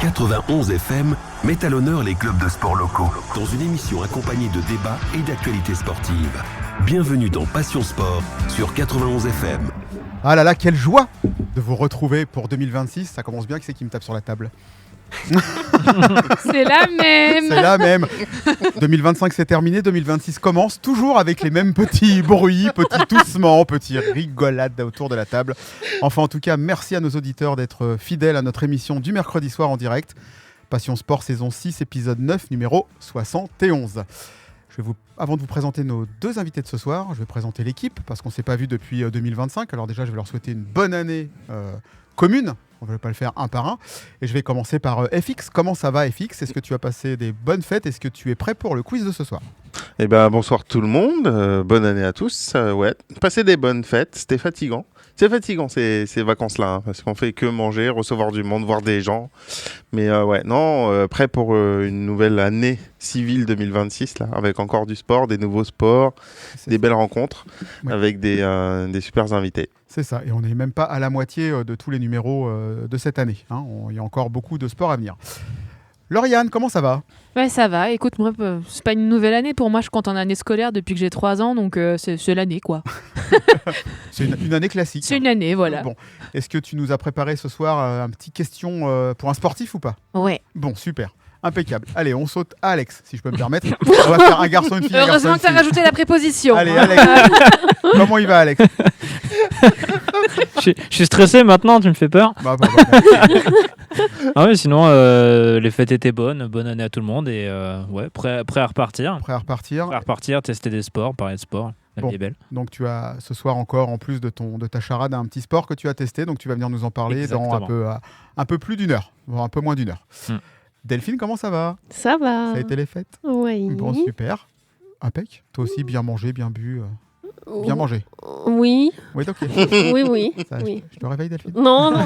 91 FM met à l'honneur les clubs de sport locaux dans une émission accompagnée de débats et d'actualités sportives. Bienvenue dans Passion Sport sur 91 FM. Ah là là, quelle joie de vous retrouver pour 2026. Ça commence bien, qui c'est qui me tape sur la table? C'est la même. C'est la même. 2025 c'est terminé, 2026 commence, toujours avec les mêmes petits bruits, petits toussements, petits rigolades autour de la table. Enfin en tout cas, merci à nos auditeurs d'être fidèles à notre émission du mercredi soir en direct. Passion Sport saison 6, épisode 9, numéro 71. Avant de vous présenter nos deux invités de ce soir, je vais présenter l'équipe parce qu'on ne s'est pas vu depuis 2025. Alors déjà, je vais leur souhaiter une bonne année commune. On ne va pas le faire un par un. Et je vais commencer par FX. Comment ça va, FX? Est-ce que tu as passé des bonnes fêtes? Est-ce que tu es prêt pour le quiz de ce soir? Eh ben, bonsoir tout le monde. Bonne année à tous. Ouais, passer des bonnes fêtes. C'était fatigant. C'est fatigant ces vacances-là, hein, parce qu'on fait que manger, recevoir du monde, voir des gens. Mais prêt pour une nouvelle année civile 2026, là, avec encore du sport, des nouveaux sports, des belles rencontres, avec des super invités. C'est ça, et on n'est même pas à la moitié de tous les numéros de cette année. Hein. Il y a encore beaucoup de sports à venir. Lauriane, comment ça va? Ouais, ça va. Écoute, moi, c'est pas une nouvelle année. Pour moi, je compte en année scolaire depuis que j'ai 3 ans, donc c'est l'année, quoi. C'est une année classique. C'est une année, voilà. Bon. Est-ce que tu nous as préparé ce soir un petit question pour un sportif ou pas? Ouais. Bon, super. Impeccable. Allez, on saute à Alex, si je peux me permettre. On va faire un garçon, une fille. Heureusement que tu as rajouté la préposition. Allez, Alex. Comment il va, Alex? Je suis stressé maintenant, tu me fais peur. Ah oui, sinon, les fêtes étaient bonnes. Bonne année à tout le monde et prêt à repartir. Prêt à repartir. Prêt à repartir, tester des sports, parler de sport. La vie est belle. Donc tu as ce soir encore, en plus de ta charade, un petit sport que tu as testé. Donc tu vas venir nous en parler dans un peu plus d'une heure, voire un peu moins d'une heure. Delphine, comment ça va? Ça va. Ça a été les fêtes? Oui. Bon, super. Impec. Toi aussi, bien mangé, bien bu. Bien mangé. Oui. Oui, ok. Oui. Ça, oui. Je te réveille, Delphine? Non,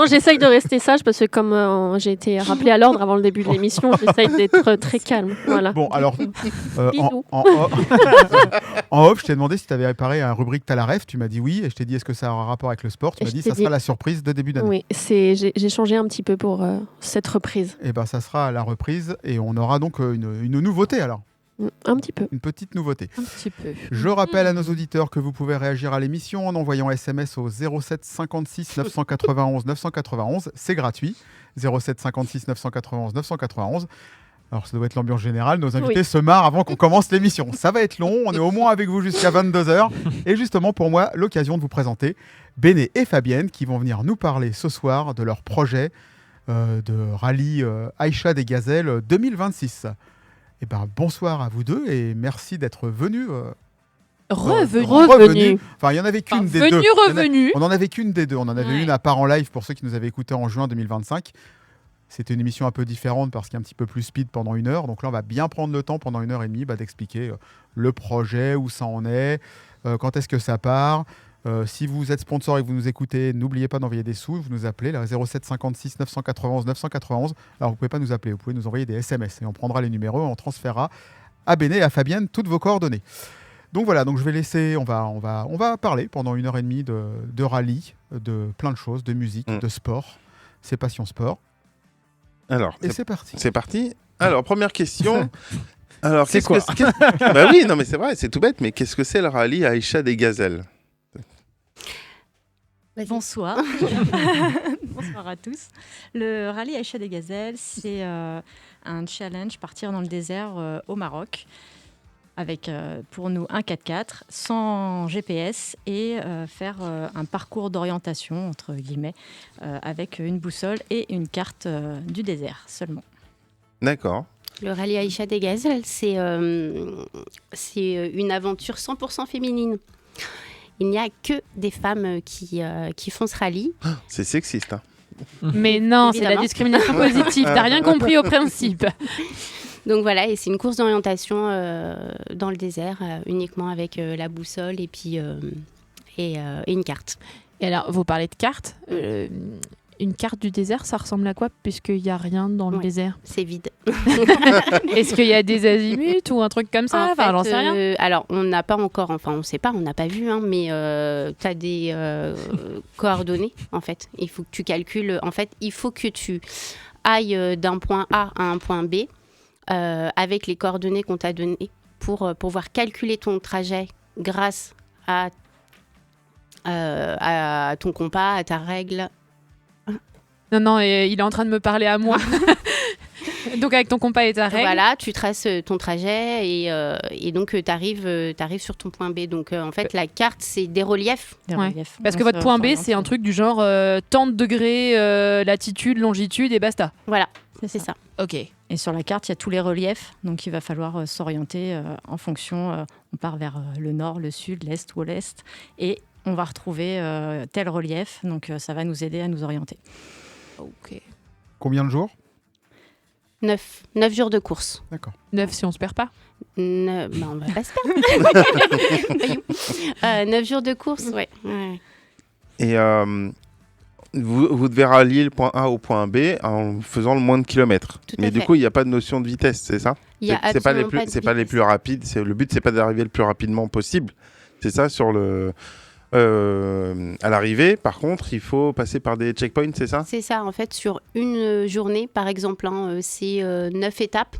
j'essaye de rester sage parce que comme j'ai été rappelée à l'ordre avant le début de l'émission, j'essaye d'être très calme. Voilà. Bon, alors, en off, je t'ai demandé si tu avais réparé un rubrique T'as la ref. Tu m'as dit oui, et je t'ai dit est-ce que ça a un rapport avec le sport? Tu m'as dit ça sera la surprise de début d'année. Oui, j'ai changé un petit peu pour cette reprise. Et ben, ça sera la reprise, et on aura donc une nouveauté alors. Un petit peu. Une petite nouveauté. Un petit peu. Je rappelle à nos auditeurs que vous pouvez réagir à l'émission en envoyant SMS au 07 56 991 991. C'est gratuit. 07 56 991 991. Alors ça doit être l'ambiance générale. Nos invités se marrent avant qu'on commence l'émission. Ça va être long. On est au moins avec vous jusqu'à 22h. Et justement pour moi, l'occasion de vous présenter Béné et Fabienne qui vont venir nous parler ce soir de leur projet de rallye Aïcha des Gazelles 2026. Eh ben, bonsoir à vous deux et merci d'être venus. Revenus. Enfin, il n'y en avait qu'une des deux. Revenus. On en avait qu'une des deux. On en avait une à part en live pour ceux qui nous avaient écoutés en juin 2025. C'était une émission un peu différente parce qu'il y a un petit peu plus speed pendant 1 heure. Donc là, on va bien prendre le temps pendant 1h30 d'expliquer le projet, où ça en est, quand est-ce que ça part. Si vous êtes sponsor et que vous nous écoutez, n'oubliez pas d'envoyer des sous. Vous nous appelez là, 07 56 991 991. Alors vous pouvez pas nous appeler, vous pouvez nous envoyer des SMS et on prendra les numéros, on transférera à Béné et à Fabienne toutes vos coordonnées. Donc voilà, donc je vais laisser, on va parler pendant 1h30 de rallye, de plein de choses, de musique, de sport. C'est Passion Sport. Alors, c'est parti. C'est parti. Alors première question. Alors c'est quoi? Bah oui, non mais c'est vrai, c'est tout bête, mais qu'est-ce que c'est le rallye Aïcha des Gazelles? Bonsoir. Bonsoir à tous. Le rallye Aïcha des Gazelles, c'est un challenge, partir dans le désert au Maroc, avec pour nous un 4x4, sans GPS, et faire un parcours d'orientation, entre guillemets, avec une boussole et une carte du désert seulement. D'accord. Le rallye Aïcha des Gazelles, c'est une aventure 100% féminine. Il n'y a que des femmes qui font ce rallye. C'est sexiste, hein. Mais non, c'est la discrimination positive. T'as rien compris au principe. Donc voilà, et c'est une course d'orientation dans le désert, uniquement avec la boussole et puis et une carte. Et alors, vous parlez de carte. Une carte du désert, ça ressemble à quoi puisqu'il n'y a rien dans le désert? C'est vide. Est-ce qu'il y a des azimuts ou un truc comme ça? Fait, j'en sais rien. Alors, on n'a pas encore, on ne sait pas, on n'a pas vu, hein, mais tu as des coordonnées, en fait. Il faut que tu calcules, en fait, il faut que tu aille d'un point A à un point B avec les coordonnées qu'on t'a données pour pouvoir calculer ton trajet grâce à ton compas, à ta règle. Non, il est en train de me parler à moi. Donc avec ton compas et ta règle. Voilà, tu traces ton trajet et donc tu arrives sur ton point B. Donc en fait, la carte, c'est des reliefs. Parce que votre point B, c'est un truc du genre tant de degrés, latitude, longitude et basta. Voilà, c'est ça. Ok. Et sur la carte, il y a tous les reliefs. Donc il va falloir s'orienter en fonction. On part vers le nord, le sud, l'est ou l'est. Et on va retrouver tel relief. Donc ça va nous aider à nous orienter. Ok. Combien de jours? 9 jours de course. D'accord. 9 si on se perd pas. On va pas se perdre. 9 jours de course, ouais. Et vous devez rallier le point A au point B en faisant le moins de kilomètres. Mais du coup, il n'y a pas de notion de vitesse, c'est ça? C'est pas les plus rapides. Le but, c'est pas d'arriver le plus rapidement possible. C'est ça sur le. À l'arrivée, par contre, il faut passer par des checkpoints, c'est ça? C'est ça, en fait, sur une journée, par exemple, c'est 9 étapes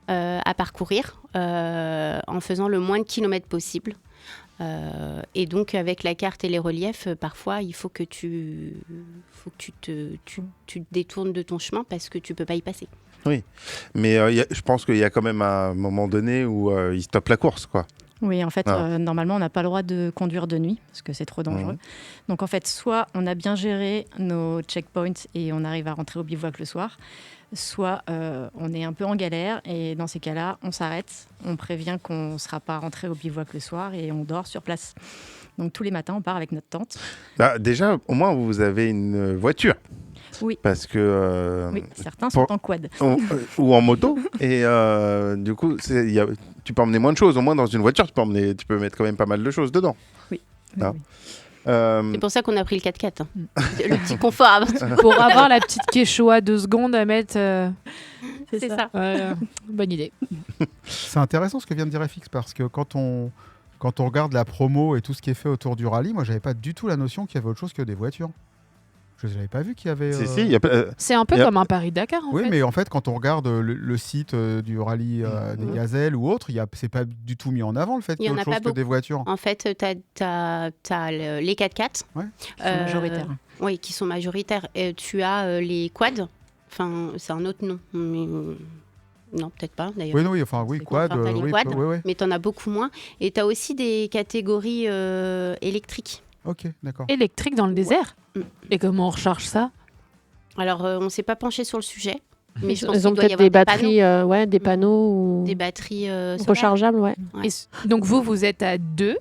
à parcourir en faisant le moins de kilomètres possible. Et donc, avec la carte et les reliefs, parfois, il faut que tu te détournes de ton chemin parce que tu peux pas y passer. Oui, mais je pense qu'il y a quand même un moment donné où il stoppe la course, quoi. Oui, en fait, normalement, on n'a pas le droit de conduire de nuit parce que c'est trop dangereux. Donc, en fait, soit on a bien géré nos checkpoints et on arrive à rentrer au bivouac le soir, soit on est un peu en galère et dans ces cas-là, on s'arrête, on prévient qu'on ne sera pas rentré au bivouac le soir et on dort sur place. Donc, tous les matins, on part avec notre tente. Déjà, au moins, vous avez une voiture. Oui. Parce que oui, certains sont en quad. Ou en moto. Et du coup, tu peux emmener moins de choses. Au moins, dans une voiture, tu peux mettre quand même pas mal de choses dedans. Oui. C'est pour ça qu'on a pris le 4x4. Hein. Le petit confort. Pour avoir la petite Quechua 2 secondes à mettre. C'est ça. Bonne idée. C'est intéressant ce que vient de dire FX parce que quand on regarde la promo et tout ce qui est fait autour du rallye, moi, j'avais pas du tout la notion qu'il y avait autre chose que des voitures. Je n'avais pas vu qu'il y avait. C'est un peu comme un Paris-Dakar. Oui, mais en fait, quand on regarde le site du rallye des Gazelles ou autre, c'est pas du tout mis en avant le fait qu'il y ait autre chose que des voitures. En fait, tu as les 4x4 qui sont majoritaires. Oui, qui sont majoritaires. Et tu as les quads. Enfin, c'est un autre nom. Mais... Non, peut-être pas d'ailleurs. Oui, quad. Mais tu en as beaucoup moins. Et tu as aussi des catégories électriques. Ok, d'accord. Électrique dans le désert. Et comment on recharge ça? Alors, on ne s'est pas penché sur le sujet. Mais je pense ils ont peut-être des batteries, des panneaux ou des batteries rechargeables, ouais. Donc vous êtes à 2.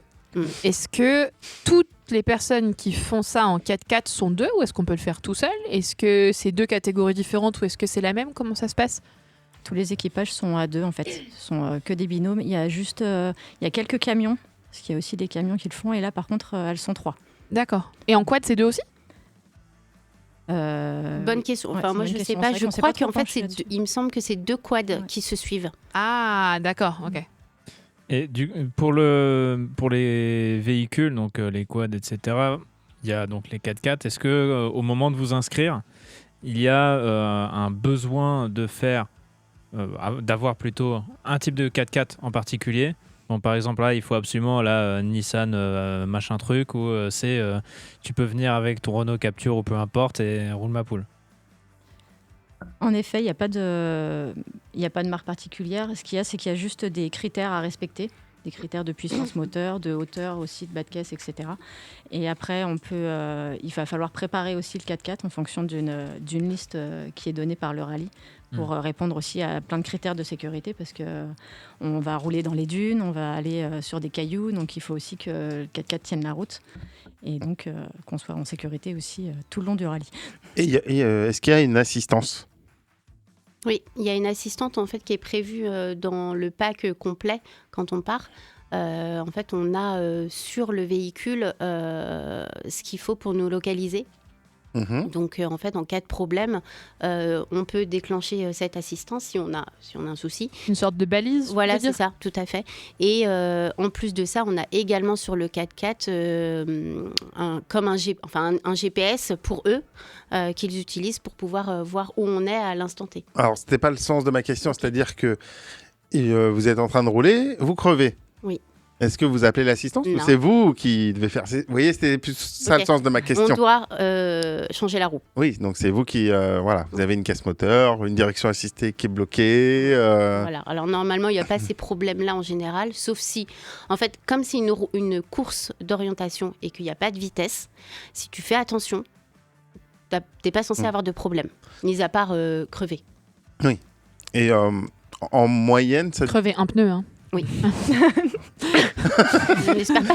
Est-ce que toutes les personnes qui font ça en 4x4 sont 2 ou est-ce qu'on peut le faire tout seul? Est-ce que c'est 2 catégories différentes ou est-ce que c'est la même? Comment ça se passe? Tous les équipages sont à 2 en fait. Ce sont que des binômes. Il y a juste il y a quelques camions. Parce qu'il y a aussi des camions qui le font. Et là, par contre, elles sont 3. D'accord. Et en quad, c'est 2 aussi? Bonne question. Enfin, moi, je ne sais pas. Je crois qu'en fait, il me semble que c'est 2 quads qui se suivent. Ah, d'accord. Ok. Et pour les véhicules, donc les quads, etc., il y a donc les 4x4. Est-ce que au moment de vous inscrire, il y a un besoin d'avoir plutôt un type de 4x4 en particulier? Bon, par exemple, là, il faut absolument Nissan machin truc ou tu peux venir avec ton Renault Capture ou peu importe et roule ma poule. En effet, il n'y a pas de marque particulière. Ce qu'il y a, c'est qu'il y a juste des critères à respecter. Des critères de puissance moteur, de hauteur aussi, de bas de caisse, etc. Et après, il va falloir préparer aussi le 4x4 en fonction d'une liste qui est donnée par le rallye pour répondre aussi à plein de critères de sécurité parce qu'on va rouler dans les dunes, on va aller sur des cailloux, donc il faut aussi que le 4x4 tienne la route et donc qu'on soit en sécurité aussi tout le long du rallye. Et est-ce qu'il y a une assistance ? Oui, il y a une assistante en fait qui est prévue dans le pack complet quand on part. En fait, on a sur le véhicule ce qu'il faut pour nous localiser. Mhm. Donc, en fait, en cas de problème, on peut déclencher cette assistance si on a un souci. Une sorte de balise. Voilà, je veux c'est dire. ça, tout à fait. Et en plus de ça, on a également sur le 4x4 un GPS pour eux qu'ils utilisent pour pouvoir voir où on est à l'instant T. Alors, c'était pas le sens de ma question, c'est-à-dire que vous êtes en train de rouler, vous crevez. Oui. Est-ce que vous appelez l'assistance ou Non. c'est vous qui devez faire... Vous voyez, c'était plus ça Ok. le sens de ma question. On doit changer la roue. Oui, donc c'est vous qui... voilà, vous avez une caisse moteur, une direction assistée qui est bloquée. Voilà. Alors normalement, il n'y a pas ces problèmes-là en général, sauf si, en fait, comme c'est une course d'orientation et qu'il n'y a pas de vitesse, si tu fais attention, tu n'es pas censé avoir de problème, mis à part crever. Et en moyenne, ça... Crever un pneu. Hein. Oui. Je n'espère pas.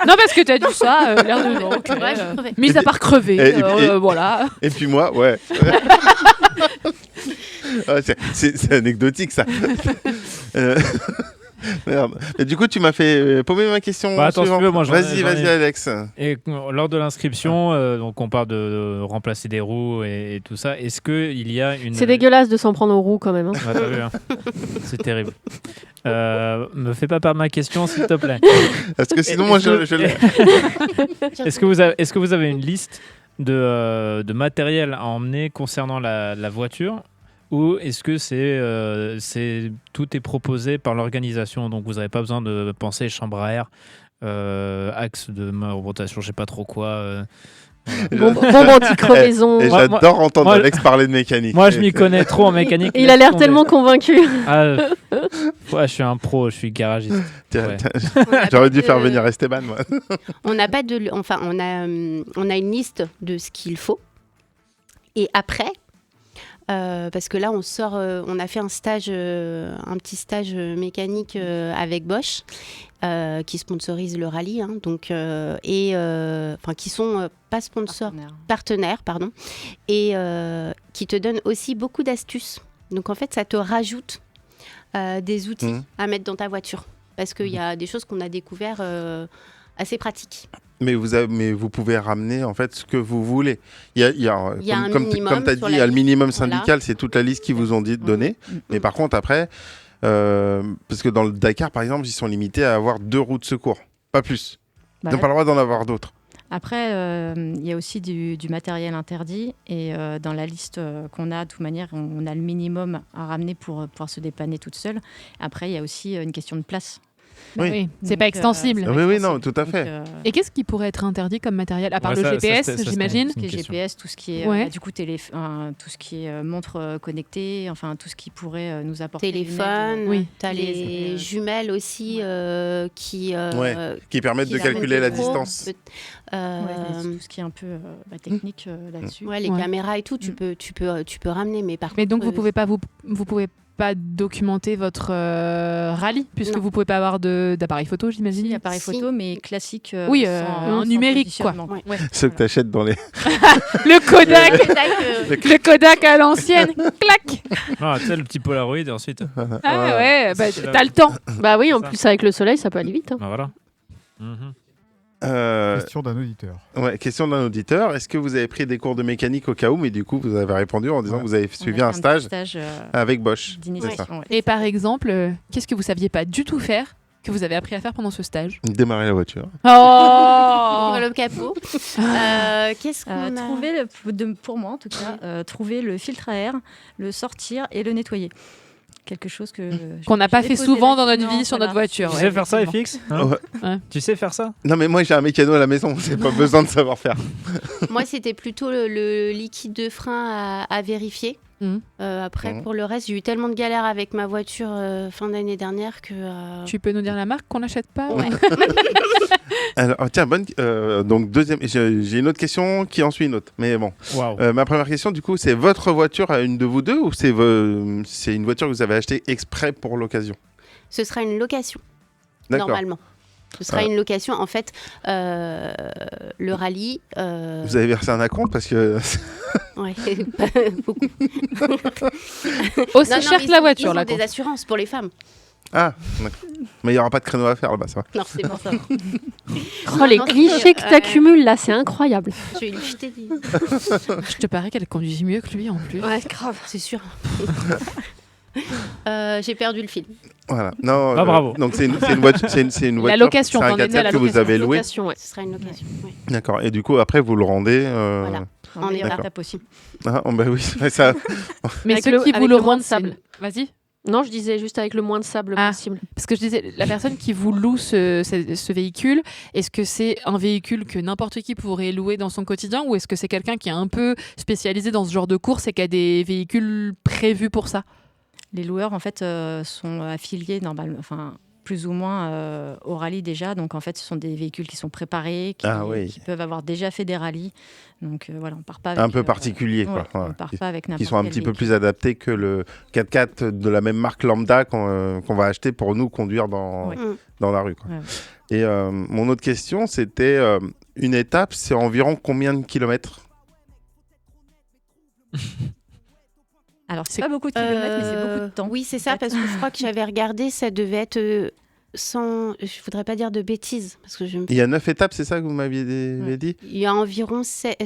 Non, parce que t'as dit ça, l'air de non, ok, Ouais, je crevais. mis à part crever, Et- voilà. Et puis moi, ouais. Ouais, c'est anecdotique ça. Merde. Et du coup, tu m'as fait paumer ma question. Bah, attends, si suivante. tu veux, moi, j'en ai- Vas-y, Alex. Et lors de l'inscription, donc on parle de remplacer des roues et tout ça. Est-ce qu'il y a une... C'est dégueulasse de s'en prendre aux roues quand même. Hein. Ouais, t'as vu, hein. C'est terrible. Me fais pas perdre ma question, s'il te plaît. Parce que sinon, moi, je l'ai. Est-ce que vous avez une liste de matériel à emmener concernant la voiture, ou est-ce que tout est proposé par l'organisation, donc vous n'avez pas besoin de penser chambre à air, axe de rotation, je sais pas trop quoi. Bombe anti-crevaison. Et Moi- j'adore entendre moi- Alex parler de mécanique. Moi, je m'y connais trop en mécanique. Il a l'air Laisse tellement tomber. convaincu. Ah, ouais, je suis un pro, je suis garagiste. Tiens, Ouais. J'aurais dû faire venir Esteban, moi. On n'a pas de, enfin, on a une liste de ce qu'il faut. Et après, parce que là, on a fait un petit stage mécanique avec Bosch, qui sponsorise le rallye, hein, donc qui sont pas sponsors, partenaires, pardon, et qui te donnent aussi beaucoup d'astuces. Donc en fait, ça te rajoute des outils à mettre dans ta voiture, parce qu'il y a des choses qu'on a découvert assez pratiques. Mais vous pouvez ramener en fait ce que vous voulez. Il y a un comme minimum tu as dit, sur il y la a le minimum liste, voilà. syndical, c'est toute la liste qu'ils vous ont dit de donner. Mais par contre, après, parce que dans le Dakar, par exemple, ils sont limités à avoir 2 roues de secours, pas plus. Ils n'ont pas le droit d'en avoir d'autres. Après, il y a aussi du matériel interdit. Et dans la liste qu'on a, de toute manière, on a le minimum à ramener pour pouvoir se dépanner toute seule. Après, il y a aussi une question de place. Oui, c'est Donc, pas extensible. c'est pas Oui, oui, extensible. non, tout à fait. Donc, Et qu'est-ce qui pourrait être interdit comme matériel, à part Ouais, le ça, GPS, c'était j'imagine une tout ce qui est question. GPS, tout ce qui est Ouais. du coup tout ce qui est montre connectée, enfin tout ce qui pourrait nous apporter une aide. Téléphone, Oui. tu as les jumelles aussi qui Qui permettent qui de calculer la permettent de distance. Tout ce qui est un peu technique là-dessus. Ouais, les Ouais. caméras et tout, tu peux ramener, mais par Mais contre, donc vous pouvez pas documenter votre rallye, puisque Non. vous pouvez pas avoir d'appareil photo, j'imagine. Si, appareil Si. photo, mais classique. Oui, sans en numérique, quoi. positionnement. Ouais. Ouais, Ceux que tu achètes dans les. Le Kodak, le Kodak à l'ancienne, clac. Non, tu sais, le petit Polaroid et ensuite. Ah ouais, bah, C'est là. t'as le temps. Bah oui, en Ça. plus avec le soleil, ça peut aller vite. Hein. Bah voilà. Mhm. Question d'un auditeur. Question d'un auditeur. Est-ce que vous avez pris des cours de mécanique au cas où, mais du coup, vous avez répondu en disant Ouais. que vous avez On a suivi fait un petit stage avec Bosch. d'initiation. ouais. Et par exemple, qu'est-ce que vous saviez pas du tout faire, que vous avez appris à faire pendant ce stage? Démarrer la voiture. Oh Ouvre le capot. Qu'est-ce qu'on a Trouver, pour moi en tout cas, trouver le filtre à air, le sortir et le nettoyer. Quelque chose Qu'on n'a pas j'ai fait posé souvent la- dans notre Non, vie sur voilà. notre voiture. Tu ouais, sais faire ça, effectivement. FX hein Ouais. Tu sais faire ça? Non, mais moi, j'ai un mécano à la maison. J'ai pas besoin de savoir faire. Moi, c'était plutôt le liquide de frein à vérifier. Mhm. Après, Mhm. pour le reste, j'ai eu tellement de galères avec ma voiture fin d'année dernière que... Tu peux nous dire la marque qu'on n'achète pas? Ouais. Alors, tiens, donc, deuxième. J'ai une autre question qui en suit une autre. Mais bon. Waouh. Ma première question, du coup, c'est votre voiture à une de vous deux ou c'est une voiture que vous avez achetée exprès pour l'occasion? Ce sera une location, D'accord. normalement. Ce sera une location. En fait, le rallye... Vous avez versé un acompte parce que. Ouais, pas beaucoup. Aussi Non, non, cher mais que la ils voiture, ont là. des assurances pour les femmes. Ah, d'accord. Mais il n'y aura pas de créneau à faire là-bas, ça va. Non, c'est bon. Ça va. Oh, les clichés que t'accumules là, c'est incroyable. Je t'ai dit. Je te parie qu'elle conduit mieux que lui en plus. Ouais, grave. C'est sûr. J'ai perdu le fil. Voilà. Non, bravo. Donc c'est une voiture, c'est une voiture. location, c'est un t'en étais à 4x4 la que vous location. avez loué. Location, ouais. Ce sera une location. Oui. D'accord. Et du coup, après, vous le rendez. Voilà. En On est meilleur d'accord. état possible. Ah, bah oui, c'est ça. Mais Avec ceux le- qui avec vous le le moins rendent, de sable. Vas-y. Non, je disais juste avec le moins de sable Ah. possible. Parce que je disais, la personne qui vous loue ce véhicule, est-ce que c'est un véhicule que n'importe qui pourrait louer dans son quotidien ou est-ce que c'est quelqu'un qui est un peu spécialisé dans ce genre de course et qui a des véhicules prévus pour ça? Les loueurs, en fait, sont affiliés normalement, enfin, plus ou moins au rallye déjà. Donc, en fait, ce sont des véhicules qui sont préparés, qui peuvent avoir déjà fait des rallyes. Donc, voilà, on part pas avec... Un peu particulier, quoi. ouais, on Ouais. part pas avec n'importe Qui sont un quel petit peu véhicule. plus adaptés que le 4x4 de la même marque lambda qu'on va acheter pour nous conduire dans la rue, quoi. Ouais. Et mon autre question, c'était une étape, c'est environ combien de kilomètres? Alors, c'est pas beaucoup de kilomètres, mais c'est beaucoup de temps. Oui, c'est ça, en fait. parce que je crois que j'avais regardé, ça devait être sans. Je voudrais pas dire de bêtises, parce que je me. Il y a 9 étapes, c'est ça que vous m'aviez dit? Il y a environ 7.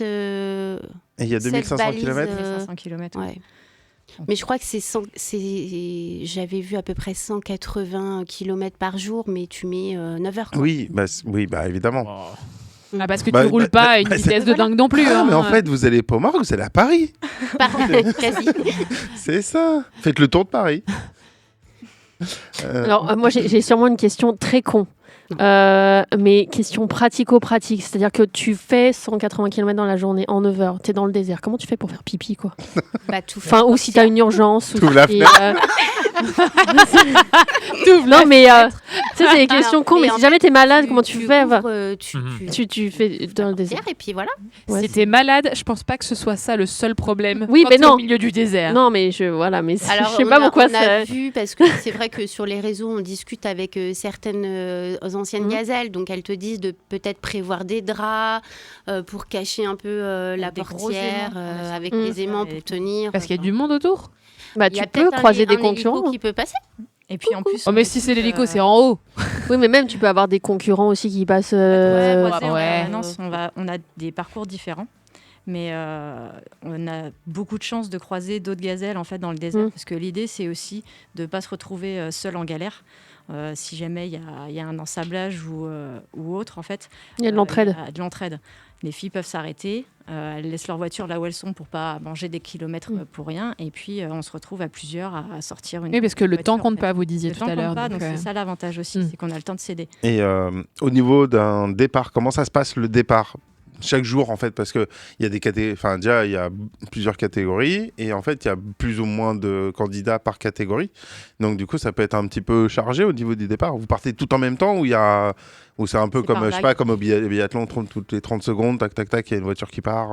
Et il y a 2500 balises, kilomètres? 500 km. Ouais. Mais je crois que j'avais vu à peu près 180 km par jour, mais tu mets 9 heures. Quoi. Oui, bah évidemment. Oh. Ah, parce que Bah, tu roules pas à une bah, vitesse de dingue non plus. Ah, hein. mais en fait, vous allez pas au Maroc, vous allez à Paris. Quasi. C'est ça. Faites le tour de Paris. Alors, moi, j'ai sûrement une question très con. Mais question pratico-pratique. C'est-à-dire que tu fais 180 km dans la journée en 9 heures. Tu es dans le désert. Comment tu fais pour faire pipi, quoi? Bah, tout faire. Enfin, ou si tu as une urgence. Ou T'ouvres la si, non, mais tu sais, c'est des questions cons. Mais si jamais tu es malade, comment tu fais? ouvres, Tu fais dans le désert. et puis voilà. Ouais, Si t'es malade, je pense pas que ce soit ça le seul problème. Oui, quand mais t'es non. au milieu du désert. Non, mais voilà, mais Alors, je sais pas pourquoi on a ça. vu, parce que c'est vrai que sur les réseaux, on discute avec certaines anciennes gazelles, donc elles te disent de peut-être prévoir des draps pour cacher un peu la Des gros portière, aimants, avec bien sûr. les aimants pour tenir. Parce qu'il y a du monde autour. Bah, Il y a tu peux peut-être croiser des un hélico concurrents. qui peut passer. Et puis en plus. Oh, mais si c'est l'hélico, c'est en haut. Oui, mais même tu peux avoir des concurrents aussi qui passent. ouais. On a des parcours différents. Mais on a beaucoup de chances de croiser d'autres gazelles en fait dans le désert, parce que l'idée c'est aussi de ne pas se retrouver seul en galère. Si jamais il y a un ensablage ou autre en fait. Il y a de l'entraide. Il y a de l'entraide. Les filles peuvent s'arrêter, elles laissent leur voiture là où elles sont pour pas manger des kilomètres pour rien, et puis on se retrouve à plusieurs à sortir une. Oui, parce que le voiture, temps en compte fait. pas, vous disiez Le tout temps à compte l'heure. pas, donc, donc c'est ça l'avantage aussi, c'est qu'on a le temps de céder. Et au niveau d'un départ, comment ça se passe le départ? Chaque jour, en fait, parce qu'il y a des catégories, enfin, déjà, il y a plusieurs catégories, et en fait, il y a plus ou moins de candidats par catégorie. Donc, du coup, ça peut être un petit peu chargé au niveau du départ. Vous partez tout en même temps, ou c'est un peu C'est comme, par je sais vague. pas, comme au biathlon, toutes les 30 secondes, tac, tac, tac, il y a une voiture qui part.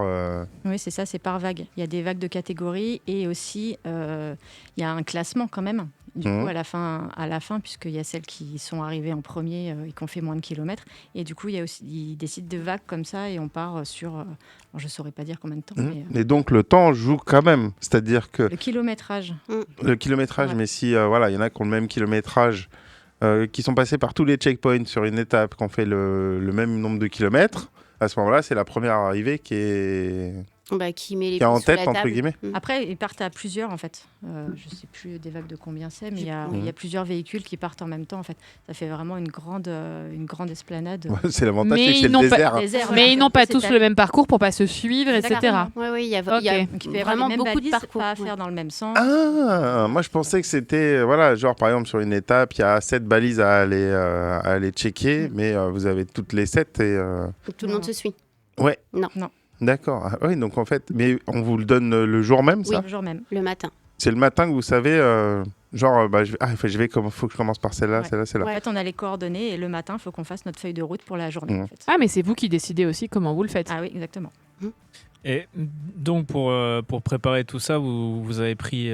Oui, c'est ça, c'est par vague. Il y a des vagues de catégories et aussi il y a un classement quand même. Du coup, à la fin, puisqu'il y a celles qui sont arrivées en premier et qui ont fait moins de kilomètres. Et du coup, ils décident de vagues comme ça et on part sur, alors, je ne saurais pas dire combien de temps. Mais, Et donc, le temps joue quand même. C'est-à-dire que le kilométrage. le kilométrage, Ouais. mais si, voilà, il y en a qui ont le même kilométrage, qui sont passés par tous les checkpoints sur une étape, qui ont fait le même nombre de kilomètres, à ce moment-là, c'est la première arrivée qui est Qui met les en pieds sur tête, la entre table. guillemets. Après, ils partent à plusieurs en fait. Je ne sais plus des vagues de combien c'est, mais il y a plusieurs véhicules qui partent en même temps en fait. Ça fait vraiment une grande esplanade. Ouais, c'est l'avantage, Mais c'est que ils c'est le n'ont pas- désert. hein. Désert, Mais ouais. ils n'ont pas C'est tous à- le même parcours pour pas se suivre, etc. Exactement. Oui, il y a, Ok. il y a Donc, il peut y avoir vraiment les mêmes beaucoup de balises, parcours. pas à ouais. faire dans le même sens. Ah, moi je pensais que c'était, voilà, genre par exemple sur une étape, il y a 7 balises à aller checker, mais vous avez toutes les 7 et... Tout le monde se suit. Ouais. Non. D'accord. Ah, oui, donc en fait, mais on vous le donne le jour même, ça? Le jour même. Le matin. C'est le matin que vous savez, faut que je commence par celle-là, Ouais. celle-là, celle-là. En fait, on a les coordonnées et le matin, il faut qu'on fasse notre feuille de route pour la journée. Mhm. En fait. Ah, mais c'est vous qui décidez aussi comment vous le faites. Ah oui, exactement. Et donc, pour préparer tout ça, vous avez pris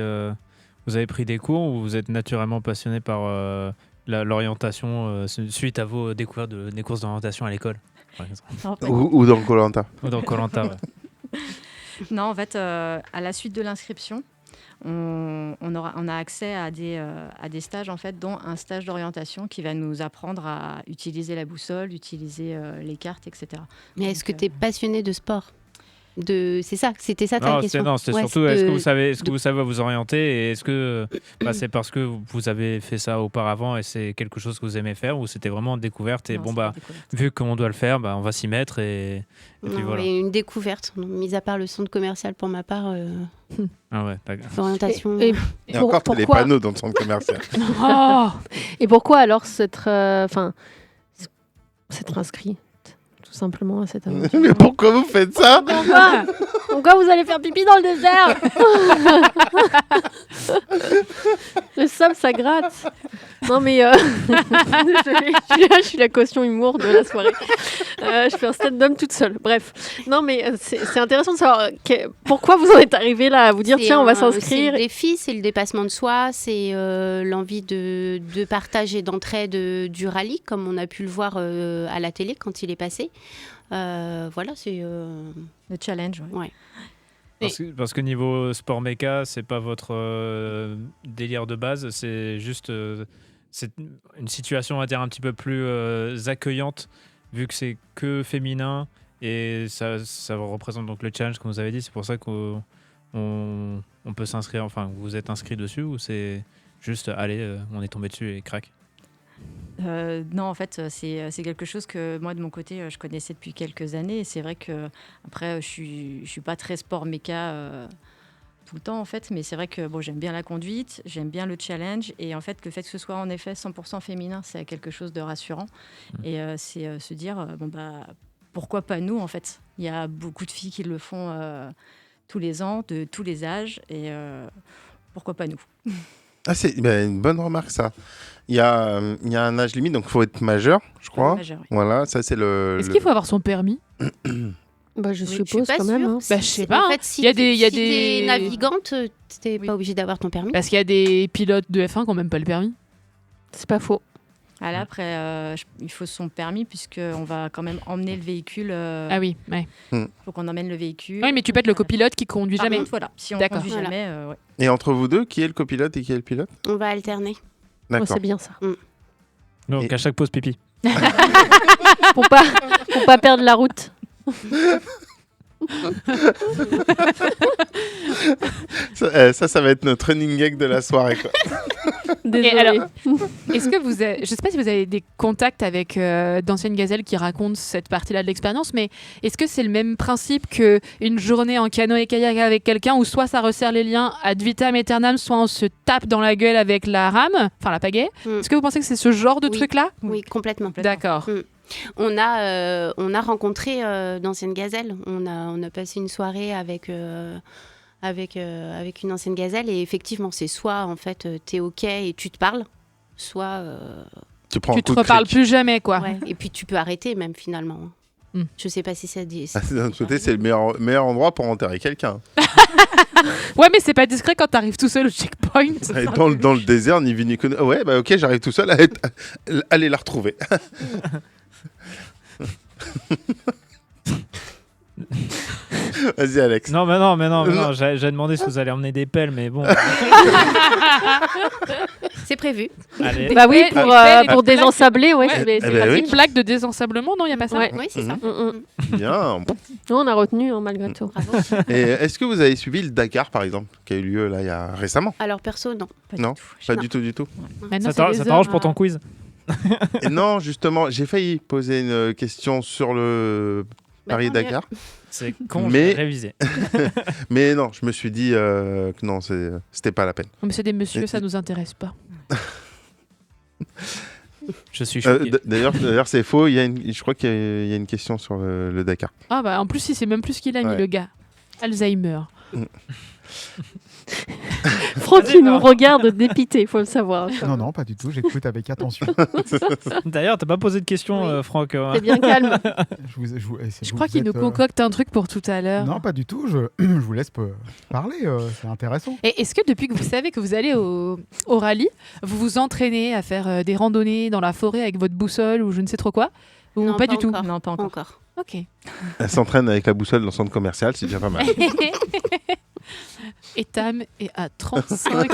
des cours ou vous êtes naturellement passionné par l'orientation suite à vos découvertes des courses d'orientation à l'école, par exemple, Ou dans Koh-Lanta. ou dans Koh-Lanta, ouais. Non, en fait, à la suite de l'inscription, on a accès à des stages, en fait, dont un stage d'orientation qui va nous apprendre à utiliser la boussole, utiliser les cartes, etc. Mais est-ce que tu es passionné de sport C'est ça, c'était ça ta Non, question. c'était Ouais, surtout, est-ce que vous savez vous orienter et est-ce que c'est parce que vous avez fait ça auparavant et c'est quelque chose que vous aimez faire ou c'était vraiment une découverte et Non, bon, c'est bah, la découverte. vu qu'on doit le faire, bah, on va s'y mettre et puis Non, voilà. et une découverte, mis à part le centre commercial pour ma part, Ah ouais, d'accord. l'orientation. Et Et encore, t'as les pourquoi panneaux dans le centre commercial. Oh Et pourquoi alors s'être inscrit tout simplement à cette aventure? Mais pourquoi vous faites ça? Pourquoi vous allez faire pipi dans le désert? Le sable, ça gratte. Non mais désolée, je suis la caution humour de la soirée. Je fais un stand-up toute seule. Bref, non mais c'est intéressant de savoir pourquoi vous en êtes arrivé là à vous dire tiens on va C'est s'inscrire. le défi, c'est le dépassement de soi, c'est l'envie de partage et d'entraide du rallye, comme on a pu le voir à la télé quand il est passé. Voilà, c'est... Le challenge, ouais. Ouais. Parce que niveau sport méca, c'est pas votre délire de base, c'est juste c'est une situation, on va dire, un petit peu plus accueillante, vu que c'est que féminin et ça représente donc le challenge, comme vous avez dit. C'est pour ça qu'on peut s'inscrire, enfin, vous êtes inscrit dessus ou c'est juste, allez, on est tombé dessus et crac. Non, en fait, c'est quelque chose que moi, de mon côté, je connaissais depuis quelques années. Et c'est vrai que après, je suis pas très sport méca tout le temps, en fait. Mais c'est vrai que bon, j'aime bien la conduite, j'aime bien le challenge. Et en fait, le fait que ce soit en effet 100% féminin, c'est quelque chose de rassurant. Et c'est se dire, bon, bah, pourquoi pas nous, en fait? Il y a beaucoup de filles qui le font tous les ans, de tous les âges. Et pourquoi pas nous? Ah, c'est une bonne remarque, ça. Il y a un âge limite, donc il faut être majeur, je crois. Majeur, oui. Voilà, ça c'est le... Est-ce qu'il faut avoir son permis? Bah, je Oui, suppose suis pas quand même. sûre. Hein. Bah, je sais pas, En hein. fait, si Il y a des- il y a si des- t'es navigante, t'es Oui. pas obligé d'avoir ton permis. Parce qu'il y a des pilotes de F1 qui n'ont même pas le permis. C'est pas faux. Ah là, après, il faut son permis puisqu'on va quand même emmener le véhicule. Ah oui, ouais. Il faut qu'on emmène le véhicule. Oui, mais tu peux être le copilote qui conduit Par jamais. contre, voilà, si on D'accord. conduit Voilà. jamais, ouais. Et entre vous deux, qui est le copilote et qui est le pilote? On va alterner. Ouais, D'accord. c'est bien ça. Donc Et- à chaque pause pipi. Pour pas perdre la route. Ça va être notre running gag de la soirée, quoi. Désolée. alors- Est-ce que vous avez, je sais pas si vous avez des contacts avec d'anciennes gazelles qui racontent cette partie-là de l'expérience, mais est-ce que c'est le même principe que une journée en canoë et kayak avec quelqu'un où soit ça resserre les liens ad vitam aeternam, soit on se tape dans la gueule avec la rame, enfin la pagaie. Mm. Est-ce que vous pensez que c'est ce genre de Oui. truc-là? Oui, complètement. D'accord. On a rencontré d'anciennes gazelles. On a passé une soirée avec une ancienne gazelle et effectivement, c'est soit en fait t'es ok et tu te parles, soit Tu prends Tu un te coup de reparles cric. plus jamais, quoi. ouais. Et puis tu peux arrêter même finalement. Mm. Je sais pas si ça dit. Ah, d'un autre côté, c'est le meilleur endroit pour enterrer quelqu'un. Ouais, mais c'est pas discret quand t'arrives tout seul au checkpoint. Et dans le désert, ni vu ni connu. Ah ouais, bah ok, j'arrive tout seul. Allez la retrouver. Vas-y, Alex. Non, mais non, Non. j'ai demandé si vous allez emmener des pelles, mais bon. C'est prévu. Allez. Bah oui, Ah, pour désensabler, ouais, Ouais. c'est Eh ben pratique. Une plaque de désensablement, non, il y a pas ça? Ouais. Oui, c'est ça. Bien. Nous, on a retenu hein, malgré tout. Bravo. Et est-ce que vous avez suivi le Dakar, par exemple, qui a eu lieu là il y a récemment? Alors perso, non. Pas Non. du tout. Pas Non. du tout, du tout. Maintenant, Ça c'est les t'arrange heures, pour ton quiz? Et non, justement, j'ai failli poser une question sur le Paris-Dakar. C'est con, Mais- je vais réviser. Mais non, je me suis dit que non, c'était pas la peine. Non, mais c'est des messieurs, ça nous intéresse pas. Je suis choqué. D'ailleurs, c'est faux. Je crois qu'il y a une question sur le Dakar. Ah bah en plus, il sait même plus ce qu'il a mis, Ouais. le gars. Alzheimer. Franck, Vas-y, il nous non. regarde dépité, il faut le savoir. Non, non, pas du tout. J'écoute avec attention. D'ailleurs, t'as pas posé de question, Oui. Franck. T'es bien calme. Je crois qu'il nous concocte un truc pour tout à l'heure. Non, pas du tout. Je vous laisse parler. C'est intéressant. Et est-ce que depuis que vous savez que vous allez au rallye, vous vous entraînez à faire des randonnées dans la forêt avec votre boussole ou je ne sais trop quoi? Ou Non, pas du tout? encore. Non, pas Pas encore. encore. Ok. Elle s'entraîne avec la boussole dans le centre commercial, c'est déjà pas mal. Etam est à 35.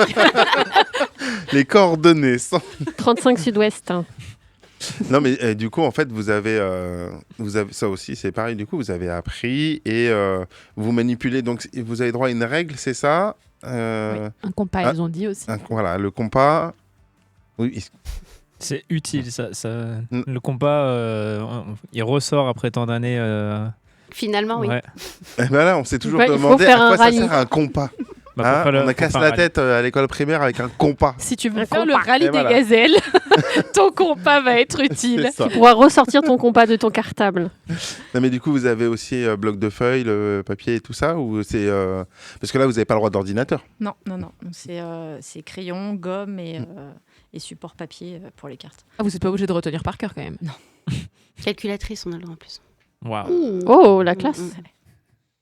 Les coordonnées sont... 35 sud-ouest. Non, mais du coup, en fait, vous avez ça aussi, c'est pareil. Du coup, vous avez appris et vous manipulez. Donc, vous avez droit à une règle, c'est ça Oui, un compas, ils ont dit aussi. Voilà, le compas. Oui. C'est utile, ça. Le compas, il ressort après tant d'années. Finalement, oui. Ouais. Et ben là, on s'est toujours Ouais, il faut demandé faire à quoi un ça rallye. sert un compas. Bah, On a cassé la tête à l'école primaire avec un compas. Si tu veux Un faire le compas. rallye Et des voilà. gazelles, ton compas va être utile. C'est ça. Tu pourras ressortir ton compas de ton cartable. Non, mais du coup, vous avez aussi bloc de feuilles, le papier et tout ça ou c'est parce que là, vous n'avez pas le droit d'ordinateur. Non. C'est crayon, gomme et support papier pour les cartes. Ah, vous n'êtes pas obligé de retenir par cœur quand même. Calculatrice, on a le droit en plus. Waouh. Oh, la classe.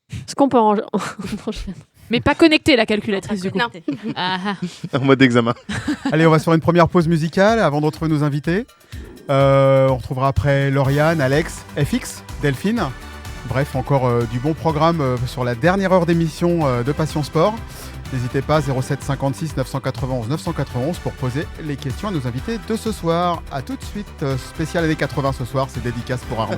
Est-ce qu'on peut en... Mais pas connecté la calculatrice du coup. Non. Ah, En mode examen. Allez, on va se faire une première pause musicale avant de retrouver nos invités. On retrouvera après Lauriane, Alex, FX, Delphine. Bref, encore du bon programme sur la dernière heure d'émission de Passion Sport. N'hésitez pas, 07 56 991 991 pour poser les questions à nos invités de ce soir. A tout de suite, spécial années 80 ce soir, c'est dédicace pour Arnaud.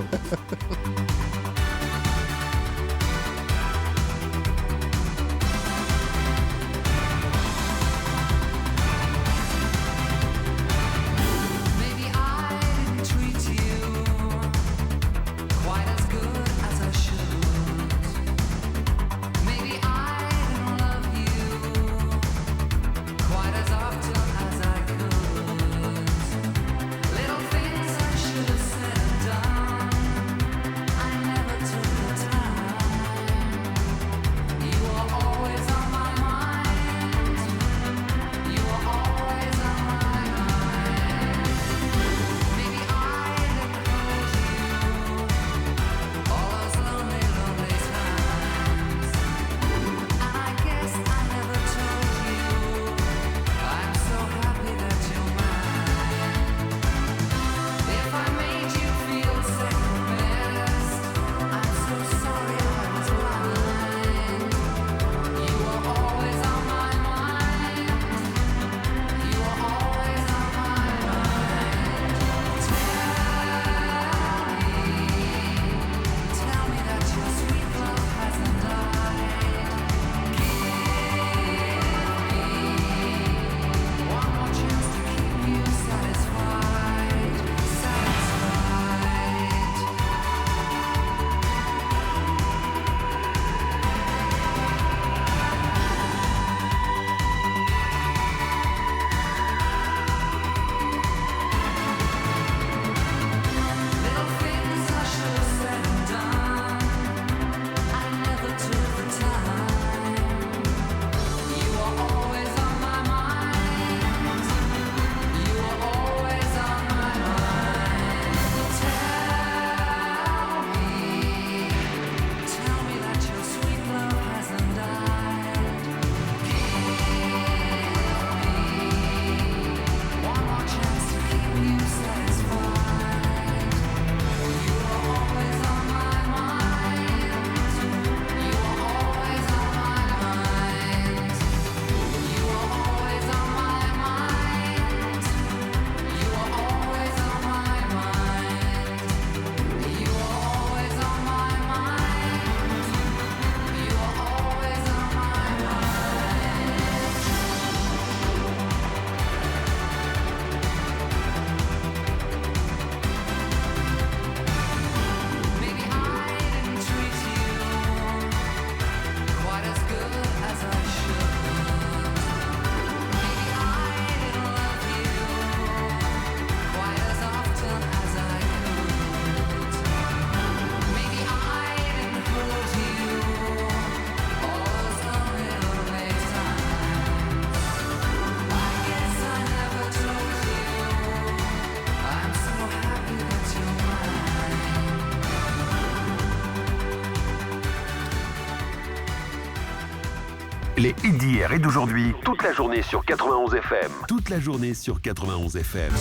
Les hits d'hier et d'aujourd'hui, toute la journée sur 91 FM. Toute la journée sur 91 FM.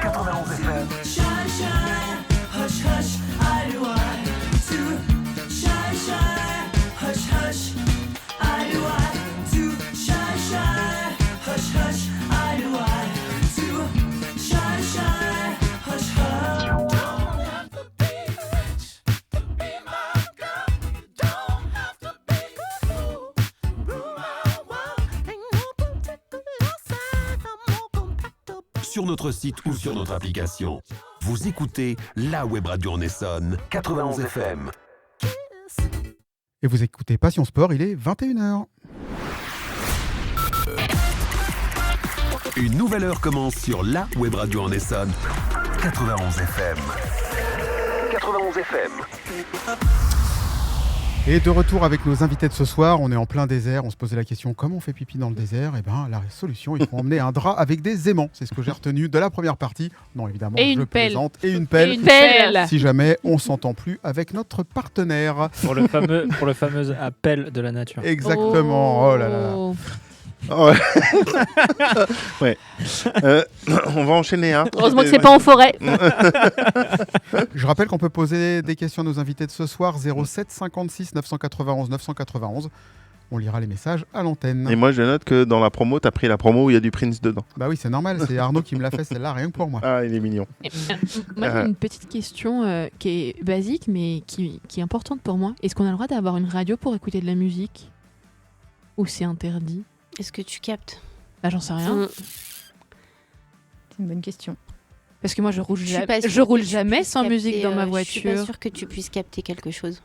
91 FM. sur notre site ou sur notre application. Vous écoutez la web radio en Essonne, 91 FM. Et vous écoutez Passion Sport, il est 21h. Une nouvelle heure commence sur la web radio en Essonne, 91 FM. 91 FM. Et de retour avec nos invités de ce soir, on est en plein désert, on se posait la question comment on fait pipi dans le désert. Et bien la solution, il faut emmener un drap avec des aimants. C'est ce que j'ai retenu de la première partie. Non évidemment, Et je une pelle. plaisante. Et une pelle. Et une pelle. Si jamais on s'entend plus avec notre partenaire. Pour le fameux appel de la nature. Exactement. Oh là là. Ouais. Ouais. On va enchaîner. Hein. Heureusement que c'est pas en forêt. Je rappelle qu'on peut poser des questions à nos invités de ce soir. 07 56 991 991. On lira les messages à l'antenne. Et moi, je note que dans la promo, t'as pris la promo où il y a du Prince dedans. Bah oui, c'est normal. C'est Arnaud qui me l'a fait celle-là, rien que pour moi. Ah, il est mignon. Moi, j'ai une petite question qui est basique, mais qui est importante pour moi. Est-ce qu'on a le droit d'avoir une radio pour écouter de la musique ? Ou c'est interdit ? Est-ce que tu captes ? Bah, j'en sais rien. C'est une bonne question. Parce que moi, je roule Je suis pas sûre que roule tu jamais puisses sans musique capter, dans ma Je suis pas voiture. sûre que tu puisses capter quelque chose.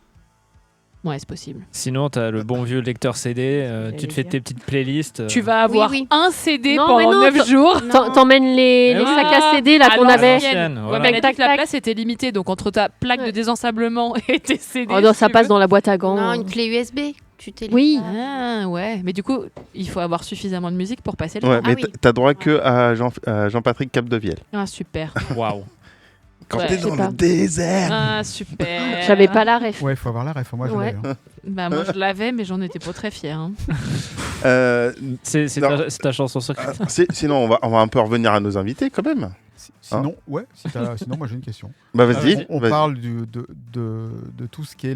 Ouais, c'est possible. Sinon, t'as le bon vieux lecteur CD, tu te fais tes petites playlists. Tu vas avoir oui. un CD Non, mais pendant non, 9 jours. T'emmènes les Mais sacs oui. à CD là À qu'on avait. l'ancienne. Voilà. Ouais, mais elle a dit Tac, que la tac. place était limitée, donc entre ta plaque de désensablement et tes CD. Oh non, si ça tu passe veux. dans la boîte à gants. Non, une clé USB. Tu t'es Oui. Ah ouais, mais du coup, il faut avoir suffisamment de musique pour passer le Ouais, temps. mais oui. t'as droit que à Jean-Patrick Capdevielle. Ah super. Waouh. Quand Ouais. t'es Je sais dans pas. le désert. Ah super. J'avais pas la ref. Ouais, il faut avoir la ref. Moi, je Ouais. l'ai. Hein. Bah moi je l'avais, mais j'en étais pas très fière. Hein. C'est Non. ta chanson secrète. Sinon, on va un peu revenir à nos invités quand même. Sinon, sinon, moi j'ai une question. Bah vas-y. On vas-y. parle de tout ce qui est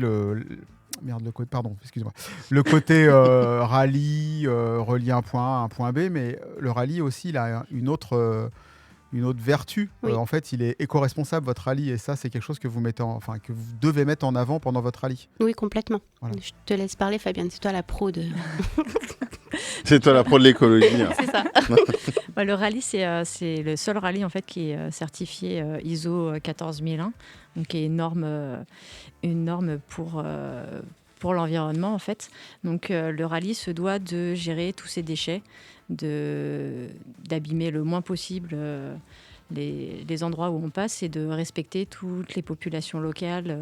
merde, le côté, pardon, excuse-moi. Le côté rallye, relier un point A à un point B, mais le rallye aussi, il a une autre vertu. Oui. En fait, il est éco-responsable, votre rallye, et ça, c'est quelque chose que vous devez mettre en avant pendant votre rallye. Oui, complètement. Voilà. Je te laisse parler, Fabienne. C'est toi la pro de. C'est toi la pro de l'écologie. Hein. C'est ça. Ouais, le rallye, c'est le seul rallye en fait qui est certifié ISO 14001, donc qui est une norme pour l'environnement en fait. Donc le rallye se doit de gérer tous ces déchets, d'abîmer le moins possible les endroits où on passe et de respecter toutes les populations locales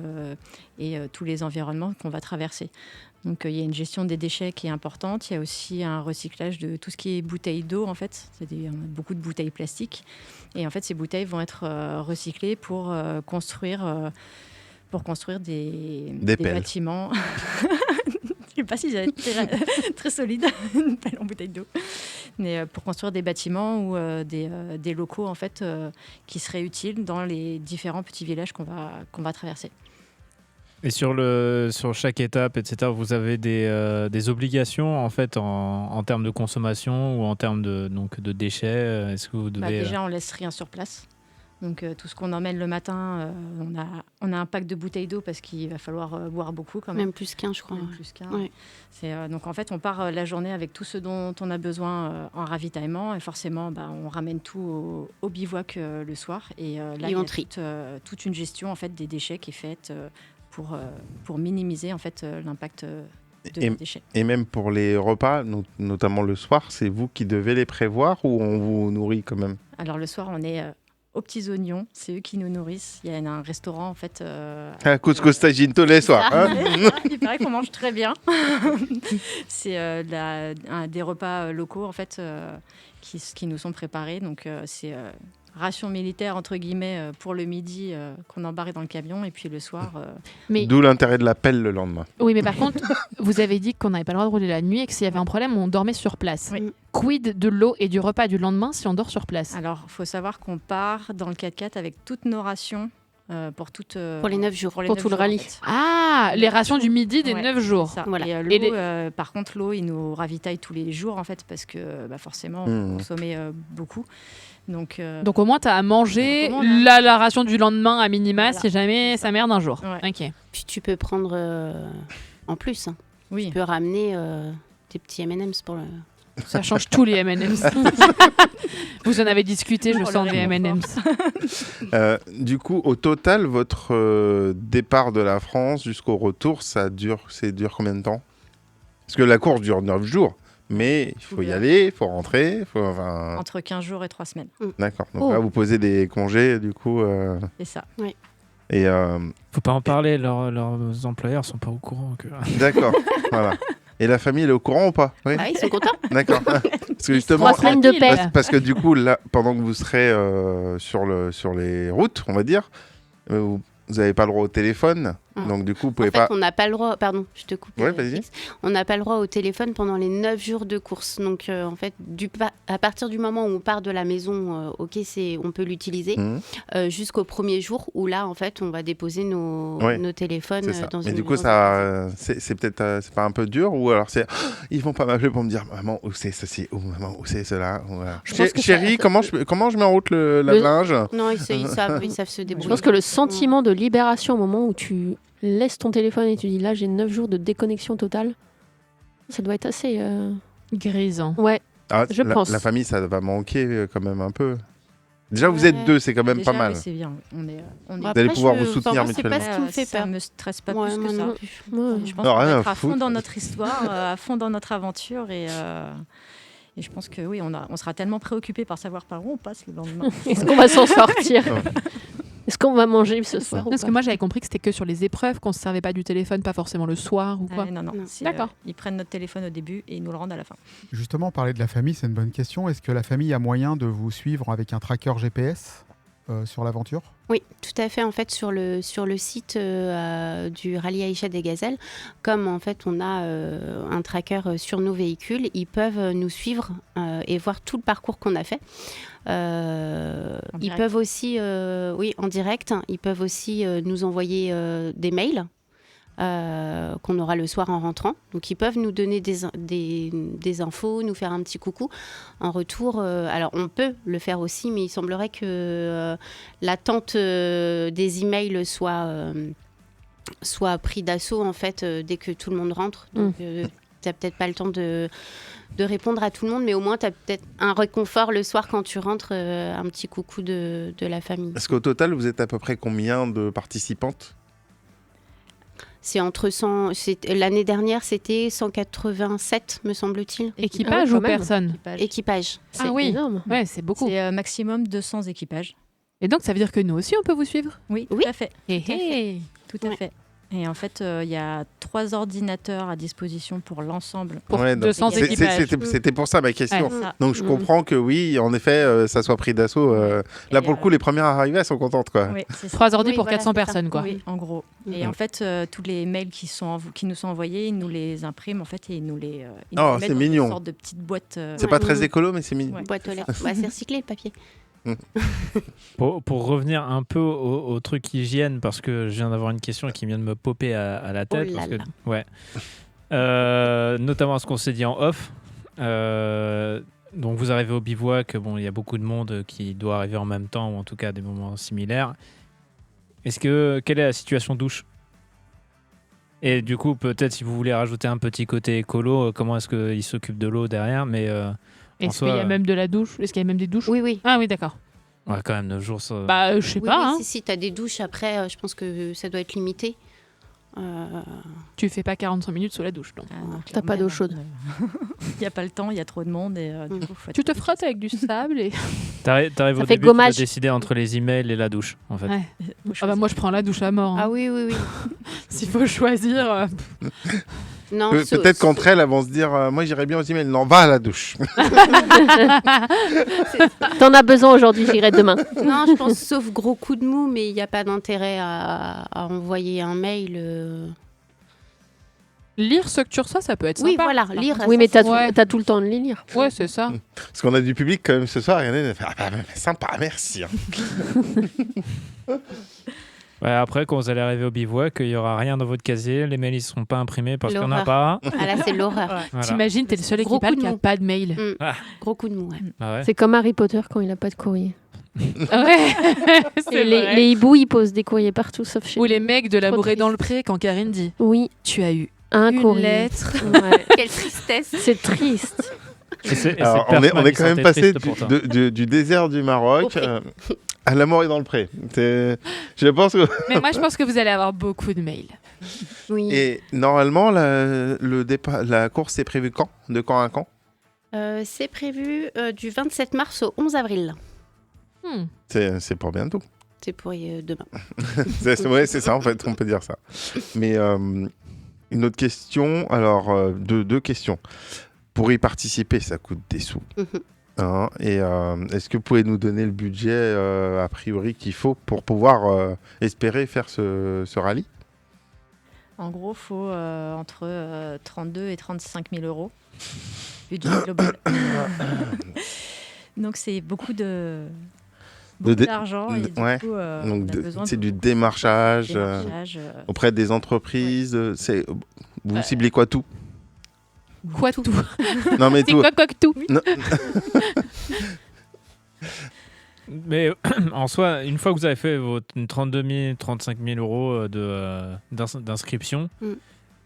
et tous les environnements qu'on va traverser. Donc il y a une gestion des déchets qui est importante. Il y a aussi un recyclage de tout ce qui est bouteilles d'eau en fait. On a beaucoup de bouteilles plastiques et en fait ces bouteilles vont être recyclées pour construire des pelles. bâtiments. Je ne sais pas si j'avais très, très solide, une pelle en bouteille d'eau. Mais pour construire des bâtiments ou des locaux en fait, qui seraient utiles dans les différents petits villages qu'on va traverser. Et sur chaque étape, etc., vous avez des obligations en fait en termes de consommation ou en termes de déchets. Est-ce que vous devez Déjà, on laisse rien sur place. Donc tout ce qu'on emmène le matin, on a un pack de bouteilles d'eau parce qu'il va falloir boire beaucoup quand même. Même plus qu'un, je crois. Même plus qu'un. Ouais. Donc en fait, on part la journée avec tout ce dont on a besoin en ravitaillement et forcément, on ramène tout au bivouac le soir. Et là, il y on a trie. toute une gestion en fait des déchets qui est faite pour minimiser en fait l'impact des déchets. Et même pour les repas, notamment le soir, c'est vous qui devez les prévoir ou on vous nourrit quand même? Alors le soir, on est aux petits oignons, c'est eux qui nous nourrissent. Il y a un restaurant en fait. Couscous tagine tous les soirs. Hein. Il paraît qu'on mange très bien. C'est des repas locaux en fait qui nous sont préparés. Donc c'est ration militaire entre guillemets pour le midi qu'on embarque dans le camion et puis le soir. Mais D'où l'intérêt de l'appel le lendemain. oui, mais par contre, vous avez dit qu'on n'avait pas le droit de rouler la nuit et que s'il y avait un problème, on dormait sur place. Oui. Quid de l'eau et du repas du lendemain si on dort sur place? Alors, il faut savoir qu'on part dans le 4x4 avec toutes nos rations pour Pour les 9 jours. Pour tout le rallye. en fait. Ah, les rations du midi des Ouais, 9 jours. Ça. Voilà. Et l'eau, par contre, l'eau, il nous ravitaille tous les jours en fait parce que forcément, on consommait beaucoup. Donc Donc au moins, tu as à manger Donc, au moins, la ration du lendemain à minima Voilà. si jamais ça merde un jour. Ouais. Ok. Puis tu peux prendre en plus. Hein. oui. Tu peux ramener tes petits M&M's pour le. Ça change tous les M&M's. Vous en avez discuté, je sens des M&M's. Du coup, au total, votre départ de la France jusqu'au retour, ça dure combien de temps? Parce que la course dure 9 jours, mais il faut y aller, il faut rentrer. Entre 15 jours et 3 semaines. D'accord. Donc là, vous posez des congés, du coup. C'est ça. Oui. Et Faut pas en parler, leurs employeurs sont pas au courant. D'accord, voilà. Et la famille, elle est au courant ou pas? Oui. Ah, ils sont contents. D'accord. Parce que justement, 3 semaines de paix. parce que du coup, là, pendant que vous serez sur les routes, on va dire, vous n'avez pas le droit au téléphone. Donc du coup, vous pouvez En fait, on n'a pas le droit. Pardon, je te coupe. Ouais, vas-y. Félix. On n'a pas le droit au téléphone pendant les 9 jours de course. Donc, en fait, à partir du moment où on part de la maison, on peut l'utiliser jusqu'au premier jour où là, en fait, on va déposer nos téléphones dans Mais une du coup, c'est peut-être c'est pas un peu dur, ou alors ils vont pas m'appeler pour me dire maman où c'est ceci ou maman où c'est cela. Chérie, comment je mets en route le lave-linge? Non, ils savent se débrouiller. Je pense que le sentiment de libération au moment où tu laisses ton téléphone et tu dis là j'ai 9 jours de déconnexion totale, ça doit être assez grisant. Ouais, je pense. La famille, ça va manquer quand même un peu. Déjà, vous êtes deux, c'est quand même pas mal. Oui, c'est bien. On est... Vous allez pouvoir vous soutenir mutuellement. C'est pas ce qui me fait Ça peur. me stresse pas plus que ça. Je pense Non, qu'on rien va à être à fond foutre. dans notre histoire, à fond dans notre aventure et je pense que oui, on sera tellement préoccupés par savoir par où on passe le lendemain. Est-ce qu'on va s'en sortir? Est-ce qu'on va manger ce soir? Parce que moi, j'avais compris que c'était que sur les épreuves, qu'on ne se servait pas du téléphone, pas forcément le soir ou quoi. Non. D'accord. Ils prennent notre téléphone au début et ils nous le rendent à la fin. Justement, parler de la famille, c'est une bonne question. Est-ce que la famille a moyen de vous suivre avec un tracker GPS sur l'aventure? Oui, tout à fait. En fait, sur le site du rallye Aïcha des Gazelles, comme en fait on a un tracker sur nos véhicules, ils peuvent nous suivre et voir tout le parcours qu'on a fait. Ils peuvent aussi, en direct, ils peuvent aussi nous envoyer des mails. Qu'on aura le soir en rentrant. Donc, ils peuvent nous donner des infos, nous faire un petit coucou. En retour, alors on peut le faire aussi, mais il semblerait que l'attente des emails soit pris d'assaut, en fait, dès que tout le monde rentre. Donc, tu n'as peut-être pas le temps de répondre à tout le monde, mais au moins, tu as peut-être un réconfort le soir quand tu rentres, un petit coucou de la famille. Est-ce qu'au total, vous êtes à peu près combien de participantes? C'est entre 100. L'année dernière, c'était 187, me semble-t-il. Équipage ou personne? Équipage. Ah oui, énorme. Ouais, c'est beaucoup. C'est maximum 200 équipages. Et donc, ça veut dire que nous aussi, on peut vous suivre? Oui, tout à fait. Tout à fait. Et en fait, il y a 3 ordinateurs à disposition pour l'ensemble. Pour 200 équipages. C'était pour ça ma question. Ouais, donc je comprends que oui, en effet, ça soit pris d'assaut. Là, pour le coup, les premières arrivées, elles sont contentes, quoi. Oui, c'est ça. 3 ordi pour voilà, 400 personnes, quoi. Oui, en gros. Et en fait, tous les mails qui nous sont envoyés, ils nous les impriment en fait et ils nous les ils nous les mettent c'est dans mignon. une sorte de petite boîte. C'est pas très écolo, mais c'est mignon. Ouais. Boîte aux lettres. C'est recyclé, le papier. Pour revenir un peu au truc hygiène, parce que je viens d'avoir une question qui vient de me popper à la tête. Oh là parce que, là. ouais. Notamment ce qu'on s'est dit en off. Donc vous arrivez au bivouac, il y a beaucoup de monde qui doit arriver en même temps, ou en tout cas à des moments similaires. Quelle est la situation douche? Et du coup, peut-être si vous voulez rajouter un petit côté écolo, comment est-ce qu'ils s'occupent de l'eau derrière, mais Est-ce qu'il y a même de la douche? Est-ce qu'il y a même des douches? Oui. Ah oui, d'accord. ouais, quand même 9 jours. Ça... Bah, je sais Oui, pas. oui, si tu as des douches après, je pense que ça doit être limité. Tu fais pas 45 minutes sous la douche, donc. T'as pas d'eau chaude. Il n'y a pas le temps, il y a trop de monde et du coup, faut Tu te être- frottes avec du sable et. T'arrives au fait début, tu dois gommage. décider entre les emails et la douche, en fait. Ouais. Ah bah moi, je prends la douche à mort. hein. Ah oui. S'il faut choisir. Non, Peut-être qu'entre elles vont se dire moi j'irais bien aux emails. Non, va à la douche. T'en as besoin aujourd'hui, j'irai demain. Non, je pense sauf gros coup de mou, mais il n'y a pas d'intérêt à envoyer un mail. Lire ce que tu reçois, ça peut être Oui, sympa. voilà, lire. Oui, mais t'as Ouais. t'as tout le temps de les lire. Ouais, c'est ça. Parce qu'on a du public quand même ce soir. Il y en a qui font sympa, merci. Ouais, après, quand vous allez arriver au bivouac, il n'y aura rien dans votre casier, les mails ne seront pas imprimés parce qu'il n'y en a L'horreur. pas. Ah là, c'est l'horreur. Voilà. T'imagines, t'es le seul Gros équipage coup de qui a mou. pas de mail. Gros coup de mou, ouais. Ah ouais. C'est comme Harry Potter quand il a pas de courrier. Ouais, c'est Et vrai. les hiboux, ils posent des courriers partout sauf chez Ou nous. les mecs de l'amour Trop est dans le pré quand Karine dit Oui, tu as eu un une courrier. lettre. Ouais. Quelle tristesse. C'est triste. Alors, on est quand même passé du désert du Maroc à la mort est dans le pré. Je pense que... Mais moi, je pense que vous allez avoir beaucoup de mails. Oui. Et normalement, la course est prévue quand ? De quand à quand ? C'est prévu du 27 mars au 11 avril. C'est pour bientôt. C'est pour demain. C'est ça, en fait, on peut dire ça. Mais une autre question, alors, deux questions. Pour y participer, ça coûte des sous. Hein, et est-ce que vous pouvez nous donner le budget, a priori, qu'il faut pour pouvoir espérer faire ce rallye ? En gros, il faut entre 32 et 35 000 euros. Budget global. Donc, c'est beaucoup d'argent. Et du coup, donc, on a besoin c'est du démarchage, auprès des entreprises. Vous ciblez quoi tout ? Quoi tout ? Non, mais c'est quoi tout ? Non. Mais en soi, une fois que vous avez fait vos 32 000, 35 000 euros d'inscription,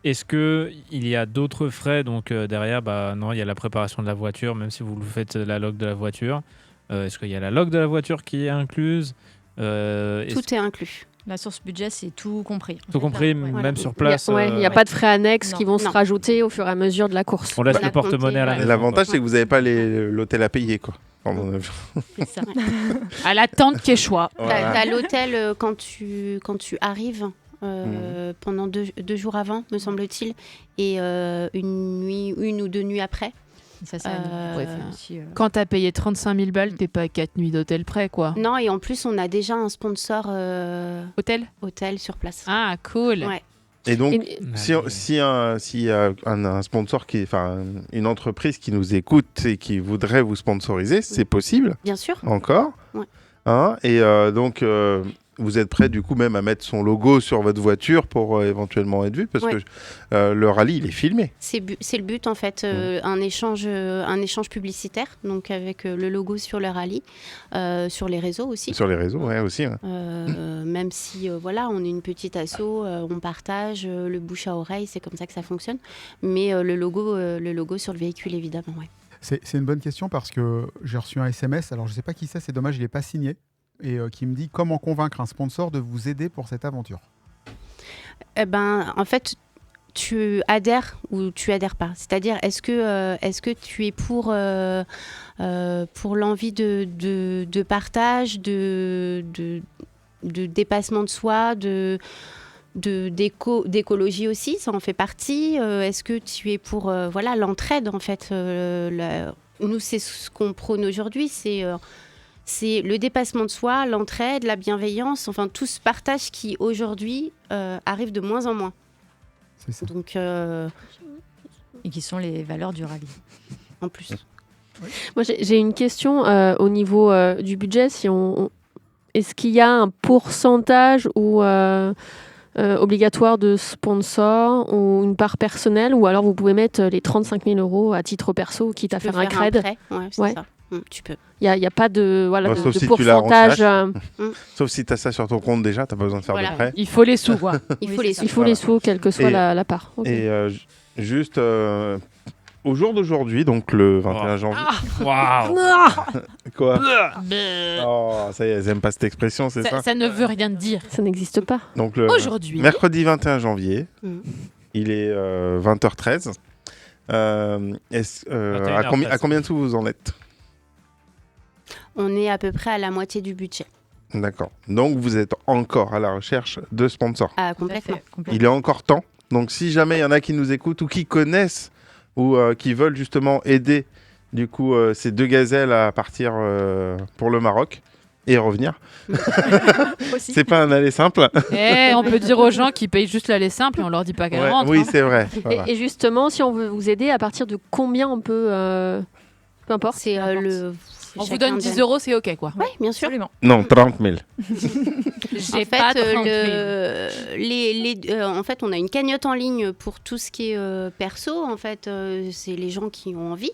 est-ce qu'il y a d'autres frais ? Donc derrière, non, il y a la préparation de la voiture, même si vous faites la log de la voiture. Est-ce qu'il y a la log de la voiture qui est incluse ? Tout est inclus. La source budget, c'est tout compris. Tout compris, même sur place. Il n'y a pas de frais annexes qui vont se rajouter au fur et à mesure de la course. On laisse le porte-monnaie à la maison. L'avantage, c'est que vous n'avez pas l'hôtel à payer, quoi. C'est ça. À la tente Quechua. T'as l'hôtel quand tu arrives pendant deux jours avant, me semble-t-il, et une ou deux nuits après. Ça aussi, Quand t'as payé 35 000 balles, t'es pas à 4 nuits d'hôtel près, quoi. Non, et en plus, on a déjà un sponsor hôtel sur place. Ah, cool. Ouais. Et donc, s'il y a un sponsor, une entreprise qui nous écoute et qui voudrait vous sponsoriser, c'est possible ? Bien sûr. Encore ? Ouais. Hein ? Et donc, vous êtes prêt du coup même à mettre son logo sur votre voiture pour éventuellement être vu ? Parce que le rallye, il est filmé. C'est le but en fait, un échange publicitaire, donc avec le logo sur le rallye, sur les réseaux aussi. Sur les réseaux, ouais, aussi. Ouais. Même si on est une petite asso, on partage le bouche à oreille, c'est comme ça que ça fonctionne. Mais le logo sur le véhicule, évidemment, ouais. C'est une bonne question parce que j'ai reçu un SMS, alors je ne sais pas qui c'est dommage, il n'est pas signé, et qui me dit comment convaincre un sponsor de vous aider pour cette aventure. En fait, tu adhères ou tu adhères pas. C'est-à-dire, est-ce que tu es pour l'envie de partage, de dépassement de soi, d'écologie aussi, ça en fait partie. Est-ce que tu es pour l'entraide en fait nous, c'est ce qu'on prône aujourd'hui, c'est le dépassement de soi, l'entraide, la bienveillance, enfin tout ce partage qui aujourd'hui arrive de moins en moins. C'est ça. Donc, et qui sont les valeurs du rallye. En plus. Oui. Moi, j'ai une question au niveau du budget. Est-ce qu'il y a un pourcentage obligatoire de sponsors ou une part personnelle, ou alors vous pouvez mettre les 35 000 euros à titre perso, quitte à faire un cred. Un prêt, c'est ça. Tu peux. Il n'y a pas de si pourcentage. Sauf si tu as ça sur ton compte déjà, tu n'as pas besoin de faire de prêt. Il faut les sous, quoi. Il faut les sous, quelle que soit la part. Okay. Et juste au jour d'aujourd'hui, donc le 21 janvier. Waouh. Quoi? Oh, ça y est, elles n'aiment pas cette expression, c'est ça? Ça ne veut rien dire. Ça n'existe pas. Donc aujourd'hui, mercredi 21 janvier, il est 20h13. À combien de sous vous en êtes? On est à peu près à la moitié du budget. D'accord. Donc, vous êtes encore à la recherche de sponsors. Ah, complètement. Il est encore temps. Donc, si jamais il y en a qui nous écoutent ou qui connaissent ou qui veulent justement aider du coup ces deux gazelles à partir pour le Maroc et revenir, c'est pas un aller simple. On peut dire aux gens qui payent juste l'aller simple et on leur dit pas qu'elles rentrent. Oui, c'est vrai. Voilà. Et justement, si on veut vous aider, à partir de combien on peut... peu importe. C'est on vous donne 10 euros, c'est OK, quoi. Oui, bien sûr. Absolument. Non, 30 000. J'ai pas 30 000. En fait, on a une cagnotte en ligne pour tout ce qui est perso. En fait, c'est les gens qui ont envie,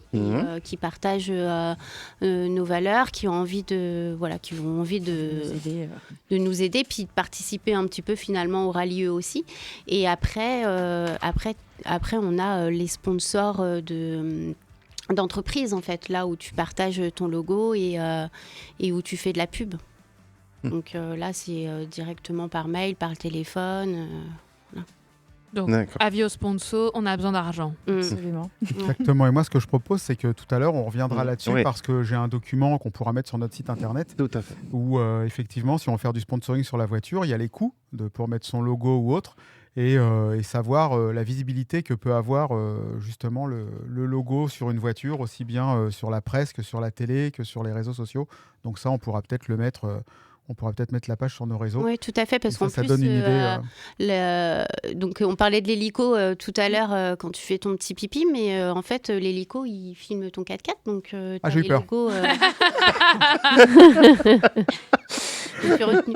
qui partagent nos valeurs, qui ont envie de nous aider, puis de participer un petit peu finalement au rallye eux aussi. Et après, on a les sponsors d'entreprise, en fait, là où tu partages ton logo et où tu fais de la pub. Donc là, c'est directement par mail, par téléphone. Donc, D'accord. avis aux sponsors, on a besoin d'argent. Absolument. Exactement. Et moi, ce que je propose, c'est que tout à l'heure, on reviendra là-dessus Oui. parce que j'ai un document qu'on pourra mettre sur notre site internet Tout à fait. où, effectivement, si on veut faire du sponsoring sur la voiture, il y a les coûts pour mettre son logo ou autre et savoir la visibilité que peut avoir justement le logo sur une voiture, aussi bien sur la presse que sur la télé, que sur les réseaux sociaux. Donc ça, on pourra peut-être le mettre... on pourra peut-être mettre la page sur nos réseaux. Oui, tout à fait, parce Comme qu'en ça plus, donne une idée. donc on parlait de l'hélico tout à l'heure quand tu fais ton petit pipi, mais en fait l'hélico il filme ton 4x4, donc t'as j'ai eu les peur. logos, je me suis retenue.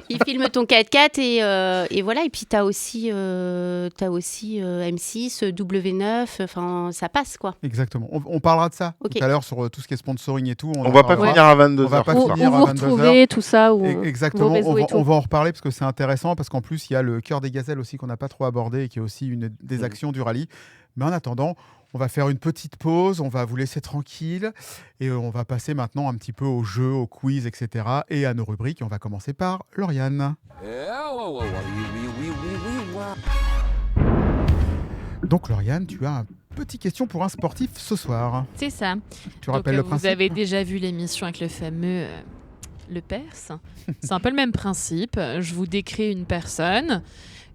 Il filme ton 4x4 et voilà, et puis t'as aussi M6, W9, enfin ça passe quoi. Exactement. On parlera de ça Ok. tout à l'heure sur tout ce qui est sponsoring et tout. On en va pas parlera. finir à On 22h. va pas Où finir à vous 22h. retrouvez tout ça, ou Exactement, vos réseaux et tout. on va en reparler parce que c'est intéressant, parce qu'en plus il y a le cœur des gazelles aussi qu'on n'a pas trop abordé et qui est aussi une des actions du rallye. Mais en attendant, on va faire une petite pause, on va vous laisser tranquille et on va passer maintenant un petit peu aux jeux, aux quiz, etc. et à nos rubriques. Et on va commencer par Lauriane. Donc Lauriane, tu as une petite question pour un sportif ce soir. C'est ça. Tu Donc, rappelles le vous principe avez déjà vu l'émission avec le fameux Le Perse. C'est un peu le même principe. Je vous décris une personne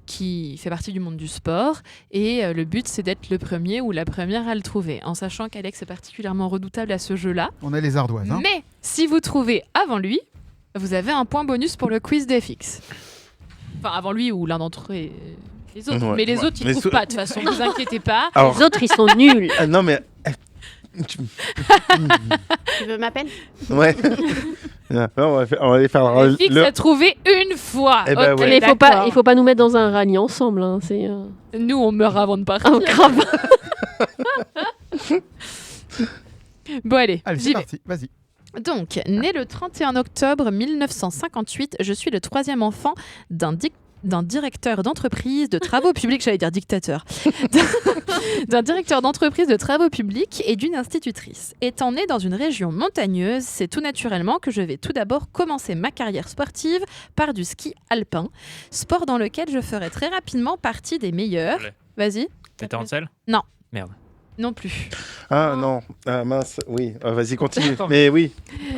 qui fait partie du monde du sport et le but c'est d'être le premier ou la première à le trouver, en sachant qu'Alex est particulièrement redoutable à ce jeu-là. On a les ardoises. Hein. Mais si vous trouvez avant lui, vous avez un point bonus pour le quiz d'FX. Enfin, avant lui ou l'un d'entre eux et les autres. Ouais. Mais les Ouais. autres, ils Mais ne trouvent pas, de toute façon, ne vous inquiétez pas. Alors, Les autres, ils sont nuls. non mais... Tu veux m'appeler? Ouais. Non, on va les faire FX a trouvé une fois. Eh ben Ok, ouais. Mais d'accord. il faut pas nous mettre dans un rallye ensemble. Hein. C'est Nous, on meurt avant de partir. grave. Bon, allez, Allez, j'y c'est vais. parti, vas-y. Donc, né le 31 octobre 1958, je suis le troisième enfant d'un directeur d'entreprise de travaux publics, j'allais dire dictateur, d'un directeur d'entreprise de travaux publics et d'une institutrice. Étant né dans une région montagneuse, c'est tout naturellement que je vais tout d'abord commencer ma carrière sportive par du ski alpin, sport dans lequel je ferai très rapidement partie des meilleurs. Je l'ai. Vas-y. T'étais en selle? Non. Merde. Non plus. Ah non, ah, mince, oui, vas-y, continue. Mais oui.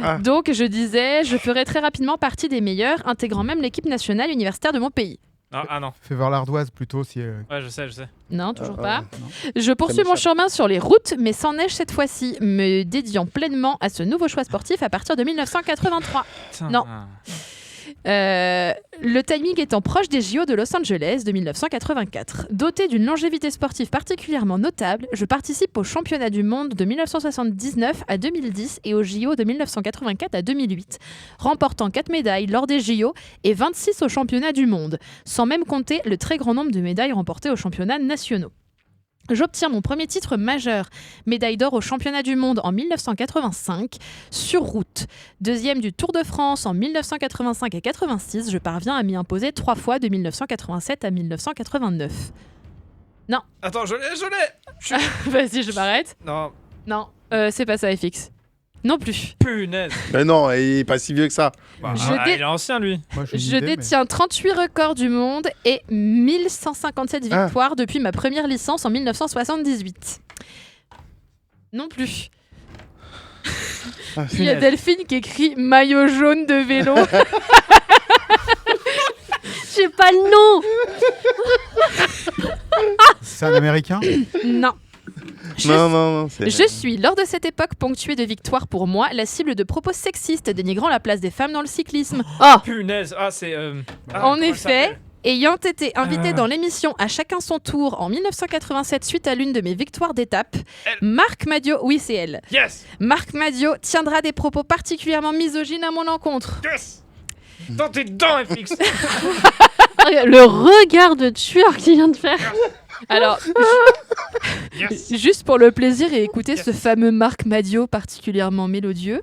Ah. Donc, je disais, je ferai très rapidement partie des meilleurs, intégrant même l'équipe nationale universitaire de mon pays. Ah non. Fais voir l'ardoise plutôt si. Ouais, je sais. Non, toujours pas. non. Je poursuis mon m'échappe. chemin sur les routes, mais sans neige cette fois-ci, me dédiant pleinement à ce nouveau choix sportif à partir de 1983. Putain. Non. Le timing étant proche des JO de Los Angeles de 1984. Doté d'une longévité sportive particulièrement notable, je participe aux championnats du monde de 1979 à 2010 et aux JO de 1984 à 2008, remportant 4 médailles lors des JO et 26 aux championnats du monde, sans même compter le très grand nombre de médailles remportées aux championnats nationaux. J'obtiens mon premier titre majeur, médaille d'or au championnat du monde en 1985, sur route. Deuxième du Tour de France en 1985 et 86, je parviens à m'y imposer 3 fois de 1987 à 1989. Attends, je l'ai. Vas-y, je m'arrête. Non. Non, c'est pas ça, FX. Non plus. Punaise. Mais non, il est pas si vieux que ça. Bah, Je il est ancien lui. Moi, j'ai une Je idée, mais- détiens 38 records du monde et 1157 victoires depuis ma première licence en 1978. Non plus. Ah, Il y a Delphine qui écrit maillot jaune de vélo. J'ai pas le nom. C'est un américain. Non. Je Non, Je suis, lors de cette époque ponctuée de victoires pour moi, la cible de propos sexistes dénigrant la place des femmes dans le cyclisme. Punaise. Ah, c'est. En effet, ayant été invité dans l'émission À chacun son tour en 1987 suite à l'une de mes victoires d'étape, Marc Madio, oui c'est elle, Yes. Marc Madio tiendra des propos particulièrement misogynes à mon encontre. Yes. Dans tes dents, FX. Le regard de tueur qu'il vient de faire. Alors, Yes. juste pour le plaisir et écouter ce fameux Marc Madio particulièrement mélodieux.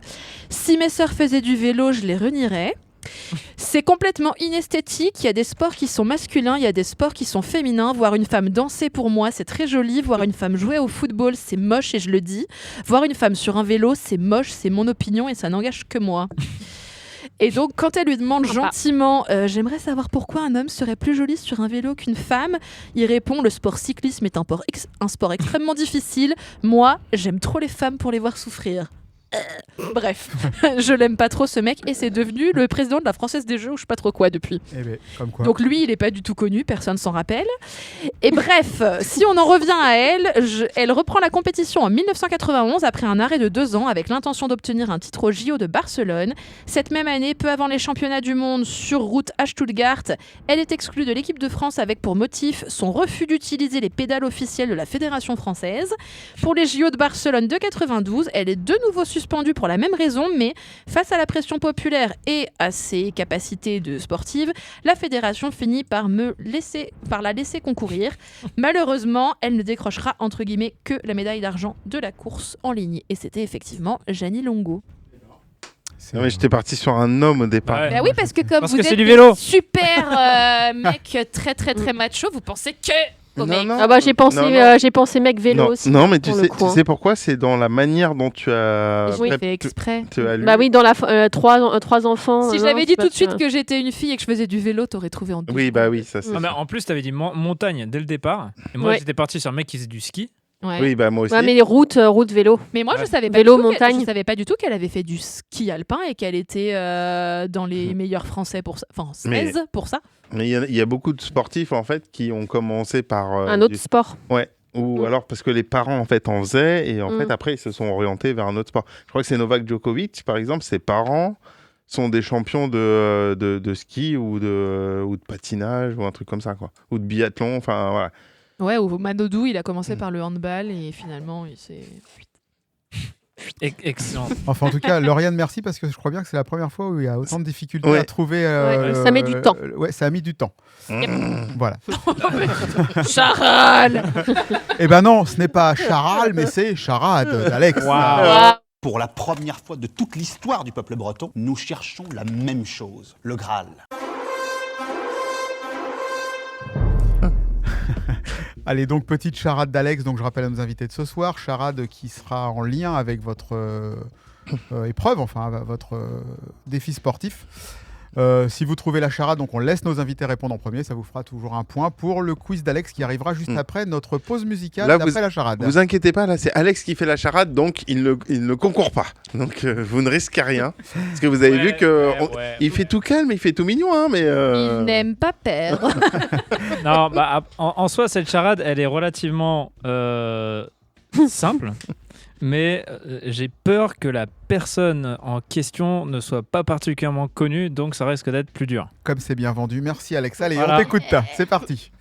Si mes sœurs faisaient du vélo, je les renierais. C'est complètement inesthétique. Il y a des sports qui sont masculins, il y a des sports qui sont féminins. Voir une femme danser, pour moi, c'est très joli. Voir une femme jouer au football, c'est moche et je le dis. Voir une femme sur un vélo, c'est moche, c'est mon opinion et ça n'engage que moi. Et donc, quand elle lui demande gentiment j'aimerais savoir pourquoi un homme serait plus joli sur un vélo qu'une femme, il répond le sport cyclisme est un sport extrêmement difficile. Moi, j'aime trop les femmes pour les voir souffrir. Bref, je l'aime pas trop ce mec et c'est devenu le président de la Française des Jeux ou je sais pas trop quoi depuis. Eh ben, comme quoi. Donc lui, il est pas du tout connu, personne s'en rappelle. Et bref, si on en revient à elle, elle reprend la compétition en 1991 après un arrêt de 2 ans avec l'intention d'obtenir un titre au JO de Barcelone. Cette même année, peu avant les championnats du monde sur route à Stuttgart, elle est exclue de l'équipe de France avec pour motif son refus d'utiliser les pédales officielles de la Fédération française. Pour les JO de Barcelone de 92, elle est de nouveau suspendue pour la même raison, mais face à la pression populaire et à ses capacités de sportive, la fédération finit par la laisser concourir. Malheureusement, elle ne décrochera entre guillemets que la médaille d'argent de la course en ligne. Et c'était effectivement Jeannie Longo. Non, mais j'étais parti sur un homme au départ. Ouais. Bah oui, parce que comme Parce vous que êtes c'est du vélo. super mec très très très macho, vous pensez que au mec. Ah bah j'ai pensé, Non. j'ai pensé mec vélo Non, aussi. non, mais tu pour le sais, coup, tu hein. sais pourquoi? C'est dans la manière dont tu as. Oui, prép- fait exprès. tu as lu. Bah oui, dans la trois enfants. Si je non, l'avais c'est dit pas tout de suite sûr. que j'étais une fille et que je faisais du vélo, t'aurais trouvé en deux. Oui, bah oui, ça c'est. Ah, mais en plus, t'avais dit montagne dès le départ. Et moi, Ouais. j'étais parti sur un mec qui faisait du ski. Ouais. Oui, bah moi aussi. Ouais, mais les routes vélo. Mais moi, je Ouais. savais pas Vélo, du tout montagne. je savais pas du tout qu'elle avait fait du ski alpin et qu'elle était dans les meilleurs Français pour ça. Enfin, 16 pour ça. Mais il y a beaucoup de sportifs en fait qui ont commencé par. Un autre sport. Ouais. Ou alors parce que les parents en fait en faisaient et en fait après ils se sont orientés vers un autre sport. Je crois que c'est Novak Djokovic par exemple, ses parents sont des champions de ski ou de patinage ou un truc comme ça quoi, ou de biathlon, enfin voilà. Ouais, ou Manodou, il a commencé par le handball et finalement, il s'est... Excellent. Enfin, en tout cas, Lauriane, merci parce que je crois bien que c'est la première fois où il y a autant de difficultés Ouais. à trouver. Ça met du temps. Ouais, ça a mis du temps. Voilà. Charal. Eh ben non, ce n'est pas charal, mais c'est charade d'Alex. Pour la première fois de toute l'histoire du peuple breton, nous cherchons la même chose, le Graal. Allez, donc petite charade d'Alex. Donc je rappelle à nos invités de ce soir, charade qui sera en lien avec votre épreuve, enfin votre défi sportif. Si vous trouvez la charade, donc on laisse nos invités répondre en premier, ça vous fera toujours un point pour le quiz d'Alex qui arrivera juste après notre pause musicale Là, d'après la charade. Vous inquiétez pas, là c'est Alex qui fait la charade, donc il ne concourt pas. Donc vous ne risquez rien. Parce que vous avez vu que il fait tout calme, il fait tout mignon, hein, mais. Il n'aime pas perdre. Non, bah, en soi, cette charade, elle est relativement simple. Mais j'ai peur que la personne en question ne soit pas particulièrement connue, donc ça risque d'être plus dur. Comme c'est bien vendu, merci Alex. Allez, Voilà. on t'écoute, c'est parti.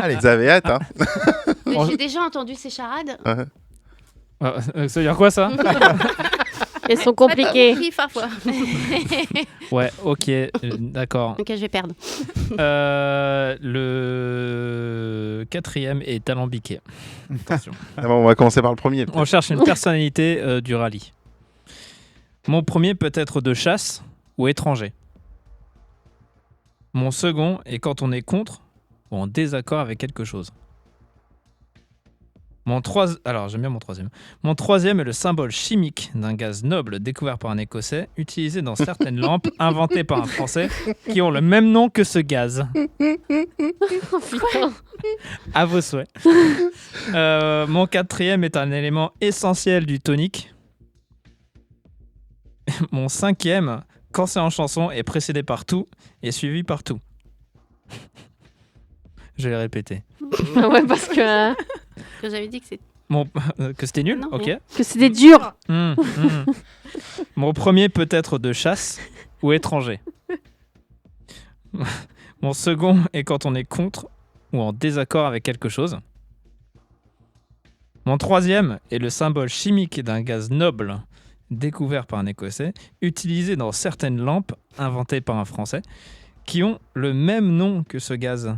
Allez. Vous avez hâte, hein. Mais j'ai déjà entendu ces charades. Ça veut dire quoi ça? Elles sont compliquées. Oui, parfois. Ouais, ok, d'accord. Ok, je vais perdre. Le 4e est alambiqué. Attention. Ah bon, on va commencer par le premier. On cherche une personnalité du rallye. Mon premier peut être de chasse ou étranger. Mon second est quand on est contre ou en désaccord avec quelque chose. Alors, j'aime bien mon troisième. Mon troisième est le symbole chimique d'un gaz noble découvert par un Écossais, utilisé dans certaines lampes inventées par un Français qui ont le même nom que ce gaz. Oh, putain. À vos souhaits. Mon quatrième est un élément essentiel du tonique. Mon cinquième, quand c'est en chanson, est précédé par tout et suivi par tout. Je vais répéter. Ouais, parce que Que j'avais dit que c'est. Que c'était nul. Non, Ok. rien. que c'était dur. Mon premier peut être de chasse ou étranger. Mon second est quand on est contre ou en désaccord avec quelque chose. Mon troisième est le symbole chimique d'un gaz noble découvert par un Écossais, utilisé dans certaines lampes inventées par un Français, qui ont le même nom que ce gaz.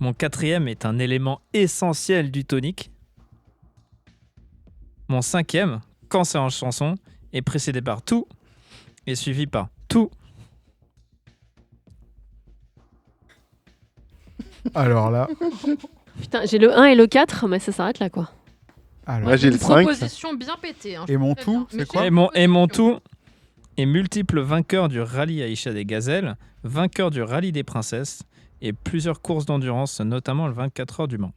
Mon quatrième est un élément essentiel du tonique. Mon cinquième, quand c'est en chanson, est précédé par tout et suivi par tout Alors là. Putain, j'ai le 1 et le 4, mais ça s'arrête là, quoi. Alors. Moi, j'ai le 5. Proposition bien pétée. Hein, Et mon tout, c'est quoi Et mon tout est multiple vainqueur du rallye Aïcha des Gazelles, vainqueur du rallye des Princesses et plusieurs courses d'endurance, notamment le 24 heures du Mans.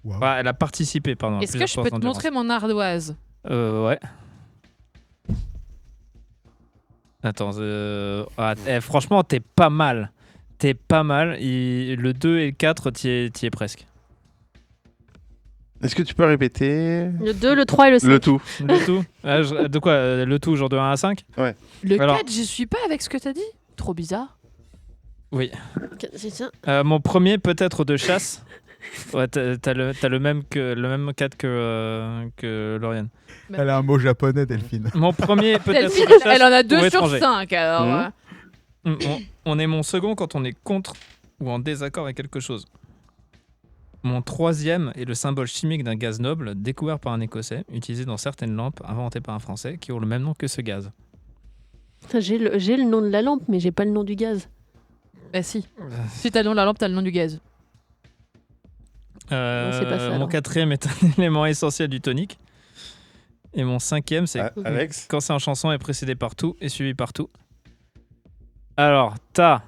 Wow. Enfin, elle a participé, pardon. à Est-ce que plusieurs je courses peux te d'endurance. montrer mon ardoise? Ouais. Attends, franchement, t'es pas mal. T'es pas mal. Le 2 et le 4, t'y es presque. Est-ce que tu peux répéter Le 2, le 3 et le 5. le tout? Le tout De quoi Le tout, genre de 1 à 5 Le Alors- 4, j'y suis pas avec ce que t'as dit. Trop bizarre. Oui. C'est ça. Mon premier peut-être de chasse. Ouais, t'as le même 4 que Lauriane. Elle a un mot japonais, Delphine. Mon premier peut-être Elle, de chasse elle en a ou 2 sur étranger. 5 alors. Mhm. On est mon second quand on est contre ou en désaccord avec quelque chose. Mon troisième est le symbole chimique d'un gaz noble découvert par un Écossais, utilisé dans certaines lampes inventées par un Français qui ont le même nom que ce gaz. Putain, j'ai le nom de la lampe, mais j'ai pas le nom du gaz. Bah si. Si t'as le nom de la lampe, t'as le nom du gaz. c'est pas ça, Mon alors. quatrième est un élément essentiel du tonique. Et mon cinquième, c'est Alex? quand c'est en chanson est précédé par tout et suivi par tout. Alors, t'as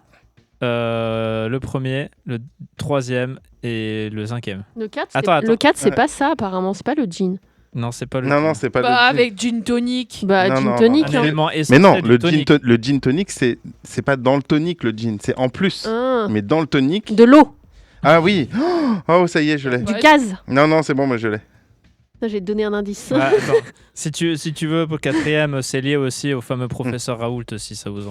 le premier, le troisième et le cinquième. Le 4, Attends. le 4 c'est Ouais. pas ça, apparemment. C'est pas le gin. Non, c'est pas le. Non, c'est pas Bah, le gin. avec gin tonic. Bah, Non, gin non, tonic. Un hein. élément Mais essentiel non, du le tonic. le gin tonic, c'est pas dans le tonic, le gin. C'est en plus. Ah, Mais dans le tonic. de l'eau, Ah oui. Oh, ça y est, je l'ai. du Ouais. gaz. Non, c'est bon, moi je l'ai. Là, j'ai donné un indice. Ouais, attends. si tu veux, pour le quatrième, c'est lié aussi au fameux professeur Raoult, si ça vous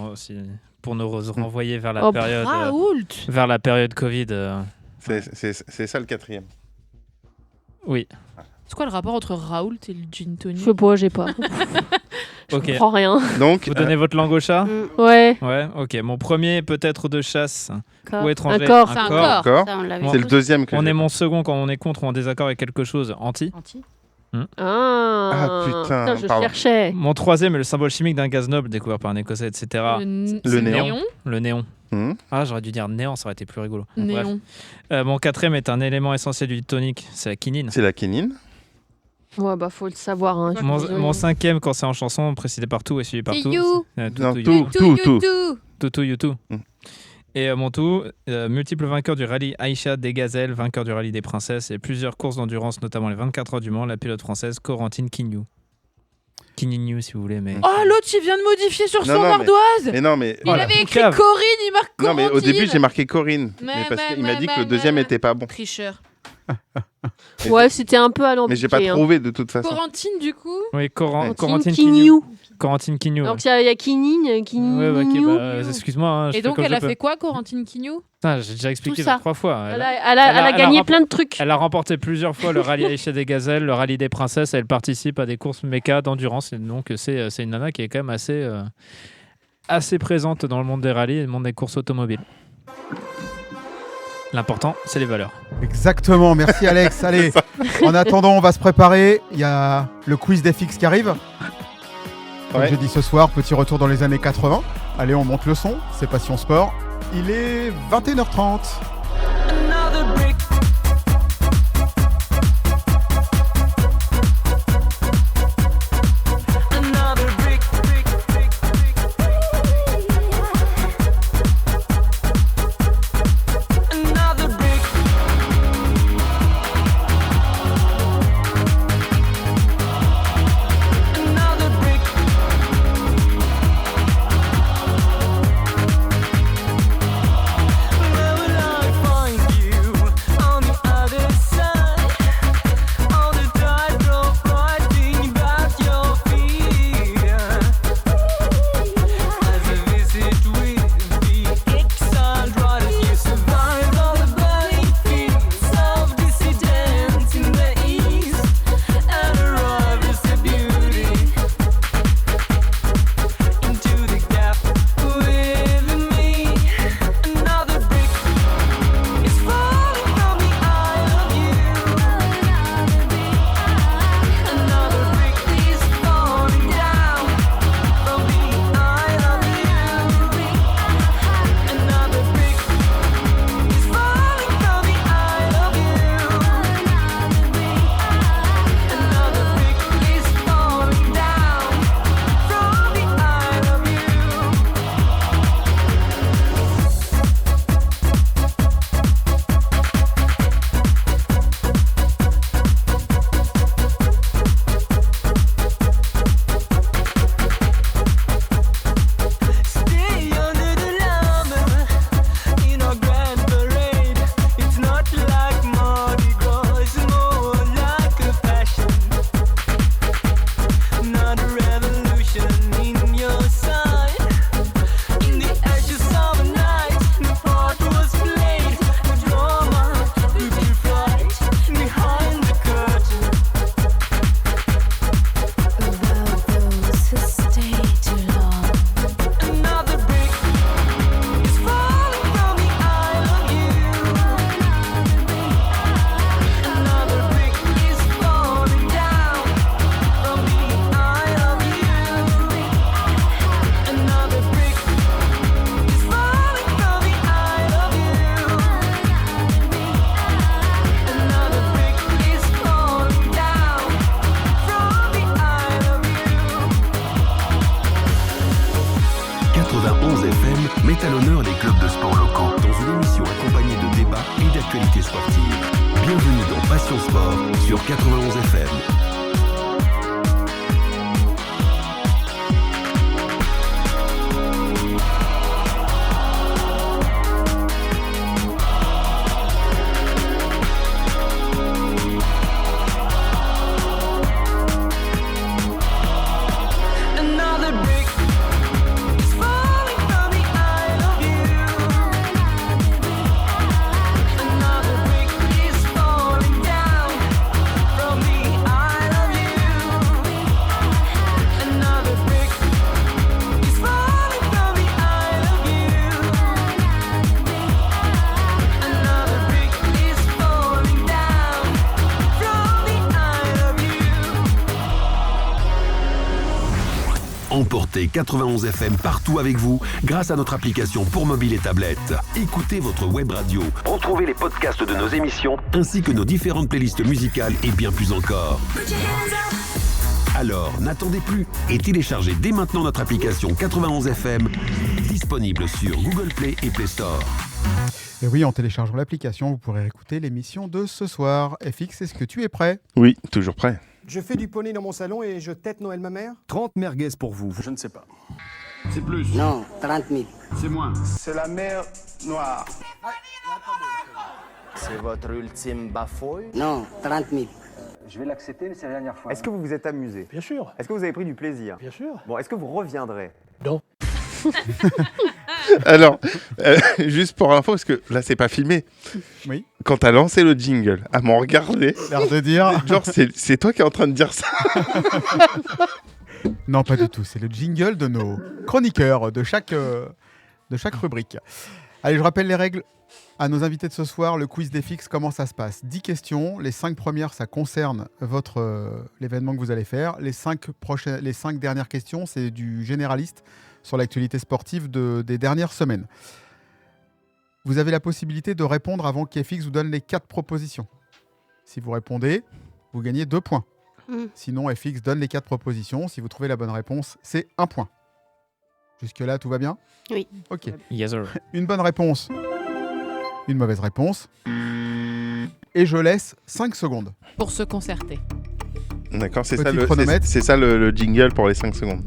pour nous renvoyer vers la Oh, période. Raoult. Vers la période Covid. C'est ça le quatrième. Oui. C'est quoi le rapport entre Raoult et le gin Je tonic? sais pas, j'ai pas. Je Ok. comprends rien. Donc, Vous donnez votre langue au chat Ouais. Ouais, ok. Mon premier peut-être de chasse Corps. ou étranger. Un corps. C'est un corps. corps. encore. Ça, on l'avait Bon, C'est le deuxième que On j'ai est pas. mon second quand on est contre ou en désaccord avec quelque chose, anti. Anti. Ah, putain, je pardon. cherchais. Mon troisième est le symbole chimique d'un gaz noble découvert par un Écossais, etc. Le néon. Le néon. Hmm. Ah, j'aurais dû dire néant, ça aurait été plus rigolo. Bon, bref. Néon. Mon quatrième est un élément essentiel du tonique, c'est la quinine. C'est la quinine. Ouais, bah, faut le savoir. Hein. je suis désolée. Mon cinquième, quand c'est en chanson, précédé par tout et suivi par tout. You. Non, You. tout. You. Mm. Et mon tout, multiple vainqueur du rallye Aïcha des Gazelles, vainqueur du rallye des Princesses et plusieurs courses d'endurance, notamment les 24 heures du Mans, la pilote française Corentine Quignou. Quignou, si vous voulez, mais. Oh, l'autre, il vient de modifier sur Non, son non, mais- ardoise. Mais non, mais. Il Voilà. avait écrit Cave. Corinne, il marque Non, Corentine. mais au début, j'ai marqué Corinne. Mais, Mais parce mais, qu'il m'a dit mais, que le deuxième mais. était pas bon. Tricheur. Ouais, c'était un peu à Mais j'ai pas l'ambition. trouvé de toute façon. Corentine, du coup. Oui, Corentine Corentine Quignou. Quignou. Corentine Quignou. Alors qu'il y a Quinine, Ouais, ok, Quignou. bah, excuse-moi. hein, je Et fais donc, comme elle je a peux. fait quoi, Corentine Quignou? Putain, j'ai déjà expliqué Tout ça. 3 fois. Elle a gagné plein de trucs. Elle a remporté plusieurs fois le rallye Aïcha des Gazelles, le rallye des Princesses. Elle participe à des courses méca d'endurance. Et donc, c'est une nana qui est quand même assez présente dans le monde des rallyes et le monde des courses automobiles. L'important, c'est les valeurs. Exactement, merci Alex. Allez, en attendant, on va se préparer. Il y a le quiz d'FX qui arrive. Comme Ouais. j'ai dit ce soir, petit retour dans les années 80. Allez, on monte le son. C'est Passion Sport. Il est 21h30. met à l'honneur les clubs de sport locaux dans une émission accompagnée de débats et d'actualités sportives. Bienvenue dans Passion Sport sur 91 FM. Emportez 91 FM partout avec vous grâce à notre application pour mobile et tablette. Écoutez votre web radio, retrouvez les podcasts de nos émissions ainsi que nos différentes playlists musicales et bien plus encore. Alors, n'attendez plus et téléchargez dès maintenant notre application 91 FM, disponible sur Google Play et Play Store. Et oui, en téléchargeant l'application, vous pourrez écouter l'émission de ce soir. FX, est-ce que tu es prêt ? Oui, toujours prêt. Je fais du poney dans mon salon et je tête Noël ma mère. 30 merguez pour vous. Je ne sais pas. C'est plus. Non, 30 000. C'est moins. C'est la mer Noire. C'est votre ultime bafouille? Non, 30 000. Je vais l'accepter, mais c'est la dernière fois. Est-ce que vous vous êtes amusé? Bien sûr. Est-ce que vous avez pris du plaisir? Bien sûr. Bon, est-ce que vous reviendrez? Non. Alors, juste pour info, parce que là, c'est pas filmé. Oui. Quand t'as lancé le jingle, à m'en regarder, l'air de dire. Genre, c'est toi qui es en train de dire ça. Non, pas du tout. C'est le jingle de nos chroniqueurs de chaque rubrique. Allez, je rappelle les règles à nos invités de ce soir. Le quiz des fixes, comment ça se passe? 10 questions. Les 5 premières, ça concerne l'événement que vous allez faire. Les 5 dernières questions, c'est du généraliste sur l'actualité sportive des dernières semaines. Vous avez la possibilité de répondre avant qu'FX vous donne les 4 propositions. Si vous répondez, vous gagnez 2 points. Sinon, FX donne les 4 propositions. Si vous trouvez la bonne réponse, c'est 1 point. Jusque-là, tout va bien? Oui. Ok. Yes, sir. Une bonne réponse. Une mauvaise réponse. Et je laisse 5 secondes. Pour se concerter. D'accord, c'est Petit ça, chronomètre. c'est ça le jingle pour les 5 secondes.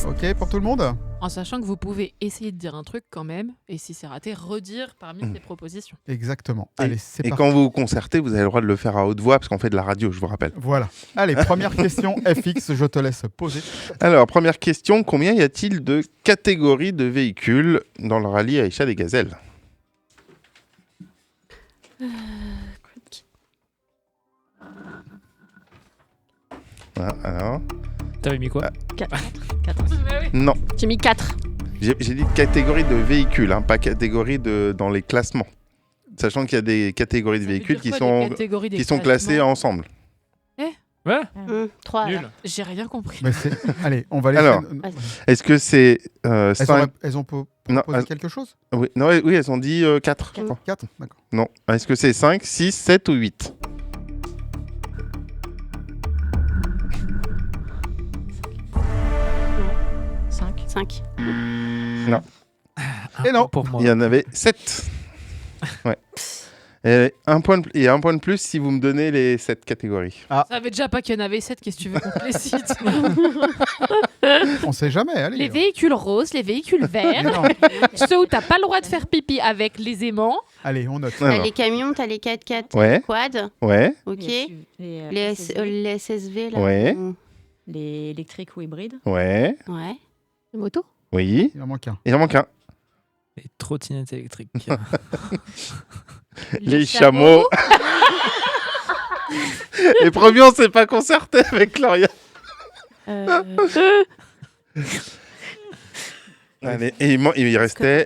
Ok pour tout le monde? En sachant que vous pouvez essayer de dire un truc quand même, et si c'est raté, redire parmi les propositions. Exactement. Allez, c'est Et parti. quand vous vous concertez, vous avez le droit de le faire à haute voix, parce qu'on fait de la radio, je vous rappelle. Voilà. Allez, première question, FX, je te laisse poser. Alors, première question, combien y a-t-il de catégories de véhicules dans le rallye Aïcha des Gazelles? Voilà, alors... T'avais mis quoi? 4. Non. J'ai mis 4. J'ai dit catégorie de véhicules, hein, pas catégorie dans les classements. Sachant qu'il y a des catégories de véhicules qui sont classées ensemble. Ouais. 3. Nul. J'ai rien compris. Mais allez, on va laisser... Alors, est-ce que c'est... Elles ont proposé quelque chose? Oui, non, oui, elles ont dit 4. 4, d'accord. Non. Est-ce que c'est 5, 6, 7 ou 8? Non. 5. Non. Et non. Pour moi. Il y en avait 7. Ouais. Et un point de plus si vous me donnez les 7 catégories. Ah. Ça savait déjà pas qu'il y en avait 7, qu'est-ce que tu veux qu'on te les cite? On sait jamais, allez. Les véhicules roses, les véhicules verts, ceux où t'as pas le droit de faire pipi avec les aimants. Allez, on note. T'as les camions, t'as les 4x4 Ouais. quad. Ouais. Ok. Les Les SSV là. Ouais. Les électriques ou hybrides. Ouais. Ouais. Les motos? Oui. Il en manque un. Il en manque un. Les trottinettes électriques. Les chameaux. Et promis, on s'est pas concerté avec Gloria. Allez, et il restait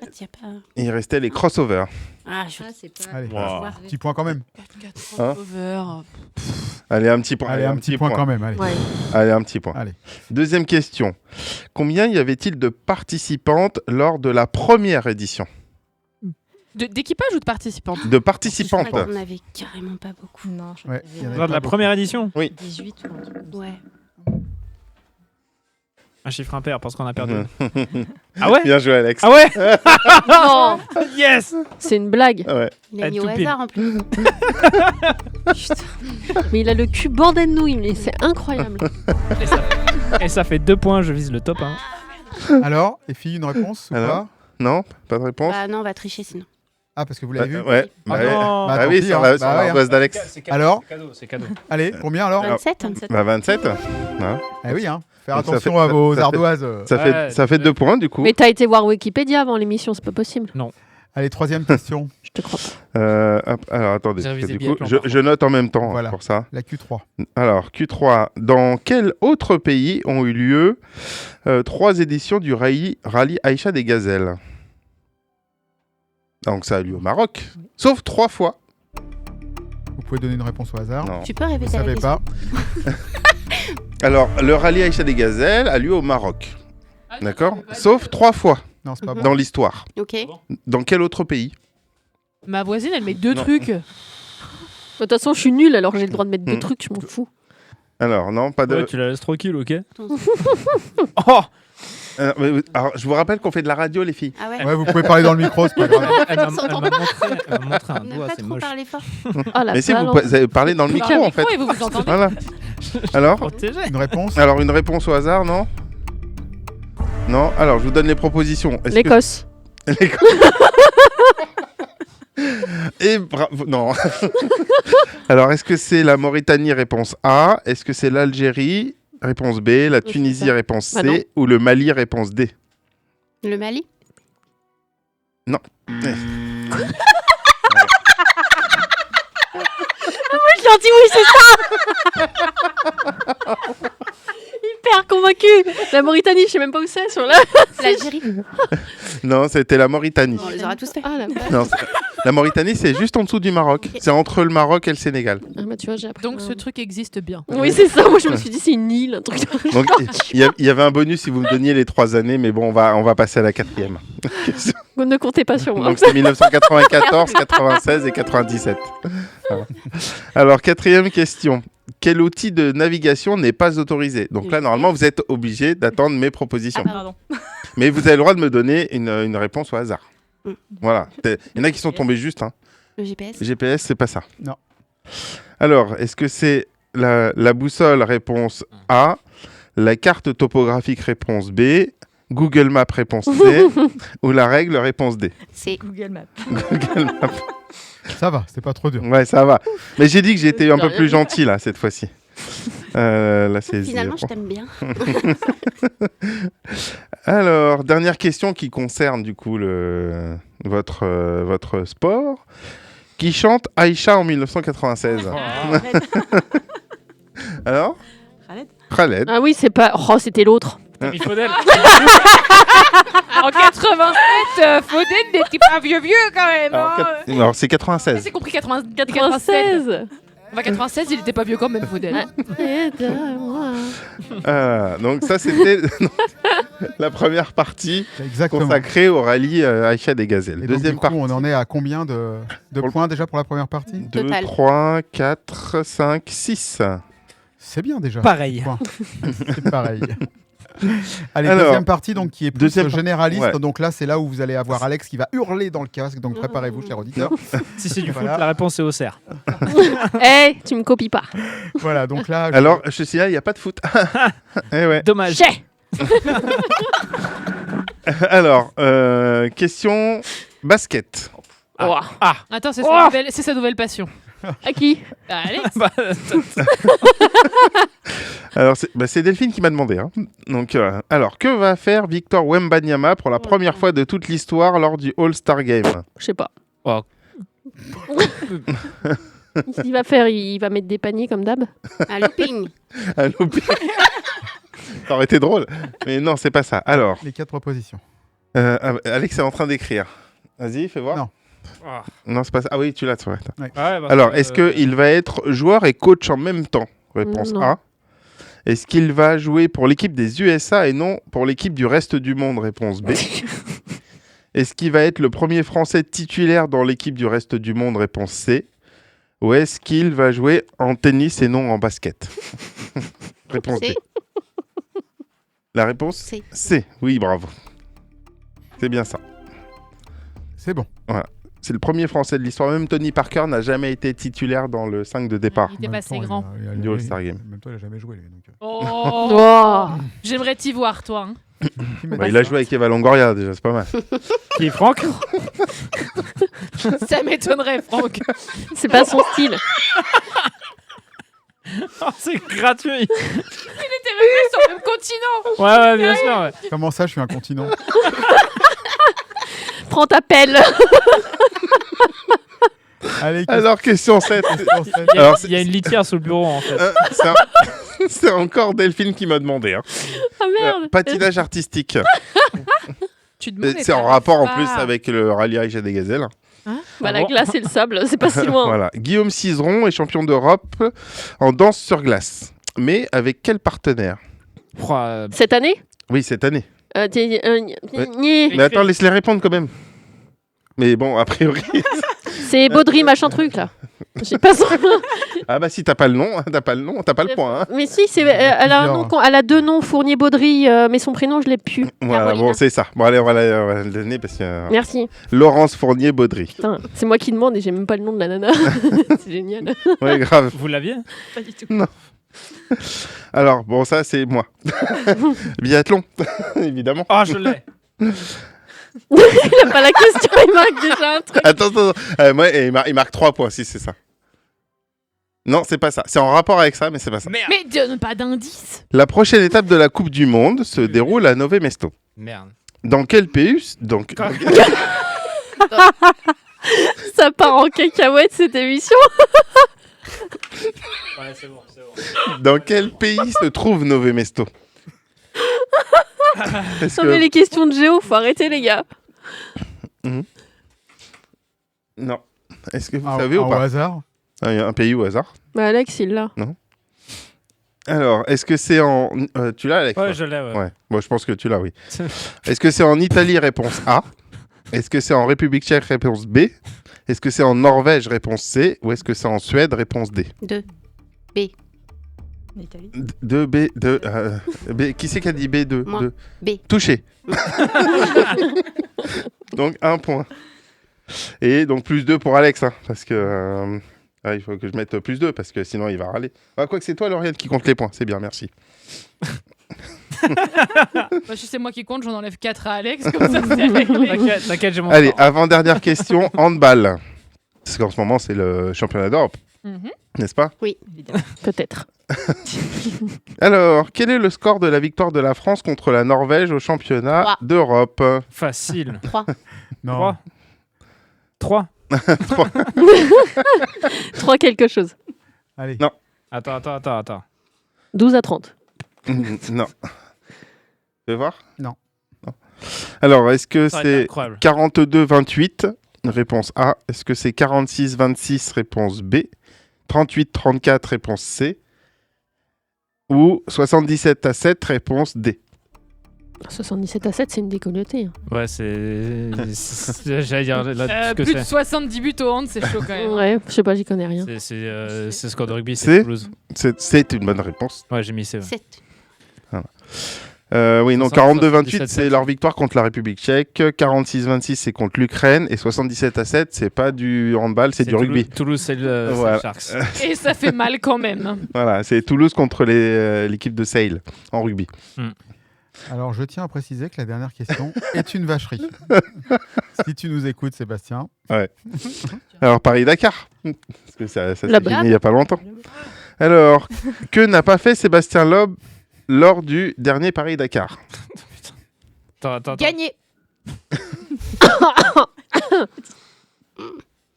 les crossovers. Ah, c'est pas... Allez, Wow. petit point quand même. Allez, un petit point. Allez, un petit point quand même. Allez. Ouais. Allez, un petit point. Allez. Deuxième question. Combien y avait-il de participantes lors de la première édition? D'équipage ou de participantes? De participantes. On avait carrément pas beaucoup. Non, je Ouais, il y en avait Lors de pas la beaucoup. première édition? Oui. 18 ou un truc comme ça. Ouais. Un chiffre impair parce qu'on a perdu. Ah ouais? Bien joué, Alex. Ah ouais? Non. Yes! C'est une blague. Ouais. Il a mis tout au pile. hasard en plus. Mais il a le cul bordé de nouilles, mais c'est incroyable. Et ça fait 2 points, je vise le top 1. Alors, les filles, une réponse ou Alors pas? Non, pas de réponse. Bah non, on va tricher sinon. Ah, parce que vous l'avez vu? Ouais. Ah ouais. non. Bah, Ah tant oui, pis, sur hein. la Bah ouais, boîte d'Alex. Alors? C'est cadeau. Allez, combien alors? 27. Bah 27. Hein. Eh oui, hein. Faire Donc ça attention fait- à vos ça fait- ardoises. Ça fait 2 points du coup. Mais t'as été voir Wikipédia avant l'émission, c'est pas possible. Allez, troisième question. Je te crois pas. Alors attendez, J'ai révisé du biathlon, coup, je note en même temps Voilà. pour ça. La Q3. Alors, Q3. Dans quel autre pays ont eu lieu 3 éditions du rallye Aïcha des Gazelles? Donc ça a eu lieu au Maroc, sauf 3 fois. Vous pouvez donner une réponse au hasard. Non. Tu peux Vous répéter la savez question? pas. Alors, le rallye Aïcha des Gazelles a lieu au Maroc. D'accord? Sauf 3 fois Non, c'est pas bon. dans l'histoire. Ok. Dans quel autre pays? Ma voisine, elle met 2 Non. trucs. De toute façon, je suis nulle, alors j'ai le droit de mettre 2 Hmm. trucs, je m'en fous. Alors, non, pas de... Ouais, tu la laisses tranquille, ok? Oh alors, je vous rappelle qu'on fait de la radio, les filles. Ah ouais? Ouais, vous pouvez parler dans le micro, c'est pas grave. Elle m'a montré un On n'a doigt, pas c'est trop moche. parlé fort. Ah la Mais si, balance. vous avez parlé dans le micro, en fait. et vous vous entendez. Voilà. Alors, Protégé. Une réponse? alors, une réponse au hasard, non? Non. Alors, je vous donne les propositions. Est-ce que- L'Écosse. L'Écosse. Et bravo. Non. Alors, est-ce que c'est la Mauritanie, réponse A? Est-ce que c'est l'Algérie, réponse B? La Tunisie, ça. réponse C? Ah non. Ou le Mali, réponse D? Le Mali? Non. Je leur dis oui, c'est ça. Hyper convaincu. La Mauritanie, je sais même pas où c'est sur là. L'Algérie? Non, c'était la Mauritanie. On les aura tous fait. Ah la vache. Non, la Mauritanie, c'est juste en dessous du Maroc. C'est entre le Maroc et le Sénégal. Ah bah tu vois, j'ai appris. Donc ce truc existe bien. Oui, c'est ça. Moi, je me suis dit c'est une île, un truc. Donc, il y avait un bonus si vous me donniez les 3 années, mais bon, on va passer à la 4e. Ne comptez pas sur moi. Donc, c'est 1994, 96 et 97. Voilà. Alors, 4e question. Quel outil de navigation n'est pas autorisé? Donc là, normalement, vous êtes obligé d'attendre mes propositions. Pardon. Mais vous avez le droit de me donner une réponse au hasard. Voilà. Il y en a qui sont tombés juste. Hein. Le GPS? GPS, c'est pas ça. Non. Alors, est-ce que c'est la boussole, réponse A, la carte topographique, réponse B, Google Maps, réponse C, ou la règle, réponse D? C'est Google Maps. Google Maps. Ça va, c'était pas trop dur. Ouais, ça va. Mais j'ai dit que j'étais un peu Rien plus dit. gentil, là, cette fois-ci. Là, c'est Finalement, je 0. t'aime bien. Alors, dernière question qui concerne, du coup, votre sport. Qui chante Aïcha en 1996? Alors? Khaled. Khaled. Ah oui, c'est pas. Oh, c'était l'autre. Tommy Faudel. En 87, Faudel n'était pas vieux quand même. Alors, c'est 96. C'est compris 87. 96. Enfin 96, il était pas vieux quand même, Faudel. Aide-moi. Donc ça, c'était la première partie Exactement. consacrée au rallye Aïcha des Gazelles. Et donc, Deuxième du coup, partie. on en est à combien de points déjà pour la première partie? 2, Total. 3, 4, 5, 6. C'est bien déjà. Pareil. Points. C'est pareil. Allez, Alors, deuxième partie donc qui est plus deuxième généraliste. ouais. Donc là, c'est là où vous allez avoir Alex qui va hurler dans le casque. Donc préparez-vous, chers auditeurs. Si c'est du foot, Voilà. la réponse est au cerf. Eh, tu me copies pas. Voilà, donc là. Alors, je suis là, il n'y a pas de foot. Eh ouais. Dommage. Chais. Alors, question basket. Oh. Attends, c'est Oh. sa nouvelle passion. À qui? Allez. Bah, Alors, c'est Delphine qui m'a demandé. Hein. Donc, alors, que va faire Victor Wembanyama pour la première fois de toute l'histoire lors du All-Star Game? Je sais pas. Oh. Il va faire, il va mettre des paniers comme d'hab. Un looping. Un looping. Ça aurait été drôle. Mais non, c'est pas ça. Alors, Les 4 propositions. Alex est en train d'écrire. Vas-y, fais voir. Non. Non, c'est pas ça. Ah oui, tu l'as. Ouais, attends. Ouais. Alors, est-ce qu'il va être joueur et coach en même temps? Réponse Non. A. Est-ce qu'il va jouer pour l'équipe des USA et non pour l'équipe du reste du monde? Réponse B. Est-ce qu'il va être le premier Français titulaire dans l'équipe du reste du monde? Réponse C. Ou est-ce qu'il va jouer en tennis et non en basket? Réponse D. C. La réponse C. Oui, bravo. C'est bien ça. C'est bon. Voilà. C'est le premier Français de l'histoire. Même Tony Parker n'a jamais été titulaire dans le 5 de départ. Il était pas assez grand. Du All-Star Game. En même temps, il a jamais joué. Lui, donc. Oh, Wow. J'aimerais t'y voir, toi. Hein. Bah, il a joué avec Eva Longoria déjà, c'est pas mal. Qui est Franck? Ça m'étonnerait, Franck. C'est pas son style. Oh, c'est gratuit. Il était même sur le même continent. Ouais, bien sûr. Ouais. Comment ça, je suis un continent? Prends ta pelle. Allez, Alors, question 7. Il y a une litière sous le bureau, en fait. C'est encore Delphine qui m'a demandé. Hein. Ah merde. Patinage artistique. Tu demandes, C'est en rapport en plus avec le rallye Aïcha des Gazelles. Hein Bah, la glace et le sable, c'est pas si loin. Voilà. Guillaume Cizeron est champion d'Europe en danse sur glace. Mais avec quel partenaire? Cette année? Oui, cette année. Mais Mais attends, laisse-les répondre quand même. Mais bon, a priori... C'est Baudry, machin truc, là. Je sais pas son... Ah bah si t'as pas le nom, t'as pas le point. Hein. Mais si, elle a deux noms, Fournier-Baudry, mais son prénom, je l'ai plus. Voilà, Caroline. bon, c'est ça. Bon, allez, on va le donner parce que... Merci. Laurence Fournier-Baudry. Putain, c'est moi qui demande et j'ai même pas le nom de la nana. C'est génial. Ouais, grave. Vous l'aviez? Pas du tout. Non. Alors, bon, ça, c'est moi. Biathlon, évidemment. Ah, je l'ai. Il a pas la question, il marque déjà un truc. Attends. Moi, il marque 3 points, si c'est ça. Non, c'est pas ça. C'est en rapport avec ça, mais c'est pas ça. Mais donne pas d'indice. La prochaine étape de la Coupe du Monde se déroule à Nové Mesto. Merde. Dans quel pays Ça part en cacahuète, cette émission. Ouais, c'est bon. Dans quel pays se trouve Nové Mesto? Non, mais les questions de géo, faut arrêter, les gars. Non. Est-ce que vous savez ou pas? Au hasard? Un pays au hasard? Bah, Alex, il l'a. Non. Alors, est-ce que c'est en... tu l'as, Alex? Ouais, je l'ai, ouais. Bon, je pense que tu l'as, oui. Est-ce que c'est en Italie, réponse A? Est-ce que c'est en République tchèque, réponse B? Est-ce que c'est en Norvège, réponse C? Ou est-ce que c'est en Suède, réponse D? 2. B. Italie. 2 B. B. Qui c'est qui a dit B2? Moi. 2. B. Touché. Donc, 1 point. Et donc, plus 2 pour Alex, hein, parce que... il faut que je mette plus 2, parce que sinon, il va râler. Quoi que c'est toi, Lauriane, qui compte les points. C'est bien, merci. Bah, si c'est moi qui compte, j'en enlève 4 à Alex, comme ça c'est réglé. T'inquiète, j'ai mon Allez, temps. avant-dernière question, handball. Parce qu'en ce moment, c'est le championnat d'Europe. N'est-ce pas? Oui, peut-être. Alors, quel est le score de la victoire de la France contre la Norvège au championnat 3. d'Europe? Facile. 3. Non. 3. 3 quelque chose. Allez. Non. Attends. 12 à 30. Non. Tu veux voir? Non. Alors, est-ce que Ça aurait été c'est incroyable. 42-28? Réponse A. Est-ce que c'est 46-26? Réponse B. 38-34? Réponse C. Ou 77-7? Réponse D. 77 à 7, c'est une décolletée. Ouais, j'allais dire là, ce que Plus de c'est. 70 buts au hand, c'est chaud quand même. Ouais, je sais pas, j'y connais rien. C'est score de rugby, C'est c'est Toulouse. C'est une bonne réponse. Ouais, j'ai mis C. Ouais. 7. Oui, non, 77, 42-28, c'est leur victoire contre la République tchèque. 46-26, c'est contre l'Ukraine. Et 77-7, c'est pas du handball, c'est du rugby. Toulouse, c'est le Voilà. Sharks. Et ça fait mal quand même. Voilà, c'est Toulouse contre l'équipe de Sale en rugby. Alors, je tiens à préciser que la dernière question est une vacherie. Si tu nous écoutes, Sébastien. Ouais. Alors, Paris-Dakar. Parce que ça s'est La gagné brade. il n'y a pas longtemps. Alors, que n'a pas fait Sébastien Loeb lors du dernier Paris-Dakar? Attends. Gagné.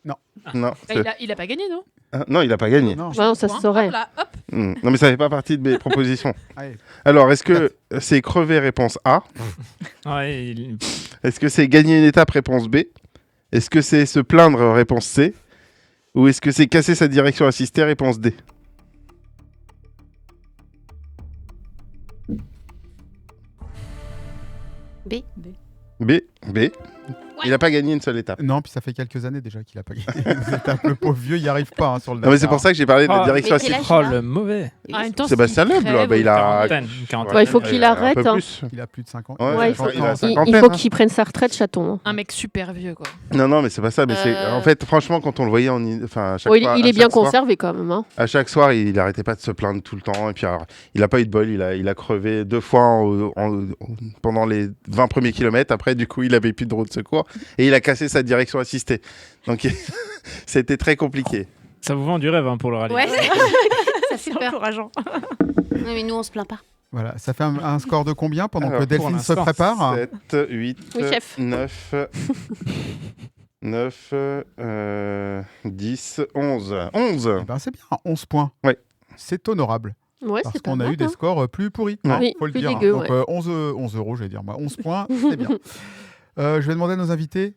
Non. Bah, il a pas gagné, non? Non, il n'a pas gagné. Non. Non, ça se saurait. Hop là, hop. Non, mais ça fait pas partie de mes propositions. Allez. Alors, est-ce que c'est crever, réponse A? Ouais, Est-ce que c'est gagner une étape, réponse B? Est-ce que c'est se plaindre, réponse C? Ou est-ce que c'est casser sa direction assistée, réponse D? B. B. B. Il n'a pas gagné une seule étape. Non, puis ça fait quelques années déjà qu'il n'a pas gagné une étape. Le pauvre vieux, il n'y arrive pas sur le Non, mais c'est pour ça que j'ai parlé de la direction mais quel assistée. âge il a le mauvais. En même temps, Sébastien s'il Loeb, crève, bah, il a... il faut qu'il arrête. Un peu Hein. plus. Il a plus de 5 ans. Ouais, il a il 50 faut ans. qu'il prenne sa retraite, chaton. Hein. Un mec super vieux, quoi. Non, mais c'est pas ça. Mais c'est en fait, franchement, quand on le voyait, enfin, à chaque fois, Il à est bien chaque soir- conservé quand même. Hein. À chaque soir, il arrêtait pas de se plaindre tout le temps. Et puis, alors, il a pas eu de bol. Il a crevé 2 fois pendant les 20 premiers kilomètres. Après, du coup, il avait plus de roue de secours et il a cassé sa direction assistée. Donc, c'était très compliqué. Ça vous vend du rêve pour le rallye. Ouais, ça fait peur. Encourageant. Non, mais nous, on se plaint pas. Voilà, ça fait un score de combien pendant Alors, que pour Delphine se l'instant, prépare? 7, 8, Oui, chef. 9, 10, 11. 11 Eh ben, c'est bien, 11 points. Ouais. C'est honorable. Ouais, Parce c'est pas qu'on a mal, eu des hein. scores plus pourris, Ouais. hein, Oui, faut le plus dire. dégueu, Donc ouais. 11 euros, j'allais dire. 11 points, c'est bien. Je vais demander à nos invités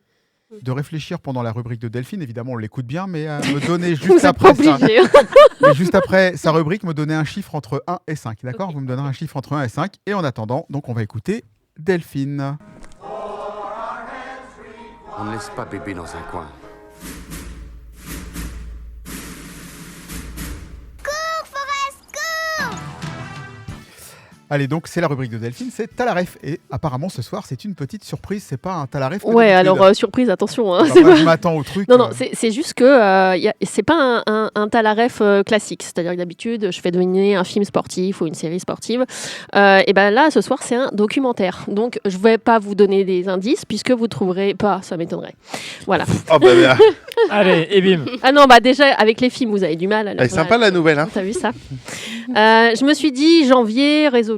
de réfléchir pendant la rubrique de Delphine. Évidemment, on l'écoute bien, mais à me donner Vous juste êtes pas après, obligés. mais juste après sa rubrique, me donner un chiffre entre 1 et 5. D'accord? Vous me donnerez un chiffre entre 1 et 5. Et en attendant, donc on va écouter Delphine. On ne laisse pas bébé dans un coin. Allez, donc c'est la rubrique de Delphine, c'est Talaref. Et apparemment, ce soir, c'est une petite surprise. C'est pas un Talaref. Ouais, alors surprise, attention. Hein, Alors, c'est moi, pas- je m'attends au truc. Non, c'est juste que c'est pas un Talaref classique. C'est-à-dire que d'habitude, je fais deviner un film sportif ou une série sportive. Et ben là, ce soir, c'est un documentaire. Donc, je vais pas vous donner des indices puisque vous trouverez pas. Ça m'étonnerait. Voilà. Oh, bah, bien. Allez, et bim. Ah non, bah déjà, avec les films, vous avez du mal. Alors, Elle est sympa la nouvelle. Hein. T'as vu ça? Je me suis dit, janvier, résolution.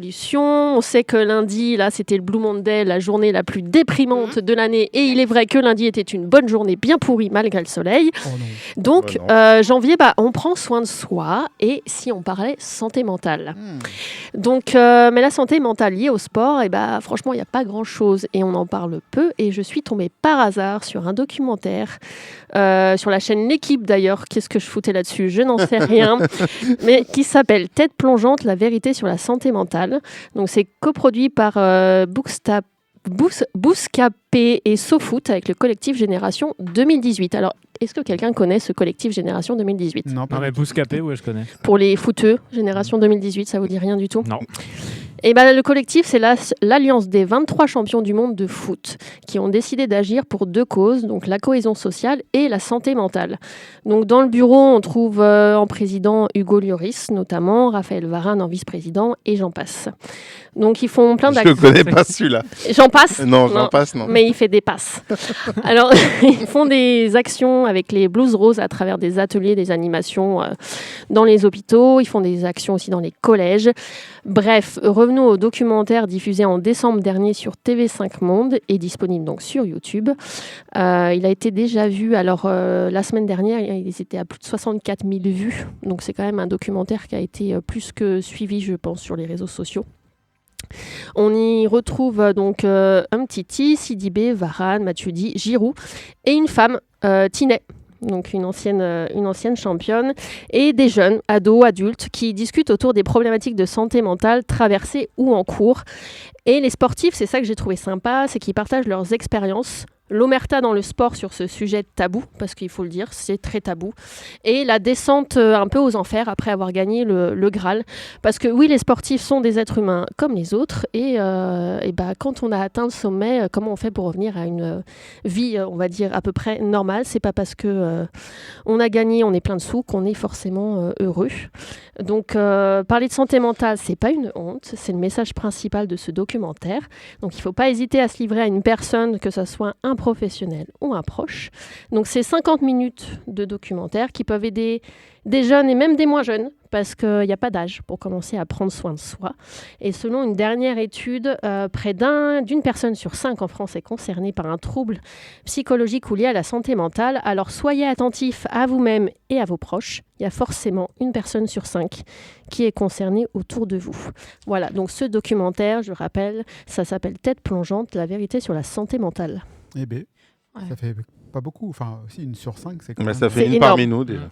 On sait que lundi, là, c'était le Blue Monday, la journée la plus déprimante de l'année. Et il est vrai que lundi était une bonne journée, bien pourrie, malgré le soleil. Oh non. Donc, Oh janvier, bah, on prend soin de soi. Et si on parlait santé mentale. Donc, mais la santé mentale liée au sport, et bah, franchement, il n'y a pas grand-chose. Et on en parle peu. Et je suis tombée par hasard sur un documentaire, sur la chaîne L'équipe d'ailleurs. Qu'est-ce que je foutais là-dessus? Je n'en sais rien. Mais qui s'appelle Tête plongeante, la vérité sur la santé mentale. Donc, c'est coproduit par Bouscapé et SoFoot avec le collectif Génération 2018. Alors, est-ce que quelqu'un connaît ce collectif Génération 2018? Non, pas Non, mais Bouscapé, ouais, je connais. Pour les footeux, Génération 2018, ça vous dit rien du tout? Non. Et ben, le collectif, c'est l'alliance des 23 champions du monde de foot qui ont décidé d'agir pour 2 causes, donc la cohésion sociale et la santé mentale. Donc, dans le bureau, on trouve en président Hugo Lloris, notamment, Raphaël Varane en vice-président, et j'en passe. Donc, ils font plein Je d'actions. ne connais pas celui-là. J'en passe? Non, j'en passe, non. Mais il fait des passes. Alors, ils font des actions avec les Blues Roses à travers des ateliers, des animations dans les hôpitaux. Ils font des actions aussi dans les collèges. Bref, revenons au documentaire diffusé en décembre dernier sur TV5 Monde et disponible donc sur YouTube. Il a été déjà vu, alors la semaine dernière, ils étaient à plus de 64 000 vues. Donc, c'est quand même un documentaire qui a été plus que suivi, je pense, sur les réseaux sociaux. On y retrouve donc Umtiti, Sidibé, Varane, Matuidi, Giroud et une femme, Tinet, donc une ancienne championne, et des jeunes, ados, adultes, qui discutent autour des problématiques de santé mentale traversées ou en cours. Et les sportifs, c'est ça que j'ai trouvé sympa, c'est qu'ils partagent leurs expériences, l'omerta dans le sport sur ce sujet tabou, parce qu'il faut le dire, c'est très tabou, et la descente un peu aux enfers après avoir gagné le Graal. Parce que oui, les sportifs sont des êtres humains comme les autres, et bah, quand on a atteint le sommet, comment on fait pour revenir à une vie, on va dire, à peu près normale? C'est pas parce que on a gagné, on est plein de sous, qu'on est forcément heureux. Donc, parler de santé mentale, c'est pas une honte, c'est le message principal de ce documentaire. Donc, il faut pas hésiter à se livrer à une personne, que ce soit un professionnel ou un proche. Donc, c'est 50 minutes de documentaire qui peuvent aider des jeunes et même des moins jeunes, parce qu'il n'y a pas d'âge pour commencer à prendre soin de soi. Et selon une dernière étude, près d'une personne sur 5 en France est concernée par un trouble psychologique ou lié à la santé mentale. Alors soyez attentifs à vous-même et à vos proches. Il y a forcément une personne sur 5 qui est concernée autour de vous. Voilà, donc ce documentaire, je rappelle, ça s'appelle Tête plongeante, la vérité sur la santé mentale. Eh bien, ça fait pas beaucoup. Enfin, aussi, 1 sur 5, c'est quand Mais même... ça fait C'est une énorme. parmi nous déjà.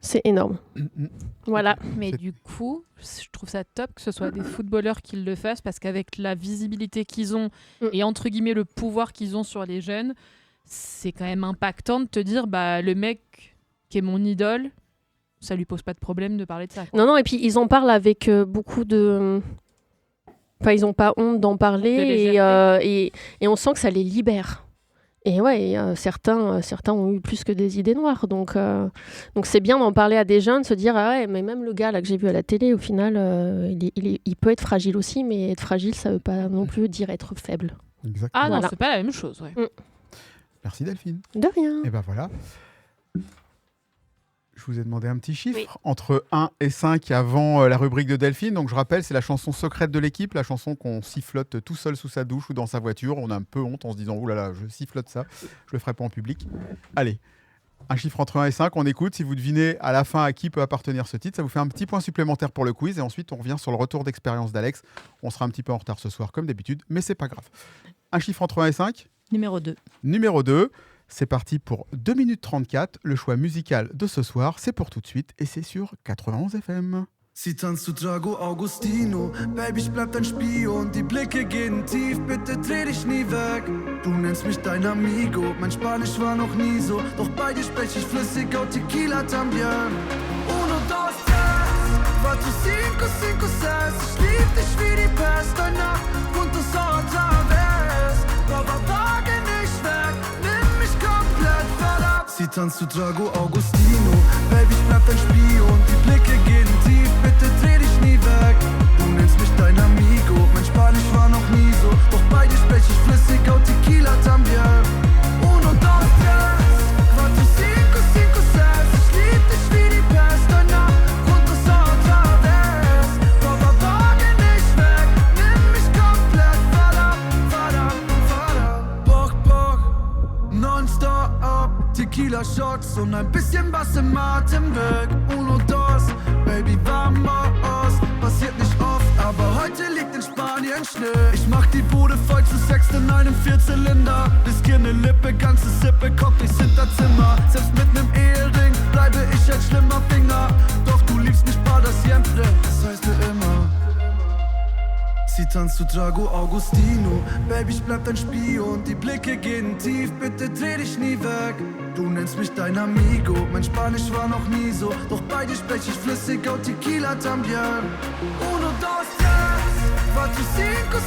C'est énorme. Voilà. Mais du coup, je trouve ça top que ce soit des footballeurs qui le fassent, parce qu'avec la visibilité qu'ils ont et entre guillemets le pouvoir qu'ils ont sur les jeunes, c'est quand même impactant de te dire, le mec qui est mon idole, ça lui pose pas de problème de parler de ça. Quoi. Non, et puis ils en parlent avec beaucoup de... Enfin, ils n'ont pas honte d'en parler et on sent que ça les libère. Et ouais, certains ont eu plus que des idées noires. Donc c'est bien d'en parler à des jeunes, de se dire ah ouais, mais même le gars là que j'ai vu à la télé, au final, il peut être fragile aussi, mais être fragile, ça veut pas non plus dire être faible. Exactement. Ah non, c'est pas la même chose. Ouais. Merci Delphine. De rien. Et ben voilà. Je vous ai demandé un petit chiffre entre 1 et 5 avant la rubrique de Delphine. Donc je rappelle, c'est la chanson secrète de l'équipe, la chanson qu'on sifflote tout seul sous sa douche ou dans sa voiture. On a un peu honte en se disant « Ouh là là, je sifflote ça, je le ferai pas en public ». Allez, un chiffre entre 1 et 5, on écoute. Si vous devinez à la fin à qui peut appartenir ce titre, ça vous fait un petit point supplémentaire pour le quiz. Et ensuite, on revient sur le retour d'expérience d'Alex. On sera un petit peu en retard ce soir, comme d'habitude, mais c'est pas grave. Un chiffre entre 1 et 5 ? Numéro 2. Numéro 2. C'est parti pour 2 minutes 34. Le choix musical de ce soir, c'est pour tout de suite et c'est sur 91 FM. Sie tanzt zu Drago Augustino, Baby, ich bleib dein Spion, die Blicke gehen tief, bitte dreh dich nie weg. Du nennst mich dein Amigo, mein Spanisch war noch nie so, doch bei dir sprech ich flüssig au Tequila también. Uno, dos, tres, 4, 5, 5, 6, ich lieb dich wie die Pest, dein Nacht, juntos otra vez, aber wage nicht weg, nimm mich komplett verliebt. Sie tanzt zu Drago Augustino, Baby, ich bleib dein Spion, die Blicke gehen tief, bitte dreh dich nie weg. Du nennst mich dein Amigo, mein Spanisch war noch nie so, doch bei dir sprech ich flüssig au Tequila también. Uno, dos, tres, 4, 5, 5, 6, ich lieb dich wie die Pest, dein Nacht, juntos otra vez, aber wage nicht weg, nimm mich komplett verliebt. Bock, Bock, nonstop, Tequila Shots und ein bisschen was im Atem weg. Uno, dos, Baby, vamos. Passiert nicht oft, aber heute liegt in Spanien Schnee. Ich mach die Bude voll zu 6 in einem Vierzylinder. Riskier ne Lippe, ganze Sippe, kommt durchs Hinterzimmer. Selbst mit nem Ehering bleibe ich ein schlimmer Finger. Doch du liebst mich para siempre, das heißt für immer. Sie tanzt zu Drago Augustino, Baby, ich bleib dein Spion, die Blicke gehen tief, bitte dreh dich nie weg. Du nennst mich dein Amigo, mein Spanisch war noch nie so, doch bei dir sprech ich flüssig au Tequila también. Uno, dos, tres, 4, 5, 5,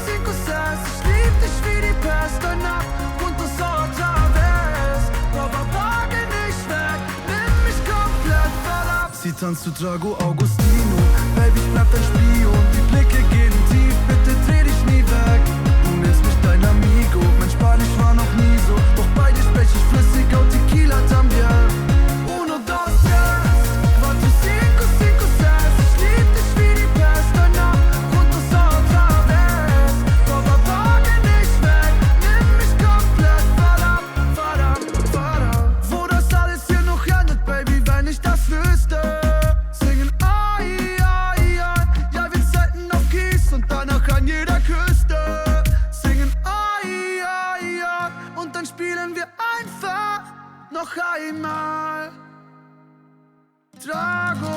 6, ich lieb dich wie die Pest, dein Nacht, juntos otra vez, aber wage nicht weg, nimm mich komplett verliebt. Sie tanzt zu Drago Augustino, Baby, ich bleib dein Spion, die Blicke gehen tief, bitte dreh dich nie weg. Du nennst mich dein Amigo, mein Spanisch war noch nie so, doch bei dir sprech ich flüssig au Tequila también. Uno, dos, tres, 4, 5, 5, 6, ich lieb dich wie die Pest, dein Nacht, juntos otra vez, aber wage nicht weg, nimm mich komplett verliebt. Wo das alles hier noch endet, Baby, wenn ich das wüsste. Singen ai, ai, ai, ja wir Zeiten auf Kies und danach an jeder Küste. Singen ai, ai, ai, und dann spielen wir einfach noch einmal. Drago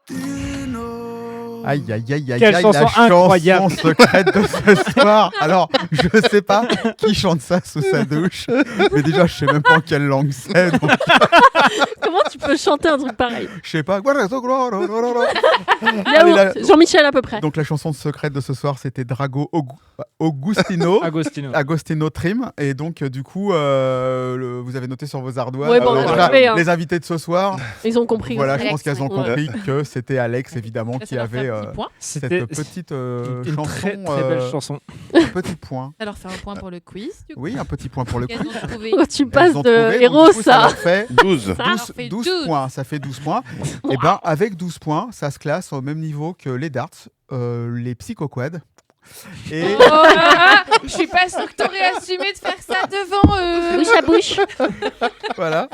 Augustino. Aïe, aïe, aïe, aïe, Quelle aïe, chanson la incroyable. chanson secrète de ce soir. Alors, je sais pas qui chante ça sous sa douche, mais déjà, je sais même pas en quelle langue c'est. Donc... Comment tu peux chanter un truc pareil? Je sais pas. Yaourt, Jean-Michel à peu près. Donc la chanson secrète de ce soir, c'était Drago Augustino. Agostino Trim. Et donc du coup, vous avez noté sur vos ardoises. Ouais, bon, déjà, hein. les invités de ce soir. Ils ont compris. Voilà, Alex, je pense qu'elles ont compris que c'était Alex, évidemment, Ça qui leur fait avait un petit point. cette C'était- petite Une chanson. très belle chanson. Un petit point. Ça leur fait un point pour le quiz. Du coup. Oui, un petit point pour le Elles quiz. ont trouvé. Oh, tu Elles passes ont de trouvé, donc, héros, du coup, ça ça. leur fait 12. Ça leur fait 12 12. points, ça fait 12 points. Et ben avec 12 points, ça se classe au même niveau que les darts, les psychoquads. Et Oh là là, je suis pas sûre que t'aurais assumé de faire ça devant eux. Bouche à bouche. voilà.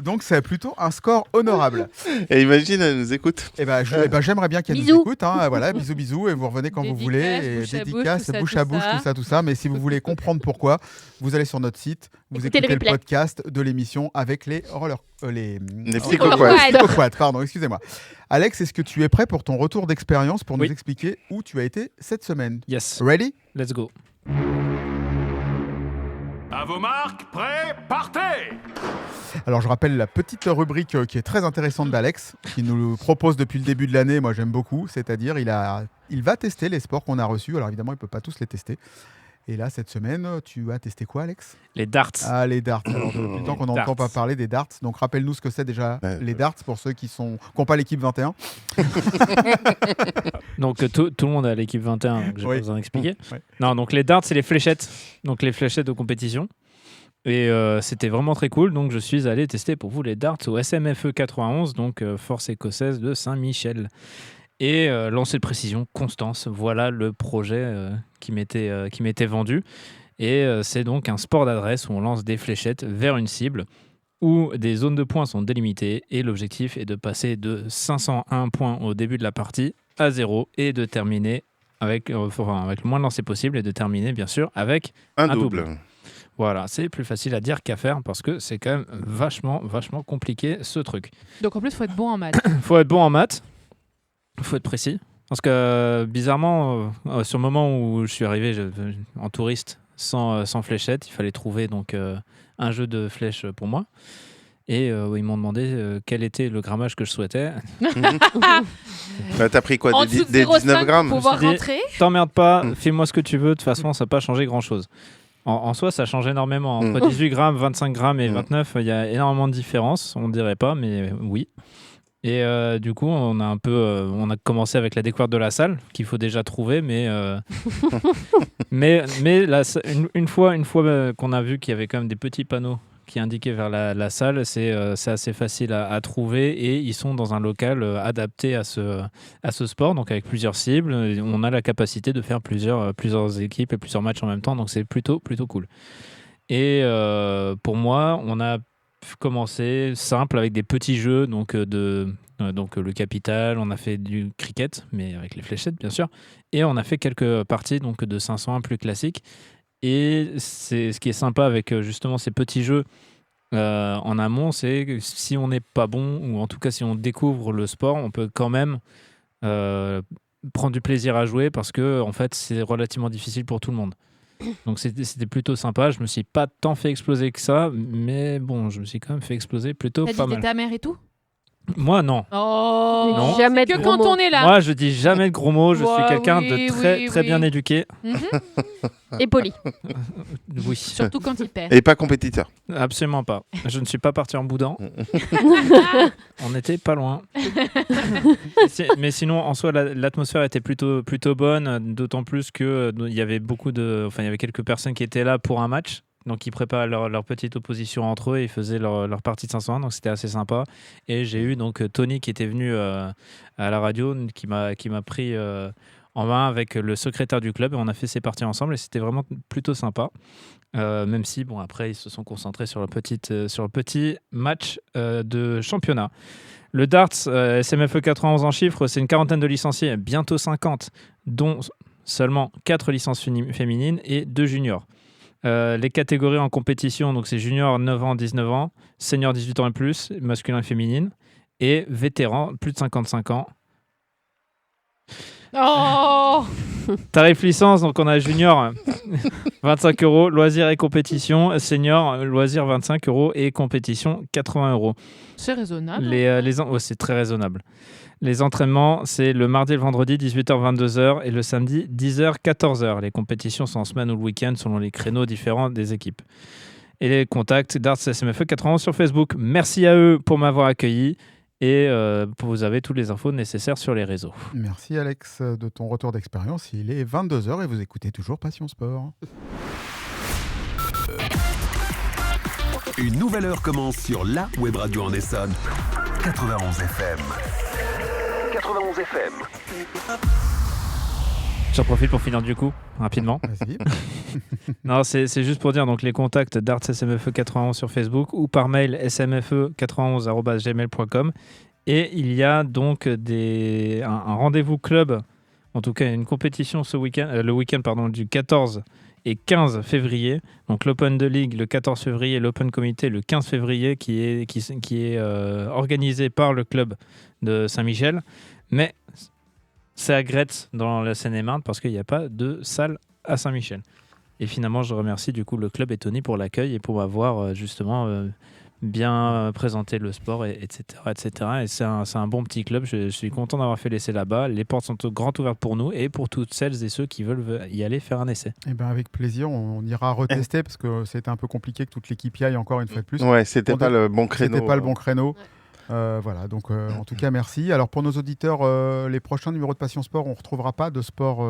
Donc c'est plutôt un score honorable. Et imagine, elle nous écoute. Et ben j'aimerais bien qu'elle nous Bisous. écoute. Hein. Voilà, bisous bisous et vous revenez quand vous voulez. Et dédicaces, bouche à bouche, tout ça. Mais si vous voulez comprendre pourquoi, vous allez sur notre site, vous Écoutez écoutez le le replay. podcast de l'émission avec les Les psychoquads. psychoquads. Pardon, excusez-moi. Alex, est-ce que tu es prêt pour ton retour d'expérience pour Oui. nous expliquer où tu as été cette semaine? Yes. Ready? Let's go. À vos marques, prêts, partez! Alors je rappelle la petite rubrique qui est très intéressante d'Alex, qui nous propose depuis le début de l'année, moi j'aime beaucoup, c'est-à-dire il va tester les sports qu'on a reçus, alors évidemment il ne peut pas tous les tester. Et là, cette semaine, tu as testé quoi, Alex ? Les darts. Ah, les darts. Alors, depuis le temps qu'on n'entend pas parler des darts. Donc, rappelle-nous ce que c'est déjà les darts pour ceux qui n'ont pas l'équipe 21. Donc, tout le monde a l'équipe 21, donc je vais pas vous en expliquer. Ouais. Non, donc les darts, c'est les fléchettes. Donc, les fléchettes de compétition. Et c'était vraiment très cool. Donc, je suis allé tester pour vous les darts au SMFE 91, donc Force écossaise de Saint-Michel. Et lancer de précision, Constance, voilà le projet qui m'était vendu. Et c'est donc un sport d'adresse où on lance des fléchettes vers une cible où des zones de points sont délimitées et l'objectif est de passer de 501 points au début de la partie à 0 et de terminer avec le moins de lancers possible et de terminer bien sûr avec un double. Voilà, c'est plus facile à dire qu'à faire parce que c'est quand même vachement compliqué ce truc. Donc en plus, il faut être bon en maths. Faut être bon en maths. Il faut être précis. Parce que bizarrement, sur le moment où je suis arrivé en touriste sans fléchette, il fallait trouver donc un jeu de flèches pour moi. Et ils m'ont demandé quel était le grammage que je souhaitais. T'as pris quoi, des 19 grammes? Pour pouvoir rentrer. T'emmerdes pas, file-moi ce que tu veux. De toute façon, ça n'a pas changé grand-chose. En soi, ça change énormément. Entre 18 grammes, 25 grammes et 29, il y a énormément de différences. On ne dirait pas, mais oui. Et du coup, on a commencé avec la découverte de la salle qu'il faut déjà trouver, mais une fois qu'on a vu qu'il y avait quand même des petits panneaux qui indiquaient vers la salle, c'est assez facile à trouver et ils sont dans un local adapté à ce sport, donc avec plusieurs cibles. On a la capacité de faire plusieurs équipes et plusieurs matchs en même temps, donc c'est plutôt cool. Et pour moi, on a commencé simple avec des petits jeux, donc le capital, on a fait du cricket, mais avec les fléchettes bien sûr, et on a fait quelques parties donc de 501 plus classiques. Et c'est ce qui est sympa avec justement ces petits jeux en amont, c'est que si on n'est pas bon, ou en tout cas si on découvre le sport, on peut quand même prendre du plaisir à jouer parce que en fait c'est relativement difficile pour tout le monde. Donc c'était plutôt sympa. Je me suis pas tant fait exploser que ça, mais bon, je me suis quand même fait exploser plutôt T'as pas dit mal. ta mère et tout? Moi non. Oh Non. Jamais de que gros quand mots. on est là. Moi je dis jamais de gros mots. Je suis quelqu'un de très bien oui. éduqué. Et poli. Oui. Surtout quand il perd. Et pas compétiteur. Absolument pas. Je ne suis pas parti en boudin. On n'était pas loin. Mais sinon, en soi, l'atmosphère était plutôt bonne, d'autant plus que il y avait il y avait quelques personnes qui étaient là pour un match. Donc, ils préparaient leur petite opposition entre eux et ils faisaient leur partie de 501. Donc, c'était assez sympa. Et j'ai eu donc Tony qui était venu à la radio, qui m'a pris en main avec le secrétaire du club. Et on a fait ces parties ensemble et c'était vraiment plutôt sympa. Même si, bon, après, ils se sont concentrés sur le petit match de championnat. Le darts, SMFE 91 en chiffres, c'est une quarantaine de licenciés, bientôt 50, dont seulement 4 licences féminines et 2 juniors. Les catégories en compétition, donc c'est junior 9 ans, 19 ans, senior 18 ans et plus, masculin et féminine, et vétéran plus de 55 ans. Oh Tarif licence, donc on a junior 25 €, loisirs et compétition, senior loisirs 25 € et compétition 80 €. C'est raisonnable. C'est très raisonnable. Les entraînements, c'est le mardi et le vendredi 18h-22h et le samedi 10h-14h. Les compétitions sont en semaine ou le week-end selon les créneaux différents des équipes. Et les contacts Darts SMFE 91 sur Facebook. Merci à eux pour m'avoir accueilli. Et vous avez toutes les infos nécessaires sur les réseaux. Merci Alex de ton retour d'expérience. Il est 22h et vous écoutez toujours Passion Sport. Une nouvelle heure commence sur la web radio en Essonne. 91 FM. 91 FM. J'en profite pour finir du coup, rapidement. Vas-y. Non, c'est juste pour dire donc les contacts Darts SMFE 91 sur Facebook ou par mail smfe91@gmail.com. Et il y a donc un rendez-vous club, en tout cas une compétition ce week-end, le week-end du 14 et 15 février. Donc l'Open de Ligue le 14 février, l'Open Comité le 15 février qui est organisé par le club de Saint-Michel. Mais c'est à Gretz dans la Seine-et-Marne parce qu'il n'y a pas de salle à Saint-Michel. Et finalement, je remercie du coup le club et Tony pour l'accueil et pour m'avoir justement bien présenté le sport, etc., etc. Et c'est un bon petit club. Je suis content d'avoir fait l'essai là-bas. Les portes sont grand ouvertes pour nous et pour toutes celles et ceux qui veulent y aller faire un essai. Eh ben avec plaisir, on ira retester parce que c'était un peu compliqué que toute l'équipe y aille encore une fois de plus. Ouais, c'était pas le bon créneau. C'était pas le bon créneau. Voilà, donc en tout cas merci. Alors pour nos auditeurs, les prochains numéros de Passion Sport, on ne retrouvera pas de sport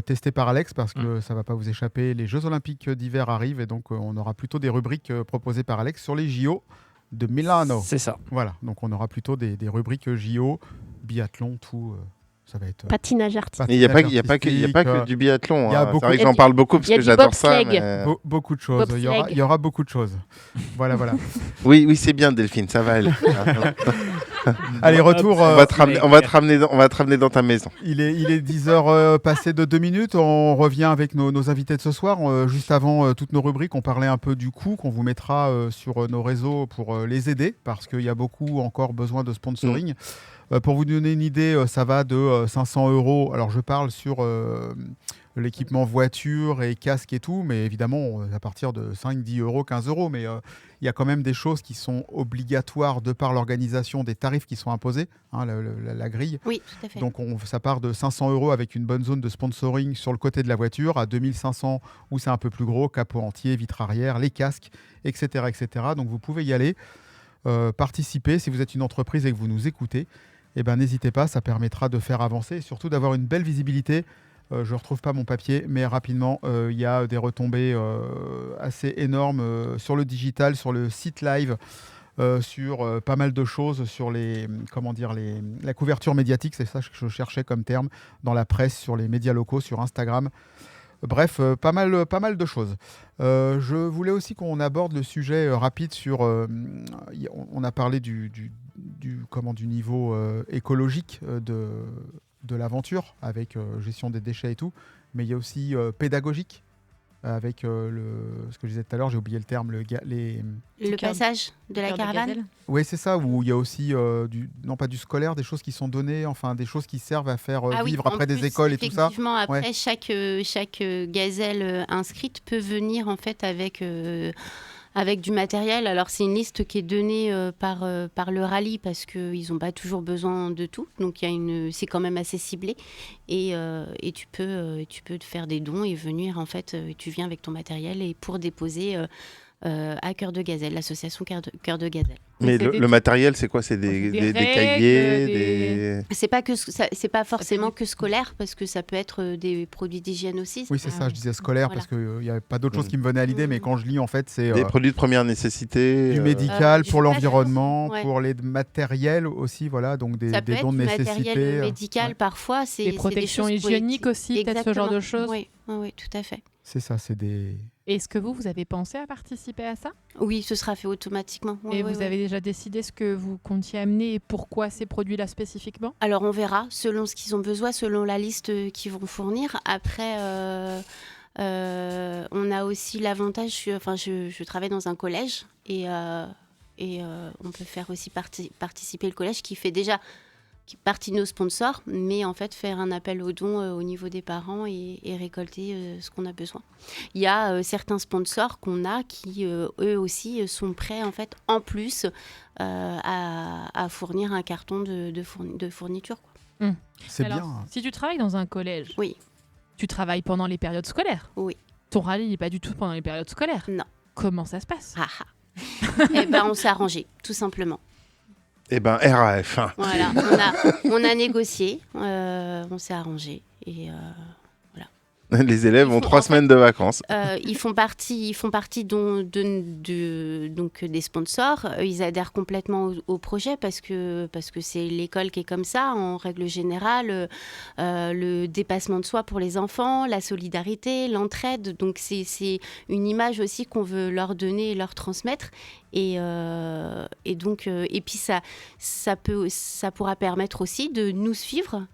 testé par Alex parce que ça ne va pas vous échapper. Les Jeux Olympiques d'hiver arrivent et donc on aura plutôt des rubriques proposées par Alex sur les JO de Milano. C'est ça. Voilà, donc on aura plutôt des rubriques JO, biathlon, tout. Ça va être patinage artistique. Il n'y a pas que du biathlon. C'est vrai que j'en parle beaucoup parce que j'adore ça. Mais... Beaucoup de choses. Il y aura beaucoup de choses. Voilà. Oui, c'est bien, Delphine, ça va aller. Allez, retour. On va te ramener dans ta maison. Il est 10h passé de 2 minutes. On revient avec nos invités de ce soir. Juste avant toutes nos rubriques, on parlait un peu du coût qu'on vous mettra sur nos réseaux pour les aider parce qu'il y a beaucoup encore besoin de sponsoring. Pour vous donner une idée, ça va de 500 €. Alors, je parle sur l'équipement voiture et casque et tout, mais évidemment, à partir de 5, 10 €, 15 €. Mais il y a quand même des choses qui sont obligatoires de par l'organisation, des tarifs qui sont imposés, hein, la grille. Oui, tout à fait. Donc, ça part de 500 € avec une bonne zone de sponsoring sur le côté de la voiture, à 2500 où c'est un peu plus gros, capot entier, vitre arrière, les casques, etc. etc. Donc, vous pouvez y aller, participer. Si vous êtes une entreprise et que vous nous écoutez, eh ben, n'hésitez pas, ça permettra de faire avancer et surtout d'avoir une belle visibilité. Je ne retrouve pas mon papier, mais rapidement, il y a des retombées assez énormes sur le digital, sur le site live, sur pas mal de choses, sur la couverture médiatique, c'est ça que je cherchais comme terme, dans la presse, sur les médias locaux, sur Instagram. Bref, pas mal de choses. Je voulais aussi qu'on aborde le sujet rapide sur... on a parlé du niveau écologique de l'aventure, avec gestion des déchets et tout, mais il y a aussi pédagogique, avec ce que je disais tout à l'heure, j'ai oublié le terme, le passage de la caravane. Oui, c'est ça, où il y a aussi, non pas du scolaire, des choses qui sont données, enfin des choses qui servent à faire vivre après des écoles et tout ça. Effectivement, après, chaque gazelle inscrite peut venir en fait avec du matériel. Alors, c'est une liste qui est donnée par le rallye parce qu'ils n'ont pas toujours besoin de tout. Donc, c'est quand même assez ciblé. Et tu peux te faire des dons et venir, en fait, tu viens avec ton matériel et pour déposer à Cœur de Gazelle, l'association Cœur de Gazelle. Mais le matériel, c'est quoi? C'est des cahiers, C'est pas forcément que scolaire, parce que ça peut être des produits d'hygiène aussi. Oui, c'est ça, je disais scolaire, parce qu'il n'y avait pas d'autre chose qui me venait à l'idée, mais quand je lis, en fait, c'est... des produits de première nécessité. Du médical, pour l'environnement, pour les matériels aussi, voilà, donc des dons de nécessité. Ça peut être du matériel médical, parfois. Des protections hygiéniques aussi, peut-être ce genre de choses. Oui, tout à fait. C'est ça, c'est des... Est-ce que vous avez pensé à participer à ça? Oui, ce sera fait automatiquement. Et vous avez déjà décidé ce que vous comptiez amener et pourquoi ces produits-là spécifiquement? Alors, on verra, selon ce qu'ils ont besoin, selon la liste qu'ils vont fournir. Après, on a aussi l'avantage... Je travaille dans un collège et on peut faire aussi participer le collège qui fait déjà... partie de nos sponsors, mais en fait faire un appel aux dons au niveau des parents et récolter ce qu'on a besoin. Il y a certains sponsors qu'on a qui eux aussi sont prêts en fait en plus à fournir un carton de fourniture. Quoi. C'est alors, bien. Si tu travailles dans un collège, oui. Tu travailles pendant les périodes scolaires. Oui. Ton rallye n'est pas du tout pendant les périodes scolaires. Non. Comment ça se passe? Eh ben, on s'est arrangé, tout simplement. Eh ben, RAF. Voilà, on a négocié, on s'est arrangé et voilà. Les élèves ont 3 semaines de vacances. Ils font partie donc des sponsors. Ils adhèrent complètement au projet parce que c'est l'école qui est comme ça, en règle générale. Le dépassement de soi pour les enfants, la solidarité, l'entraide. Donc c'est une image aussi qu'on veut leur donner et leur transmettre. Et donc, et puis ça pourra permettre aussi de nous suivre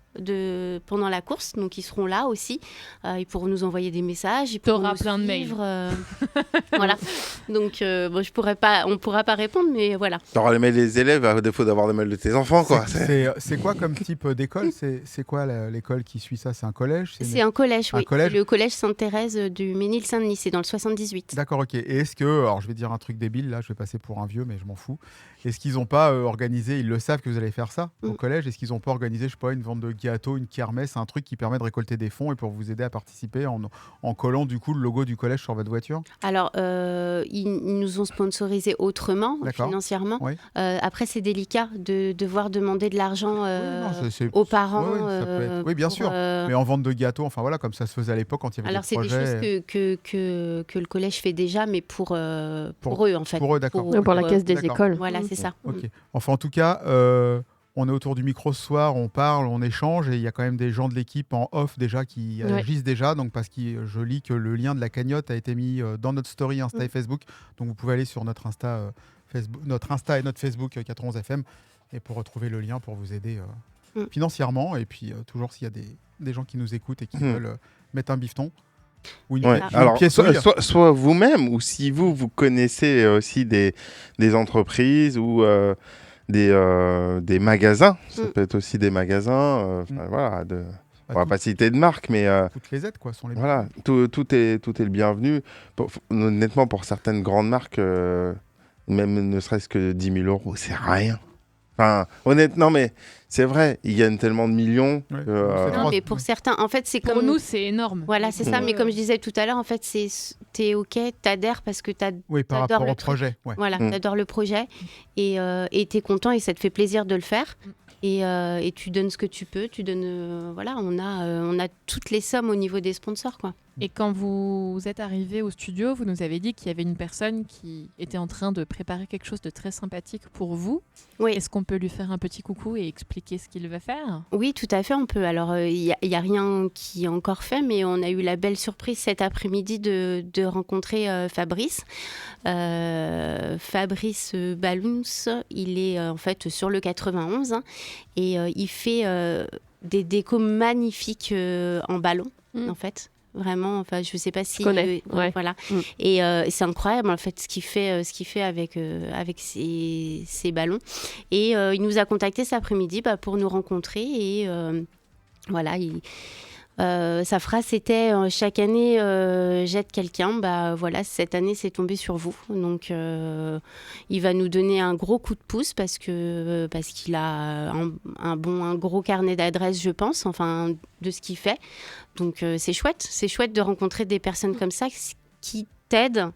pendant la course. Donc ils seront là aussi. Ils pourront nous envoyer des messages. Ils pourront T'auras nous plein de mails. suivre, voilà. Donc bon, on pourra pas répondre, mais voilà. T'auras les mails des élèves à défaut d'avoir les mails de tes enfants, quoi. C'est quoi comme type d'école? C'est quoi l'école qui suit ça? C'est un collège? C'est un collège, oui. collège? C'est le collège Sainte-Thérèse du Ménil-Saint-Denis. C'est dans le 78. D'accord, ok. Et est-ce que, alors je vais dire un truc débile, là je vais passer pour un vieux, mais je m'en fous. Est-ce qu'ils n'ont pas organisé, ils le savent que vous allez faire ça au collège, est-ce qu'ils n'ont pas organisé, je sais pas, une vente de gâteaux, une kermesse, un truc qui permet de récolter des fonds et pour vous aider à participer en collant du coup le logo du collège sur votre voiture? Alors, ils nous ont sponsorisé autrement, financièrement. Oui. Après, c'est délicat de devoir demander de l'argent aux parents. Oui, ça peut être... oui, bien sûr. Mais en vente de gâteaux, enfin voilà, comme ça se faisait à l'époque quand il y avait Alors, des c'est projets. des choses que le collège fait déjà, mais pour eux, en fait. Pour eux, d'accord. Pour la caisse des écoles. Voilà, c'est ça. Ok. Enfin, en tout cas, on est autour du micro ce soir, on parle, on échange, et il y a quand même des gens de l'équipe en off déjà qui agissent déjà. Donc, parce que je lis que le lien de la cagnotte a été mis dans notre story Insta et Facebook. Donc, vous pouvez aller sur notre Insta, notre Insta et notre Facebook 91FM et pour retrouver le lien pour vous aider financièrement. Et puis, toujours s'il y a des gens qui nous écoutent et qui veulent mettre un bifton. Ou une Alors, pièce soit vous-même, ou si vous connaissez aussi des entreprises ou des magasins, ça peut être aussi des magasins, voilà, on va pas citer de marque, mais toutes les aides, quoi, sont les voilà, tout est le bienvenu. Honnêtement, pour certaines grandes marques, même ne serait-ce que 10 000 €, c'est rien. Enfin, honnêtement, mais c'est vrai, ils gagnent tellement de millions. Non, mais pour certains, en fait, c'est Pour comme nous, c'est énorme. Voilà, c'est ça. Mais comme je disais tout à l'heure, en fait, t'es ok, t'adhères parce que par rapport au projet. Ouais. Voilà, t'adores le projet et t'es content et ça te fait plaisir de le faire. Et tu donnes ce que tu peux. Tu donnes, voilà, on a toutes les sommes au niveau des sponsors, quoi. Et quand vous êtes arrivé au studio, vous nous avez dit qu'il y avait une personne qui était en train de préparer quelque chose de très sympathique pour vous. Oui. Est-ce qu'on peut lui faire un petit coucou et expliquer ce qu'il va faire? Oui, tout à fait, on peut. Alors, il y a rien qui est encore fait, mais on a eu la belle surprise cet après-midi de rencontrer Fabrice. Fabrice Balloons, il est en fait sur le 91 et il fait des décos magnifiques en ballon, en fait. Vraiment, enfin, je sais pas si. Je connais. Voilà. Et c'est incroyable en fait ce qu'il fait avec ses ballons. Et il nous a contacté cet après-midi pour nous rencontrer et voilà. Sa phrase c'était chaque année j'aide quelqu'un. Voilà, cette année c'est tombé sur vous. Donc il va nous donner un gros coup de pouce parce qu'il a un gros carnet d'adresses, je pense, enfin de ce qu'il fait. Donc c'est chouette de rencontrer des personnes comme ça qui t'aident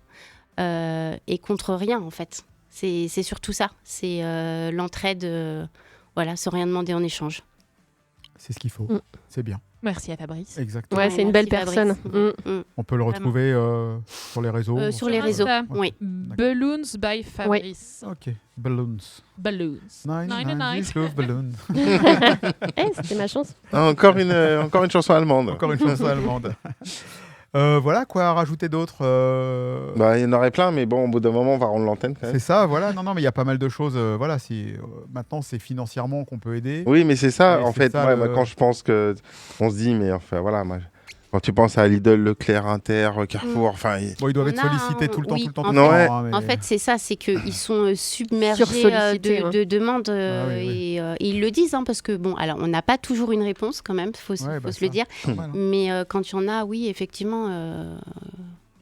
et contre rien en fait. C'est surtout ça, c'est l'entraide, voilà, sans rien demander en échange. C'est ce qu'il faut, c'est bien. Merci à Fabrice. Exactement. Ouais, c'est une belle personne. On peut le retrouver sur les réseaux. Sur les réseaux, oui. Balloons by Fabrice. Ok, Balloons. 99 love balloons. C'était ma chance. Encore une chanson allemande. Encore une chanson allemande. Voilà, quoi à rajouter d'autre Il y en aurait plein, mais bon, au bout d'un moment, on va rendre l'antenne quand même. C'est ça, voilà. Non, mais il y a pas mal de choses. Voilà, maintenant, c'est financièrement qu'on peut aider. Oui, mais c'est ça, et en fait. ça, moi, quand je pense que. On se dit, mais enfin, voilà. Quand tu penses à Lidl, Leclerc, Inter, Carrefour, enfin... ils doivent être sollicités tout le temps, tout le temps. En fait, c'est ça, c'est qu'ils sont submergés de demandes et ils le disent, parce que, bon, alors, on n'a pas toujours une réponse quand même, faut se le dire. Mais quand il y en a, oui, effectivement,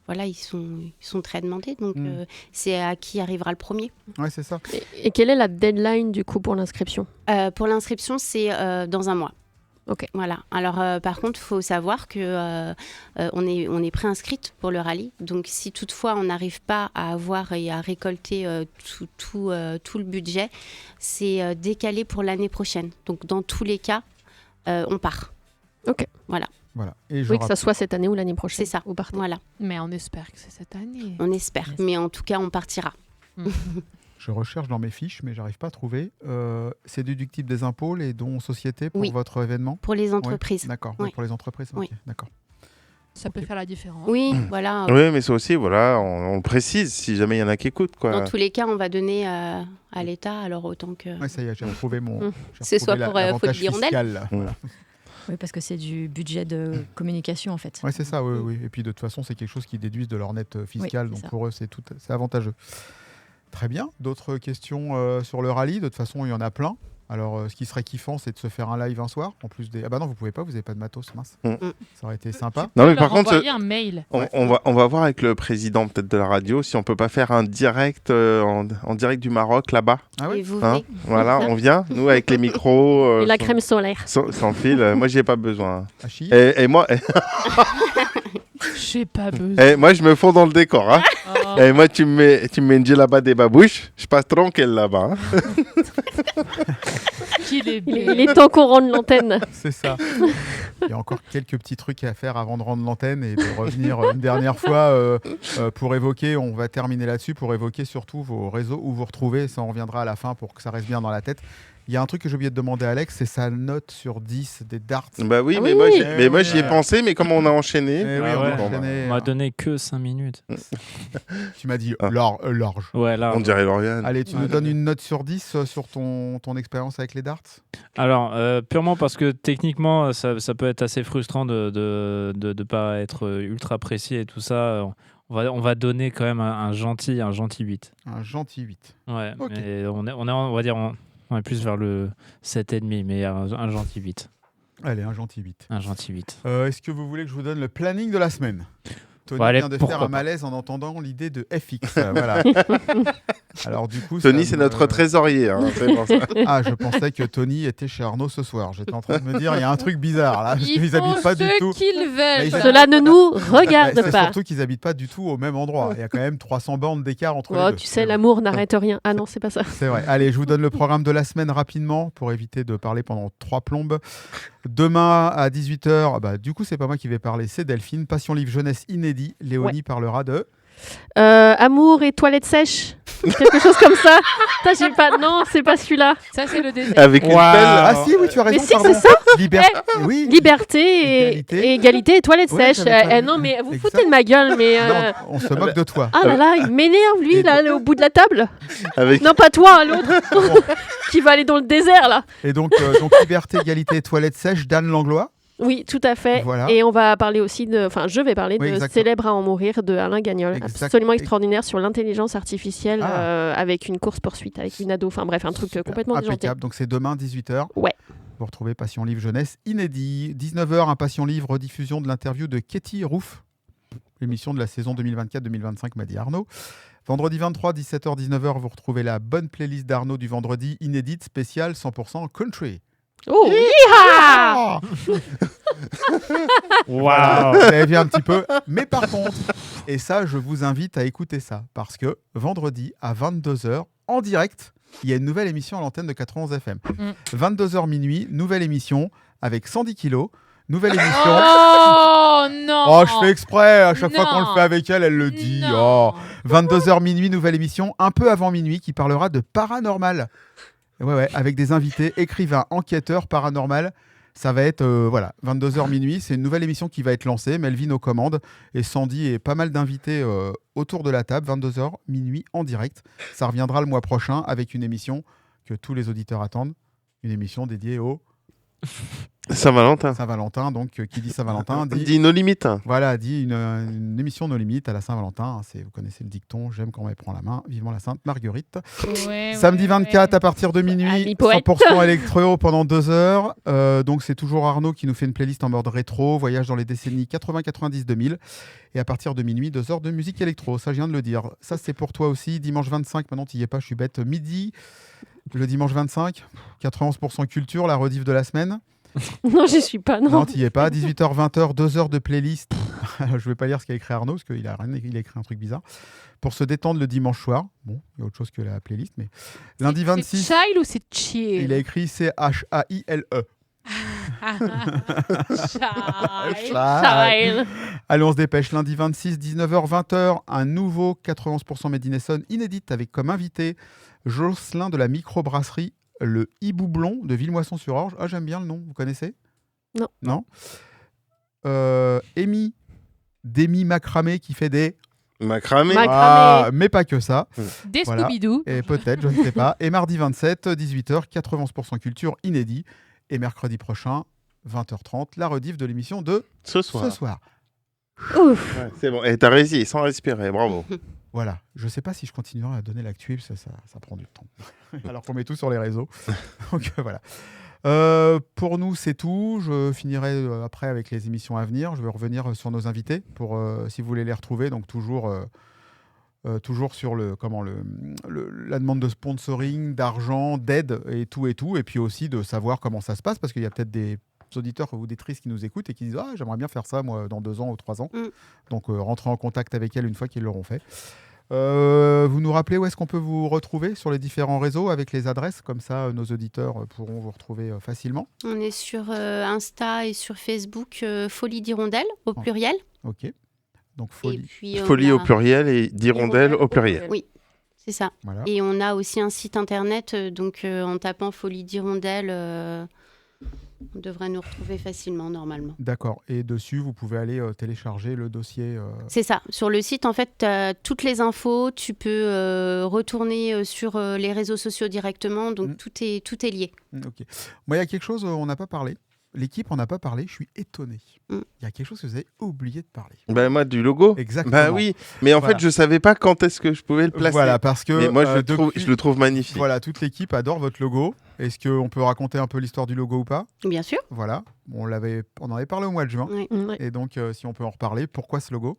voilà, ils sont très demandés, donc c'est à qui arrivera le premier. Ouais, c'est ça. Et quelle est la deadline, du coup, pour l'inscription? Pour l'inscription, c'est dans un mois. Ok. Voilà. Alors, par contre, il faut savoir que on est préinscrite pour le rallye. Donc, si toutefois on n'arrive pas à avoir et à récolter tout le budget, c'est décalé pour l'année prochaine. Donc, dans tous les cas, on part. Ok. Voilà. Et que ça soit cette année ou l'année prochaine. C'est ça. Vous partez. Voilà. Mais on espère que c'est cette année. On espère. Mais en tout cas, on partira. Je recherche dans mes fiches, mais j'arrive pas à trouver. C'est déductible des impôts, les dons aux sociétés pour votre événement? Pour les entreprises. Oui. D'accord, oui. pour les entreprises. Oui. Okay. D'accord. Ça peut faire la différence. Oui, voilà. Oui, mais ça aussi, voilà, on le précise si jamais il y en a qui écoutent, quoi. Dans tous les cas, on va donner à l'État, alors autant que. Ouais, ça y est, j'ai retrouvé mon. C'est soit pour l'avantage Faute d'Hirondelle. fiscal. Voilà. Oui, parce que c'est du budget de communication en fait. Ouais, c'est ça, oui. Et puis de toute façon, c'est quelque chose qu'ils déduisent de leur net fiscal, Oui, c'est donc ça. pour eux, c'est avantageux. Très bien. D'autres questions sur le rallye? De toute façon, il y en a plein. Alors, ce qui serait kiffant, c'est de se faire un live un soir. En plus des. Ah bah non, vous pouvez pas, vous n'avez pas de matos, mince. Ça aurait été sympa. Non, mais par contre, envoyer un mail. on va voir avec le président peut-être de la radio si on peut pas faire un direct en direct du Maroc là-bas. Ah oui. Et vous Hein venez. Voilà, on vient, nous avec les micros. Et la crème solaire. Sans fil. Moi, j'y ai pas besoin. Hachi. Et moi, J'ai pas besoin. moi, je me fonds dans le décor. Hein. Oh. Et moi, tu me mets une là-bas des babouches, je passe tranquille là-bas. Hein. Qu'il est Il bête. est temps qu'on rende l'antenne. C'est ça. Il y a encore quelques petits trucs à faire avant de rendre l'antenne et de revenir une dernière fois pour évoquer, on va terminer là-dessus, pour évoquer surtout vos réseaux où vous retrouvez, ça on reviendra à la fin pour que ça reste bien dans la tête. Il y a un truc que j'ai oublié de demander à Alex, c'est sa note sur 10 des darts. Bah oui, Ah mais oui. moi j'y ai pensé, mais comme on a enchaîné. Eh oui, Ah on ouais. a enchaîné. On m'a donné que 5 minutes. Tu m'as dit Ah. large. Ouais, là. On dirait Lauriane. Allez, tu nous donnes une note sur 10 sur ton expérience avec les darts? Alors, purement parce que techniquement, ça peut être assez frustrant de pas être ultra précis et tout ça. On va donner quand même un gentil 8. Un gentil 8. Ouais, Ok. mais on va dire, on est plus vers le 7,5, mais un gentil 8. Allez, un gentil 8. Un gentil 8. Est-ce que vous voulez que je vous donne le planning de la semaine? Tony Bon, allez, vient de pourquoi faire un pas. malaise en entendant l'idée de FX. Voilà. Alors du coup, Tony, ça c'est me- notre trésorier. Hein, c'est pour ça. Ah, je pensais que Tony était chez Arnaud ce soir. J'étais en train de me dire, il y a un truc bizarre là. Parce Ils qu'ils habitent font pas du ce tout. qu'ils Mais veulent. ils Cela ne nous Bah, regarde c'est pas. surtout qu'ils habitent pas du tout au même endroit. Il y a quand même 300 bornes d'écart entre les Oh, deux. tu sais, l'amour n'arrête rien. Ah non, c'est pas ça. C'est vrai. Allez, je vous donne le programme de la semaine rapidement pour éviter de parler pendant 3 plombes. Demain à 18h, bah, du coup, c'est pas moi qui vais parler, c'est Delphine. Passion Livre Jeunesse inédit. Léonie parlera de. Amour et toilettes sèches. Quelque chose comme ça. Putain, j'ai pas. Non, c'est pas celui-là. Ça, c'est le désert. Avec une belle. Ah si, oui, tu as raison. Mais si, pardon. c'est ça. Oui. Liberté et égalité et toilettes Ouais, sèches. j'avais pas vu. Non, mais vous Exact. foutez de ma gueule, mais. Non, on se moque de toi. Ah là là, il m'énerve lui, là, au bout de la table. Avec... Non, pas toi, hein, l'autre. Qui va aller dans le désert, là. Et donc liberté, égalité et toilettes sèches, Dan Langlois. Oui, tout à fait. Voilà. Et on va parler aussi de. Enfin, je vais parler Oui, de exactement. Célèbre à en mourir de Alain Gagnol. Exact. Absolument extraordinaire sur l'intelligence artificielle Ah. avec une course-poursuite, avec une ado. Enfin, bref, un truc complètement déjanté. Impeccable. Donc c'est demain 18h. Ouais. Vous retrouvez Passion Livre Jeunesse inédit. 19h, un Passion Livre, rediffusion de l'interview de Katie Roof. L'émission de la saison 2024-2025, m'a dit Arnaud. Vendredi 23, 17h, 19h, vous retrouvez la bonne playlist d'Arnaud du vendredi, inédite, spéciale, 100% country. Oh, yeeha Voilà, vous avez vu un petit peu. Mais par contre, et ça, je vous invite à écouter ça, parce que vendredi à 22h, en direct, il y a une nouvelle émission à l'antenne de 91 FM. 22h minuit, nouvelle émission avec 110 kilos. Nouvelle émission. Oh non. Oh, je fais exprès, à chaque fois qu'on le Non. fait avec elle, elle le dit. Oh. 22h minuit, nouvelle émission, un peu avant minuit, qui parlera de paranormal. Ouais, avec des invités, écrivains, enquêteurs, paranormal. Ça va être, 22h minuit. C'est une nouvelle émission qui va être lancée. Melvin aux commandes et Sandy et pas mal d'invités autour de la table. 22h minuit en direct. Ça reviendra le mois prochain avec une émission que tous les auditeurs attendent. Une émission dédiée au... Saint-Valentin. Saint-Valentin, donc qui dit Saint-Valentin dit nos limites. Voilà, dit une émission nos limites à la Saint-Valentin. Vous connaissez le dicton, j'aime quand on me prend la main. Vivement la Sainte Marguerite. Ouais, Samedi 24 à partir de minuit, Ami poète. 100% électro pendant 2 heures. Donc c'est toujours Arnaud qui nous fait une playlist en mode rétro, voyage dans les décennies 80, 90, 2000. Et à partir de minuit, 2 heures de musique électro. Ça, je viens de le dire. Ça, c'est pour toi aussi. Dimanche 25, maintenant tu y es pas, je suis bête. Midi, le dimanche 25, 91% culture, la rediff de la semaine. Non, j'y suis pas, non. Non, t'y es pas. 18h, 20h, 2 heures de playlist. Je vais pas lire ce qu'a écrit Arnaud, parce qu'il a écrit un truc bizarre. Pour se détendre le dimanche soir. Bon, il y a autre chose que la playlist, mais... Lundi 26... C'est chill ou c'est chill? Il a écrit C-H-A-I-L-E. Child. Allez, on se dépêche. Lundi 26, 19h, 20h, un nouveau 91% Made in Essonne inédite avec comme invité Jocelyn de la microbrasserie Le Hiboublon de Villemoisson-sur-Orge. Ah, j'aime bien le nom, vous connaissez? Non. Non. Amy Demi Macramé qui fait des... Macramé. Mais pas que ça. Des Scooby-Doo. Et peut-être, je ne sais pas. Et mardi 27, 18h, 91% culture inédit. Et mercredi prochain, 20h30, la rediff de l'émission de ce soir. Ouf. Ouais, c'est bon. Et t'as réussi sans respirer. Bravo. Voilà. Je ne sais pas si je continuerai à donner l'actu, ça prend du temps. Alors qu'on met tout sur les réseaux. Donc voilà. Pour nous, c'est tout. Je finirai après avec les émissions à venir. Je vais revenir sur nos invités pour si vous voulez les retrouver. Donc toujours sur la demande de sponsoring, d'argent, d'aide et tout. Et puis aussi de savoir comment ça se passe parce qu'il y a peut-être des auditeurs ou des tristes qui nous écoutent et qui disent « Ah, j'aimerais bien faire ça, moi, dans 2 ans ou 3 ans. » Donc rentrez en contact avec elles une fois qu'ils l'auront fait. Vous nous rappelez où est-ce qu'on peut vous retrouver sur les différents réseaux avec les adresses, comme ça nos auditeurs pourront vous retrouver facilement. On est sur Insta et sur Facebook Folie d'Hirondelle au pluriel. Ok. Donc Folie. Et puis, Folie au pluriel et d'Hirondelle au pluriel. Oui, c'est ça. Voilà. Et on a aussi un site internet, donc en tapant Folie d'Hirondelle, on devrait nous retrouver facilement normalement. D'accord. Et dessus, vous pouvez aller télécharger le dossier. C'est ça. Sur le site, en fait, tu as toutes les infos. Tu peux retourner sur les réseaux sociaux directement. Donc, tout est lié. Ok. Moi, il y a quelque chose, on n'a pas parlé. L'équipe, on n'a pas parlé. Je suis étonné. Il y a quelque chose que vous avez oublié de parler. Ben moi, du logo. Exactement. Bah oui. Mais en fait, je savais pas quand est-ce que je pouvais le placer. Voilà, parce que mais moi, je le trouve magnifique. Voilà, toute l'équipe adore votre logo. Est-ce qu'on peut raconter un peu l'histoire du logo ou pas? Bien sûr. Voilà. On en avait parlé au mois de juin. Oui. Et donc, si on peut en reparler, pourquoi ce logo?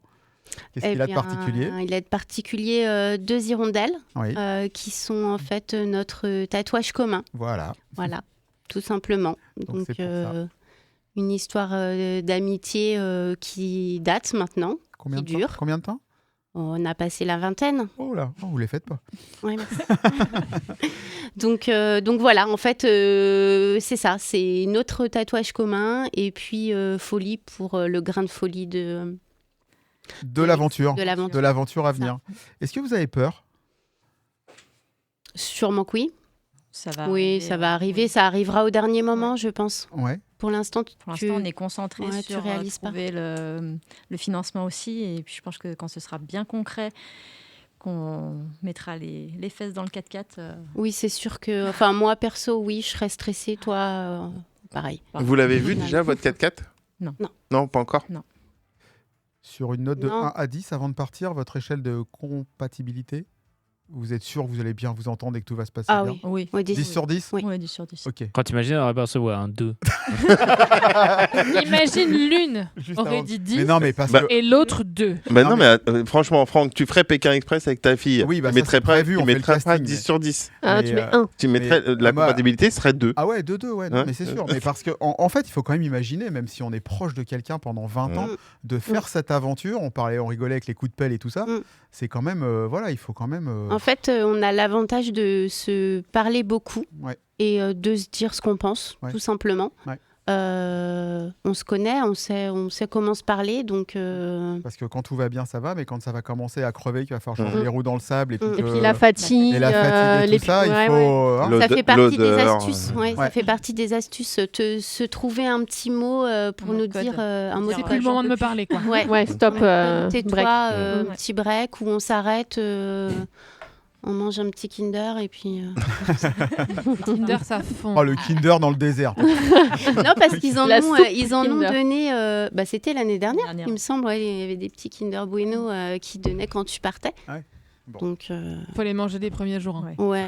Qu'est-ce qu'il a de particulier? Il a de particulier 2 hirondelles qui sont en fait notre tatouage commun. Voilà. Voilà, tout simplement. Donc c'est pour ça. Une histoire d'amitié qui date maintenant, qui dure. Combien de temps? On a passé la 20aine. Oh là, vous les faites pas. Oui, merci. donc voilà, en fait, c'est ça. C'est notre tatouage commun et puis folie pour le grain de folie de l'aventure. De l'aventure à venir. Est-ce que vous avez peur? Sûrement que oui. Ça va arriver. Ça arrivera au dernier moment, je pense. Ouais. Pour l'instant, on est concentré sur trouver le financement aussi. Et puis, je pense que quand ce sera bien concret, qu'on mettra les fesses dans le 4x4. Oui, c'est sûr que... Enfin, moi, perso, oui, je serais stressée. Toi, pareil. Vous l'avez vu déjà, votre 4x4? Non. Non, pas encore? Non. Sur une note de 1 à 10, avant de partir, votre échelle de compatibilité, vous êtes sûr que vous allez bien vous entendre et que tout va se passer bien? Oui. 10 sur 10? Oui, 10 sur 10. Ok. Quand t'imagines, on aurait pas recevoir un 2. Imagine l'une aurait avant. dit 10 Mais non, mais parce et l'autre 2. Bah non, mais franchement, Franck, tu ferais Pékin Express avec ta fille. Oui, bah tu ça, mettrais c'est prévu, on fait le pas casting, 10 mais- sur 10. Tu mets 1. Tu mettrais la moi- compatibilité serait 2. Ah ouais, 2-2, ouais, non, Hein mais c'est sûr. Mais parce que en fait, il faut quand même imaginer, même si on est proche de quelqu'un pendant 20 ans, de faire cette aventure. On rigolait avec les coups de pelle et tout ça. C'est quand même, voilà, il faut quand même. En fait, on a l'avantage de se parler beaucoup et de se dire ce qu'on pense, tout simplement. Ouais. On se connaît, on sait comment se parler, donc... Parce que quand tout va bien, ça va, mais quand ça va commencer à crever, qu'il va falloir changer les roues dans le sable. Et puis la fatigue. Et la fatigue et tout ça, il faut... hein. Ça fait partie des l'odeur, astuces. Ça fait partie des astuces. Se trouver un petit mot pour nous dire un mot. C'est plus le moment de me parler, quoi. Ouais, stop. Tais-toi, break. petit break où on s'arrête. On mange un petit Kinder et puis... Kinder, ça fond. Oh, le Kinder dans le désert. Non, parce qu'ils en La ont, soupe ils en ont Kinder. donné... c'était l'année dernière, il me semble. Il y avait des petits Kinder Bueno qui donnaient quand tu partais. Ouais. Bon. Donc... Faut les manger des premiers jours. Hein. Ouais.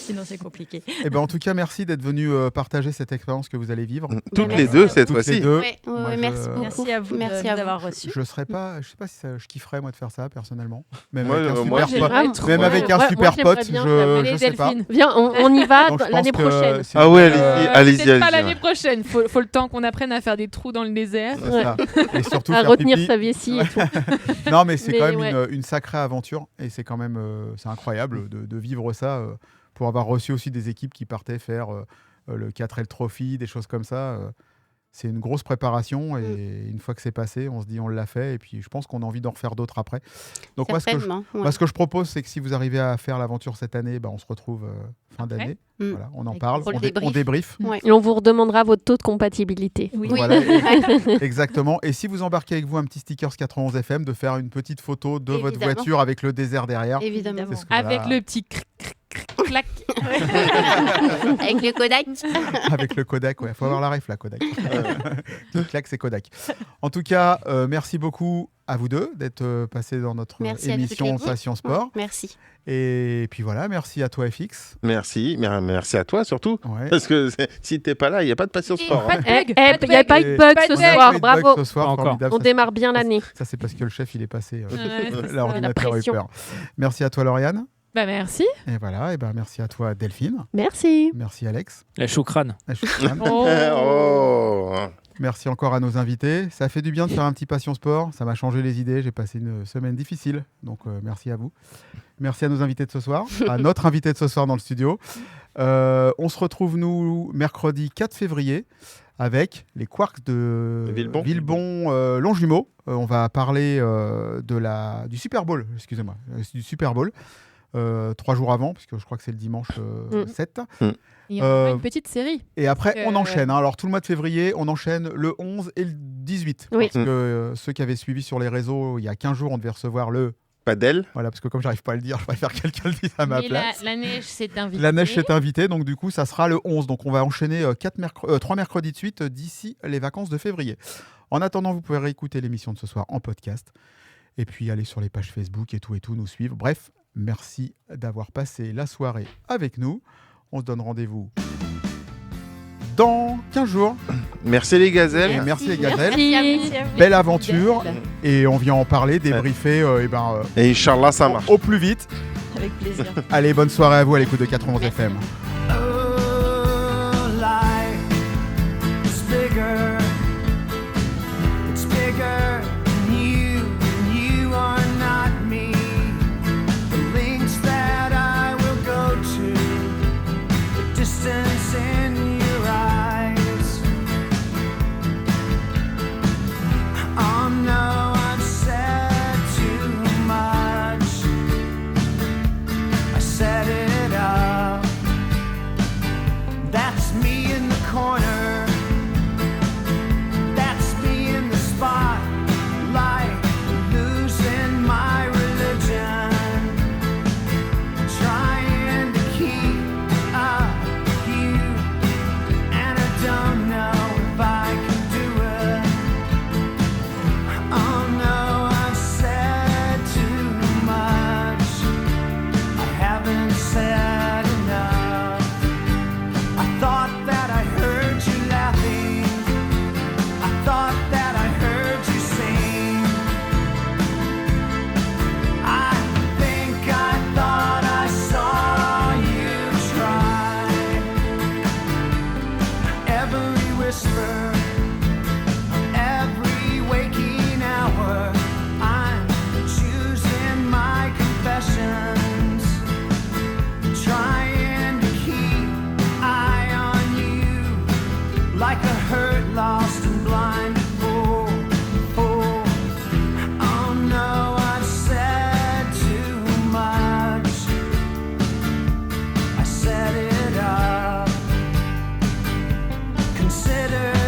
Sinon, c'est compliqué. Eh ben, en tout cas, merci d'être venu partager cette expérience que vous allez vivre. Toutes les deux, cette Toutes les fois-ci. deux. Ouais, Moi, merci beaucoup. Merci à vous Merci de à nous vous. avoir reçus. Je serais pas, je sais pas si je kifferais moi de faire ça personnellement. Même Moi, avec un moi, super j'aimerais pote, trop. même avec un Ouais, super moi, pote, j'aimerais bien. je Allez, sais pas. Delphine. Viens, on y va Donc, je pense l'année que prochaine. c'est Ah ouais, une- allez-y, Peut-être pas allez-y, l'année ouais. prochaine. Faut le temps qu'on apprenne à faire des trous dans le désert. c'est ça. Et surtout À faire retenir pipi. sa vessie et tout. Non, mais c'est Mais quand même ouais. une sacrée aventure et c'est quand même c'est incroyable de vivre ça pour avoir reçu aussi des équipes qui partaient faire le 4L Trophy, des choses comme ça. c'est une grosse préparation et une fois que c'est passé, on se dit on l'a fait et puis je pense qu'on a envie d'en refaire d'autres après. Donc moi, ce que je propose, c'est que si vous arrivez à faire l'aventure cette année, on se retrouve fin d'année. Voilà, on en parle, on débrief. Et on vous redemandera votre taux de compatibilité. Oui. Voilà, exactement. Et si vous embarquez avec vous un petit stickers 91 FM, de faire une petite photo de votre voiture avec le désert derrière. Évidemment. Avec le petit clac. Avec le Kodak. Avec le Kodak, il faut avoir la ref, la Kodak. Clac, c'est Kodak. En tout cas, merci beaucoup à vous deux d'être passés dans notre émission Passion Sport. Merci. Et puis voilà, merci à toi FX. Merci à toi surtout. Ouais. Parce que si t'es pas là, il n'y a pas de Passion Sport. Il n'y a pas eu de bug ce soir, bravo. On démarre bien l'année. Ça, c'est parce que le chef, il est passé. L'ordinateur a eu peur. Merci à toi Lauriane. Merci. Et voilà, merci à toi Delphine. Merci. Merci Alex. La choucrane. Merci encore à nos invités. Ça fait du bien de faire un petit Passion Sport. Ça m'a changé les idées. J'ai passé une semaine difficile. Donc merci à vous. Merci à nos invités de ce soir, à notre invité de ce soir dans le studio. On se retrouve nous mercredi 4 février avec les Quarks de Villebon Longjumeau. On va parler du Super Bowl. Excusez-moi, du Super Bowl. 3 jours avant, puisque je crois que c'est le dimanche 7. Il y a une petite série. Et après, on enchaîne. Alors, tout le mois de février, on enchaîne le 11 et le 18. Oui. Parce que ceux qui avaient suivi sur les réseaux, il y a 15 jours, on devait recevoir le... Padel. Voilà, parce que comme j'arrive pas à le dire, je préfère que quelqu'un le dise à ma place. La neige s'est invitée. La neige s'est invitée, donc du coup, ça sera le 11. Donc, on va enchaîner 3 mercredis de suite d'ici les vacances de février. En attendant, vous pouvez réécouter l'émission de ce soir en podcast. Et puis, aller sur les pages Facebook et tout, nous suivre. Bref, merci d'avoir passé la soirée avec nous. On se donne rendez-vous dans 15 jours. Merci les gazelles. Et merci les gazelles. Merci. Belle aventure. Et on vient en parler, débriefer. Et Inch'Allah, ça marche. Au plus vite. Avec plaisir. Allez, bonne soirée à vous à l'écoute de 91 FM. Consider